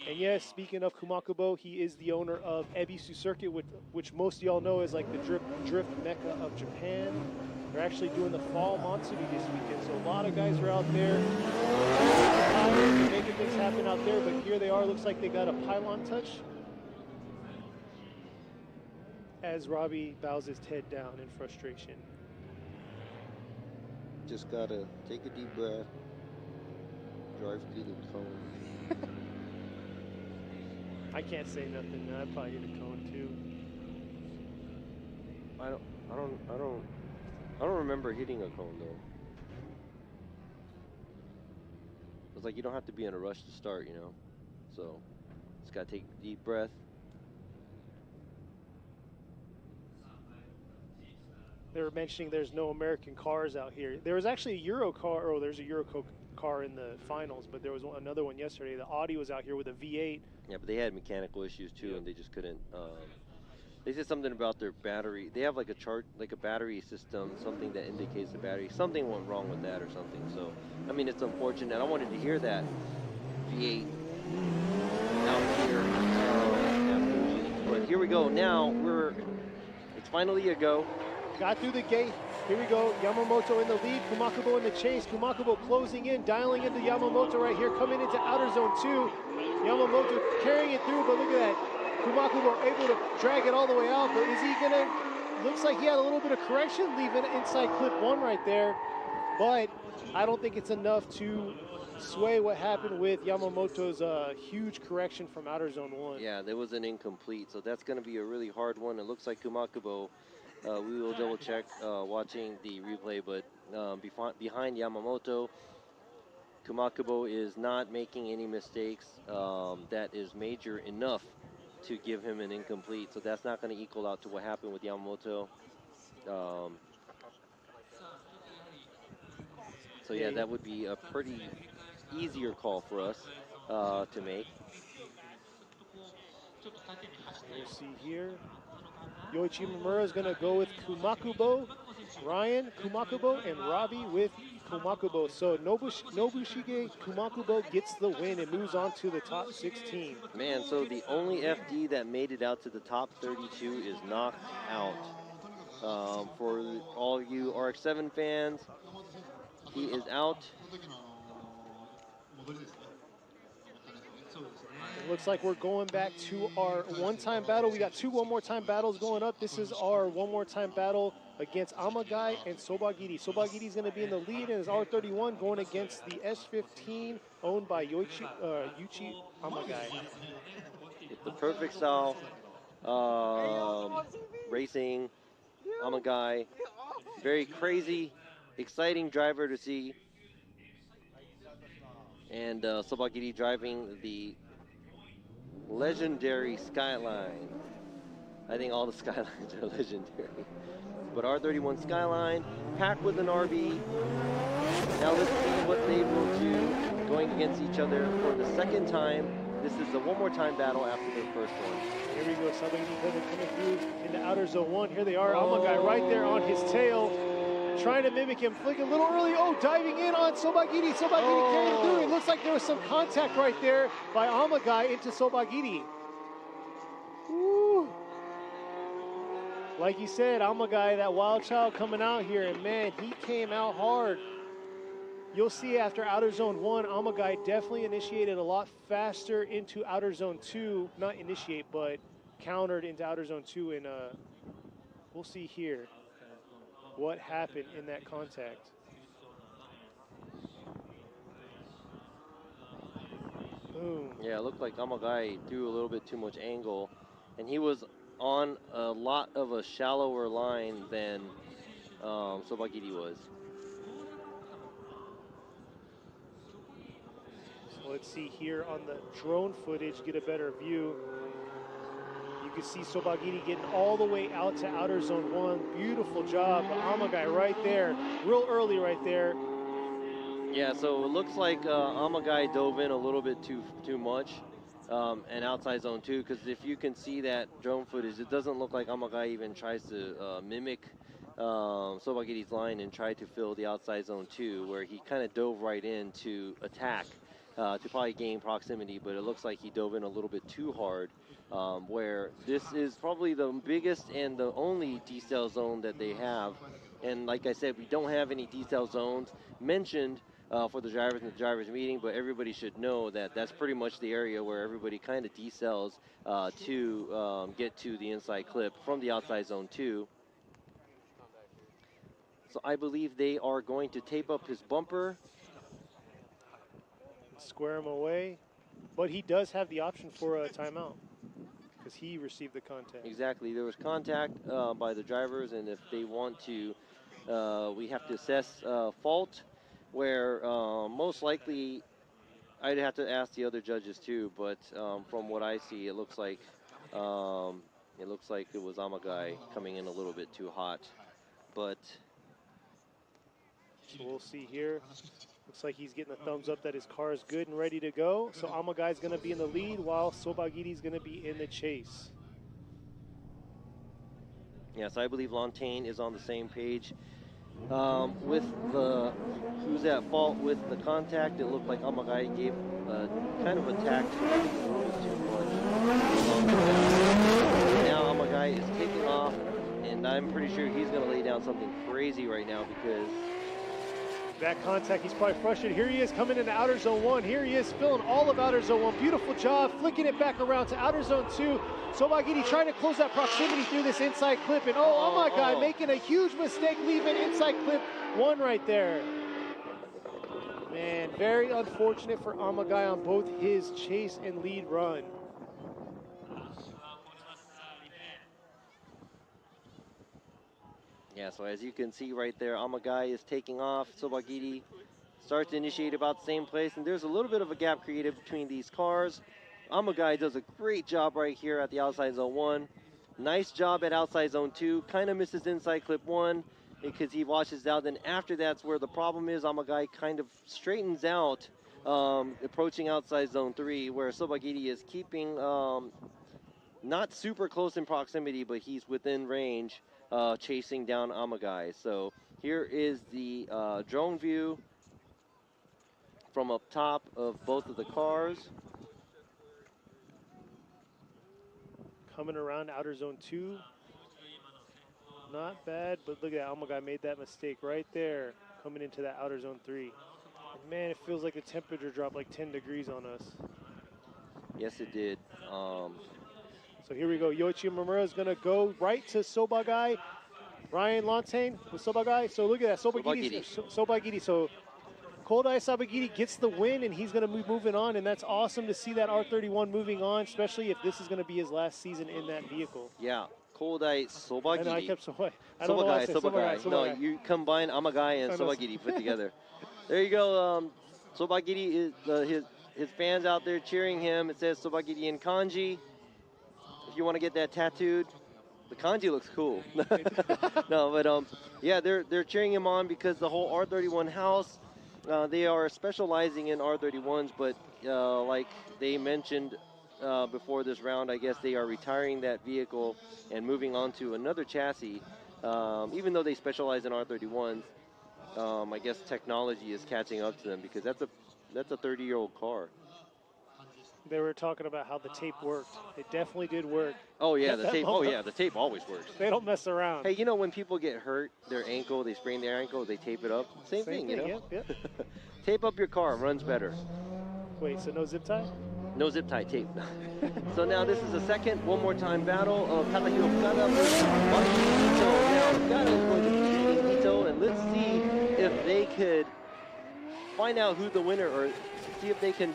And yes, speaking of Kumakubo, he is the owner of Ebisu Circuit, which most of y'all know is like the drift mecca of Japan. They're actually doing the fall Matsuri this weekend, so a lot of guys are out there making things happen out there, but here they are. Looks like they got a pylon touch, as Robbie bows his head down in frustration. Just gotta take a deep breath, drive through the cone. I can't say nothing. I'd probably hit a cone too. I don't remember hitting a cone though. It's like you don't have to be in a rush to start, you know. So just gotta take a deep breath. They were mentioning there's no American cars out here. There was actually a Euro car, or there's a Euro car in the finals, but there was another one yesterday. The Audi was out here with a V8. Yeah, but they had mechanical issues too, and they just couldn't. They said something about their battery. They have like a battery system, something that indicates the battery. Something went wrong with that or something. So, I mean, it's unfortunate. I wanted to hear that V8 out here at Fuji. But here we go. Now it's finally a go. Got through the gate. Here we go. Yamamoto in the lead. Kumakubo in the chase. Kumakubo closing in, dialing into Yamamoto right here, coming into outer zone 2. Yamamoto carrying it through, but look at that. Kumakubo able to drag it all the way out, but is he gonna? Looks like he had a little bit of correction leaving inside clip 1 right there, but I don't think it's enough to sway what happened with Yamamoto's huge correction from outer zone 1. Yeah, there was an incomplete, so that's going to be a really hard one. It looks like Kumakubo. We will double check watching the replay, but behind Yamamoto, Kumakubo is not making any mistakes that is major enough to give him an incomplete, so that's not going to equal out to what happened with Yamamoto. So yeah, that would be a pretty easier call for us to make. We'll see here. Yoichi Mamura is going to go with Kumakubo, Ryan Kumakubo, and Robbie with Kumakubo. So Nobushige Kumakubo gets the win and moves on to the top 16. Man, so the only FD that made it out to the top 32 is knocked out. For all you RX-7 fans, He is out. It looks like we're going back to our one-time battle. We got two one-more-time battles going up. This is our one-more-time battle against Yamagai and Sobagiri. Sobagiri's going to be in the lead and is R31 going against the S15 owned by Yuichi Yamagai. It's the perfect style. Racing, Yamagai. Very crazy, exciting driver to see. And Sobagiri driving the legendary Skyline. I think all the Skylines are legendary. But R31 Skyline, packed with an RB. Now let's see what they will do going against each other for the second time. This is a one-more-time battle after their first one. Here we go, Sobagiri coming through into outer zone one. Here they are, Yamagai right there on his tail, trying to mimic him, flicking a little early. Oh, diving in on Sobagiri. Sobagiri carrying through. It looks like there was some contact right there by Yamagai into Sobagiri. Woo. Like you said, Yamagai, that wild child coming out here, and man, he came out hard. You'll see after outer zone one, Yamagai definitely initiated a lot faster into outer zone two. Not initiate, but countered into outer zone two, and we'll see here what happened in that contact. Boom. Yeah, it looked like Yamagai threw a little bit too much angle, and he was on a lot of a shallower line than Sobagiri was. So let's see here on the drone footage, get a better view. You can see Sobagiri getting all the way out to outer zone one. Beautiful job, but Yamagai right there, real early right there. Yeah, so it looks like Yamagai dove in a little bit too much and outside zone two, because if you can see that drone footage, it doesn't look like Yamagai even tries to mimic Sobagiri's line and try to fill the outside zone two, where he kind of dove right in to attack to probably gain proximity, but it looks like he dove in a little bit too hard, where this is probably the biggest and the only decel zone that they have. And like I said, we don't have any decel zones mentioned for the drivers in the drivers meeting, but everybody should know that that's pretty much the area where everybody kind of decels to get to the inside clip from the outside zone 2. So I believe they are going to tape up his bumper. Square him away, but he does have the option for a timeout because he received the contact. Exactly, there was contact by the drivers, and if they want to, we have to assess fault, where most likely I'd have to ask the other judges too, but from what I see, it looks like it was Yamagai coming in a little bit too hot, but so we'll see here. Looks like he's getting a thumbs up that his car is good and ready to go. So Yamagai's going to be in the lead while Sobagiri's going to be in the chase. Yes, I believe Lantain is on the same page. With the who's at fault with the contact, it looked like Yamagai gave kind of attack to a little bit too much. Now Yamagai is taking off, and I'm pretty sure he's going to lay down something crazy right now because that contact, he's probably frustrated. Here he is coming into outer zone 1. Here he is filling all of outer zone 1. Beautiful job, flicking it back around to outer zone 2. Sobagiri trying to close that proximity through this inside clip. And Yamagai making a huge mistake, leaving inside clip 1 right there. Man, very unfortunate for Yamagai on both his chase and lead run. Yeah, so as you can see right there, Yamagai is taking off. Sobagiri starts to initiate about the same place, and there's a little bit of a gap created between these cars. Yamagai does a great job right here at the outside zone 1. Nice job at outside zone 2. Kind of misses inside clip 1 because he washes out. Then after that's where the problem is. Yamagai kind of straightens out, approaching outside zone 3, where Sobagiri is keeping not super close in proximity, but he's within range. Chasing down Yamagai. So here is the drone view from up top of both of the cars. Coming around outer zone 2. Not bad, but look at that. Yamagai made that mistake right there. coming into that outer zone 3. And man, it feels like the temperature dropped like 10 degrees on us. Yes, it did. So here we go. Yuichi Yamagai is going to go right to Sobagai. Ryan Lantain with Sobagai. So look at that. Sobagiri. So Koldai Sabagiri gets the win, and he's going to be moving on, and that's awesome to see that R31 moving on, especially if this is going to be his last season in that vehicle. Yeah, Koldai Sobagiri. I know, I kept Sobagai. No, you combine Amagai and Sobagiri put together. There you go. Sobagiri is his fans out there cheering him. It says Sobagiri in kanji. If you want to get that tattooed, the kanji looks cool. No, but yeah, they're cheering him on because the whole R31 house. They are specializing in R31s, but like they mentioned before this round, I guess they are retiring that vehicle and moving on to another chassis. Even though they specialize in R31s, I guess technology is catching up to them because that's a 30-year-old car. They were talking about how the tape worked. It definitely did work. Oh yeah, the tape. Oh yeah, the tape always works. They don't mess around. Hey, you know when people get hurt, their ankle, they sprain their ankle, they tape it up. Same thing, you know. Yep. Tape up your car, runs better. Wait, so no zip tie? No zip tie, tape. So now this is the second one more time battle of Katsuhiro Fukada versus Ito. Now Fukada is going to be beating Ito, and let's see if they could find out who the winner, or see if they can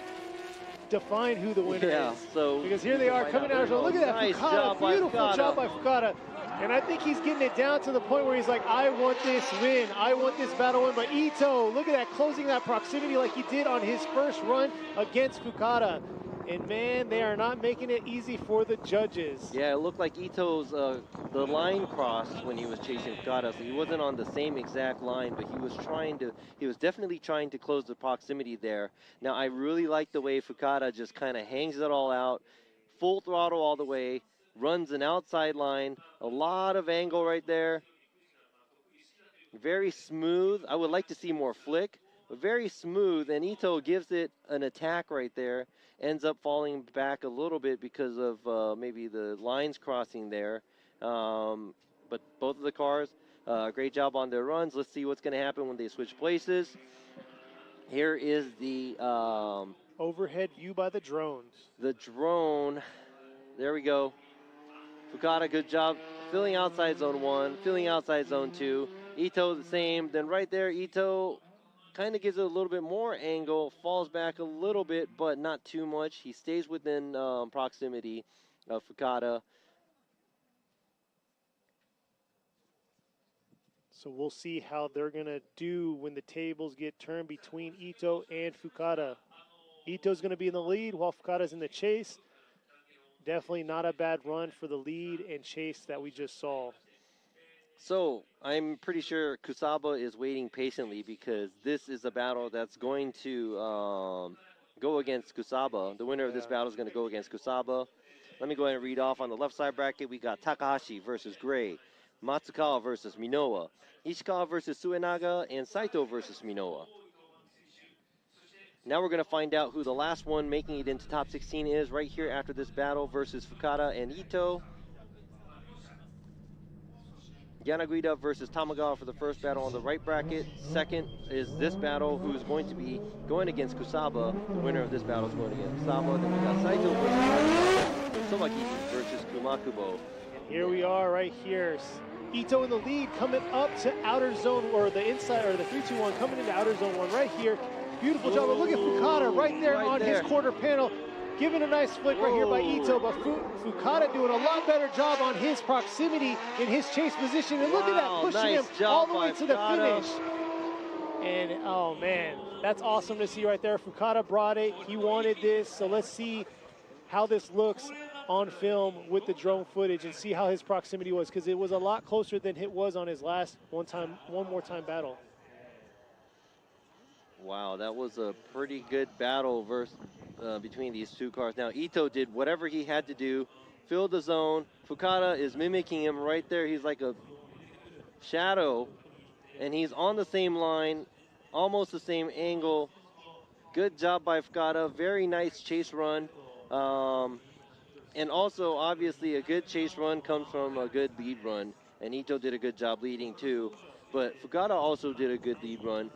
define who the winner is. So because here they are coming out. Look at that, nice Fukada, beautiful job by Fukada. And I think he's getting it down to the point where he's like, I want this win. I want this battle win. But Ito, look at that, closing that proximity like he did on his first run against Fukada. And man, they are not making it easy for the judges. Yeah, it looked like Ito's, the line crossed when he was chasing Fukada. So he wasn't on the same exact line, but he was definitely trying to close the proximity there. Now, I really like the way Fukada just kind of hangs it all out, full throttle all the way, runs an outside line, a lot of angle right there. Very smooth. I would like to see more flick, but very smooth. And Ito gives it an attack right there. Ends up falling back a little bit because of maybe the lines crossing there. But both of the cars, great job on their runs. Let's see what's going to happen when they switch places. Here is the overhead view by the drones. The drone. There we go. Fukada, good job filling outside zone 1, filling outside zone 2. Ito the same. Then right there, Ito kind of gives it a little bit more angle, falls back a little bit, but not too much. He stays within proximity of Fukada. So we'll see how they're going to do when the tables get turned between Ito and Fukada. Ito's going to be in the lead while Fukada's in the chase. Definitely not a bad run for the lead and chase that we just saw. So I'm pretty sure Kusaba is waiting patiently because this is a battle that's going to go against Kusaba. The winner of this battle is going to go against Kusaba. Let me go ahead and read off on the left side bracket. We got Takahashi versus Gray, Matsukawa versus Minowa, Ishikawa versus Suenaga, and Saito versus Minowa. Now we're going to find out who the last one making it into top 16 is right here after this battle versus Fukada and Ito. Yanuguida versus Tamagawa for the first battle on the right bracket. Second is this battle, who's going to be going against Kusaba. The winner of this battle is going against Kusaba. Then we got Saito versus Sobagichi versus Kumakubo. And here we are right here. Ito in the lead, coming up to outer zone, or the inside, or the 3-2-1, coming into outer zone 1 right here. Beautiful job. Look at Fukada right there on his quarter panel. Giving a nice flick right here by Ito, but Fukada doing a lot better job on his proximity in his chase position. And look at that, pushing him all the way to the finish. And oh man, that's awesome to see right there. Fukada brought it, he wanted this. So let's see how this looks on film with the drone footage and see how his proximity was, because it was a lot closer than it was on his last one more time battle. Wow, that was a pretty good battle between these two cars. Now, Ito did whatever he had to do, filled the zone. Fukada is mimicking him right there. He's like a shadow, and he's on the same line, almost the same angle. Good job by Fukada. Very nice chase run. And also, obviously, a good chase run comes from a good lead run, and Ito did a good job leading, too. But Fukada also did a good lead run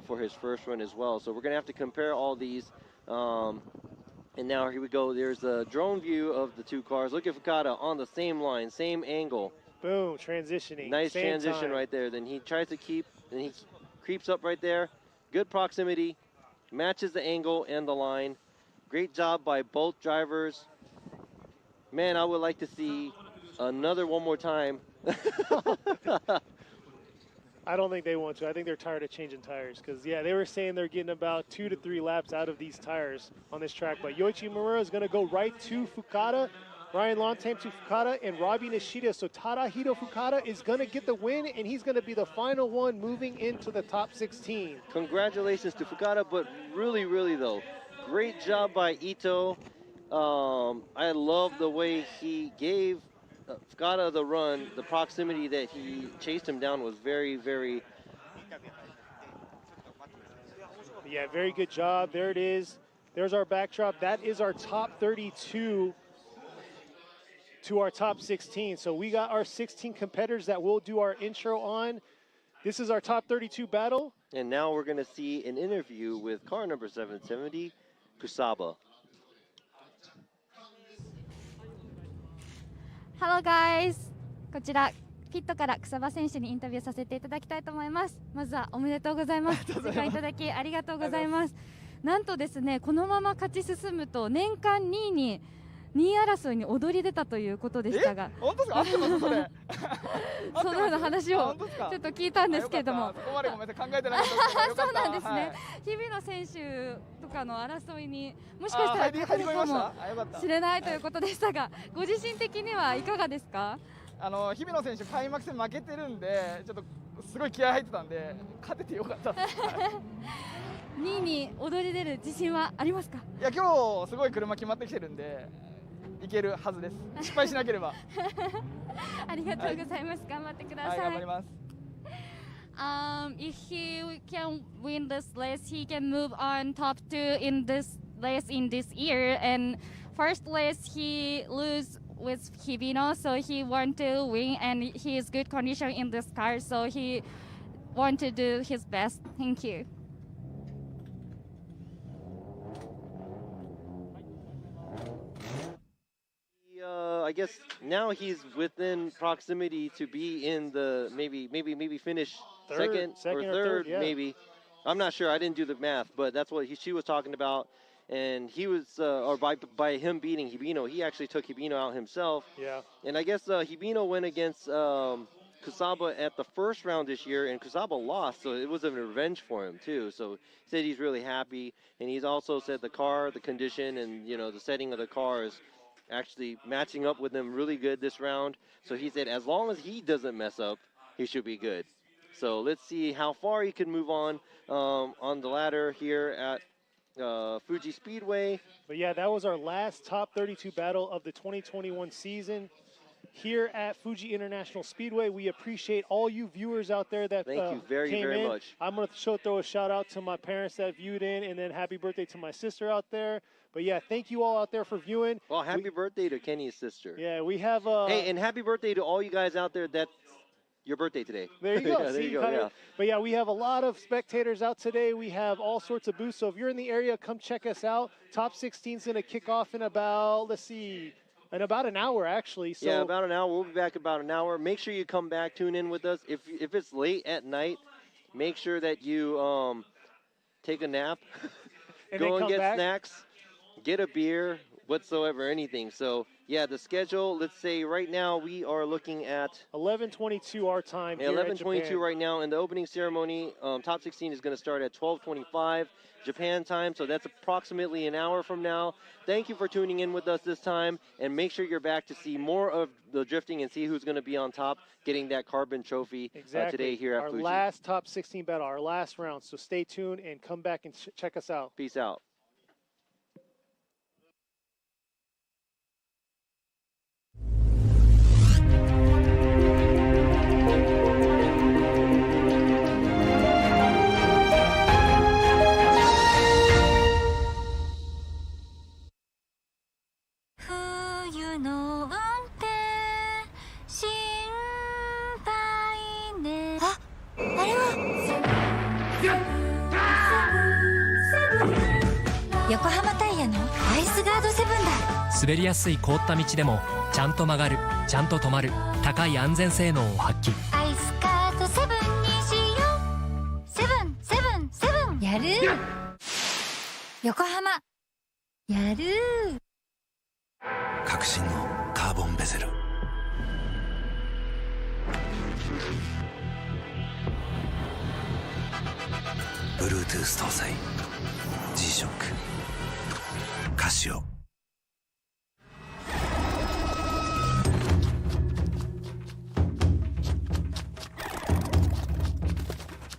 for his first run as well. So we're going to have to compare all these. And now here we go. There's a drone view of the two cars. Look at Fukada on the same line, same angle. Boom, transitioning. Nice same transition time. right there. Then he tries to keep, and he creeps up right there. Good proximity, matches the angle and the line. Great job by both drivers. Man, I would like to see another one more time. I don't think they want to. I think they're tired of changing tires because, yeah, they were saying they're getting about 2 to 3 laps out of these tires on this track. But Yuichi Yamagai is going to go right to Fukada, Ryan Lontam to Fukada, and Robbie Nishida. So Tadahito Fukada is going to get the win, and he's going to be the final one moving into the top 16. Congratulations to Fukada, but really, really, though, great job by Ito. I love the way he gave Fukada the run. The proximity that he chased him down was very, very... Yeah, very good job. There it is. There's our backdrop. That is our top 32 to our top 16. So we got our 16 competitors that we'll do our intro on. This is our top 32 battle. And now we're going to see an interview with car number 770, Kusaba. Hello guys! こちらピットから草場選手にインタビューさせていただきたいと思います。まずはおめでとうございます。お時間いただきありがとうございます。なんとですね、このまま勝ち進むと年間2位に2位争いに躍り出たということでしたが、本当ですか？合ってますそれ。そのような話をちょっと聞いたんですけれども、そこまでごめんなさい考えてなかったですけど、そうなんですね。日比野選手とかの争いにもしかしたら勝てるかもしれないということでしたが、ご自身的にはいかがですか？日比野選手開幕戦負けてるんで、ちょっとすごい気合入ってたんで勝ててよかったです。2位に躍り出る自信はありますか？いや今日すごい車決まってきてるんで。いけるはずです。失敗しなければ。ありがとうございます。頑張ってください。頑張ります。If he can win this race, he can move on top 2 in this race in this year. And first race he lose with Hibino, so he want to win, and he is good condition in this car, so he want to do his best. Thank you. I guess now he's within proximity to be in the maybe finish second or third, yeah. maybe. I'm not sure. I didn't do the math, but that's what she was talking about. And he was, or by him beating Hibino, he actually took Hibino out himself. Yeah. And I guess Hibino went against Kusaba at the first round this year, and Kusaba lost, so it was a revenge for him too. So he said he's really happy, and he's also said the car, the condition, and the setting of the car is actually matching up with him really good this round. So he said as long as he doesn't mess up, he should be good. So let's see how far he can move on the ladder here at Fuji Speedway. But yeah, that was our last top 32 battle of the 2021 season here at Fuji International Speedway. We appreciate all you viewers out there that thank you very, came very in. much. I'm going to throw a shout out to my parents that viewed in, and then happy birthday to my sister out there. But yeah, thank you all out there for viewing. Well, happy birthday to Kenny's sister. Yeah, we have hey, and happy birthday to all you guys out there that's your birthday today. There you go. Yeah, there you go, yeah. But yeah, we have a lot of spectators out today. We have all sorts of booths. So if you're in the area, come check us out. Top 16 is going to kick off in about, in about an hour, actually. So yeah, about an hour. We'll be back about an hour. Make sure you come back, tune in with us. If it's late at night, make sure that you take a nap, go and get snacks, get a beer, whatsoever, anything. So yeah, the schedule, let's say right now we are looking at 11:22 our time. Yeah, 11:22 right now, and the opening ceremony, top 16 is going to start at 12:25 Japan time, so that's approximately an hour from now. Thank you for tuning in with us this time, and make sure you're back to see more of the drifting and see who's going to be on top getting that carbon trophy today here at Fuji. Our last top 16 battle, our last round, so stay tuned and come back and check us out. Peace out. 横浜タイヤのアイスガード7だ。滑りやすい凍った道でもちゃんと曲がる、ちゃんと止まる、高い安全性能を発揮。アイスガード7にしよう。セブンセブンセブン。やる。横浜やる。革新のカーボンベゼル。Bluetooth 搭載 G-SHOCK カシオ。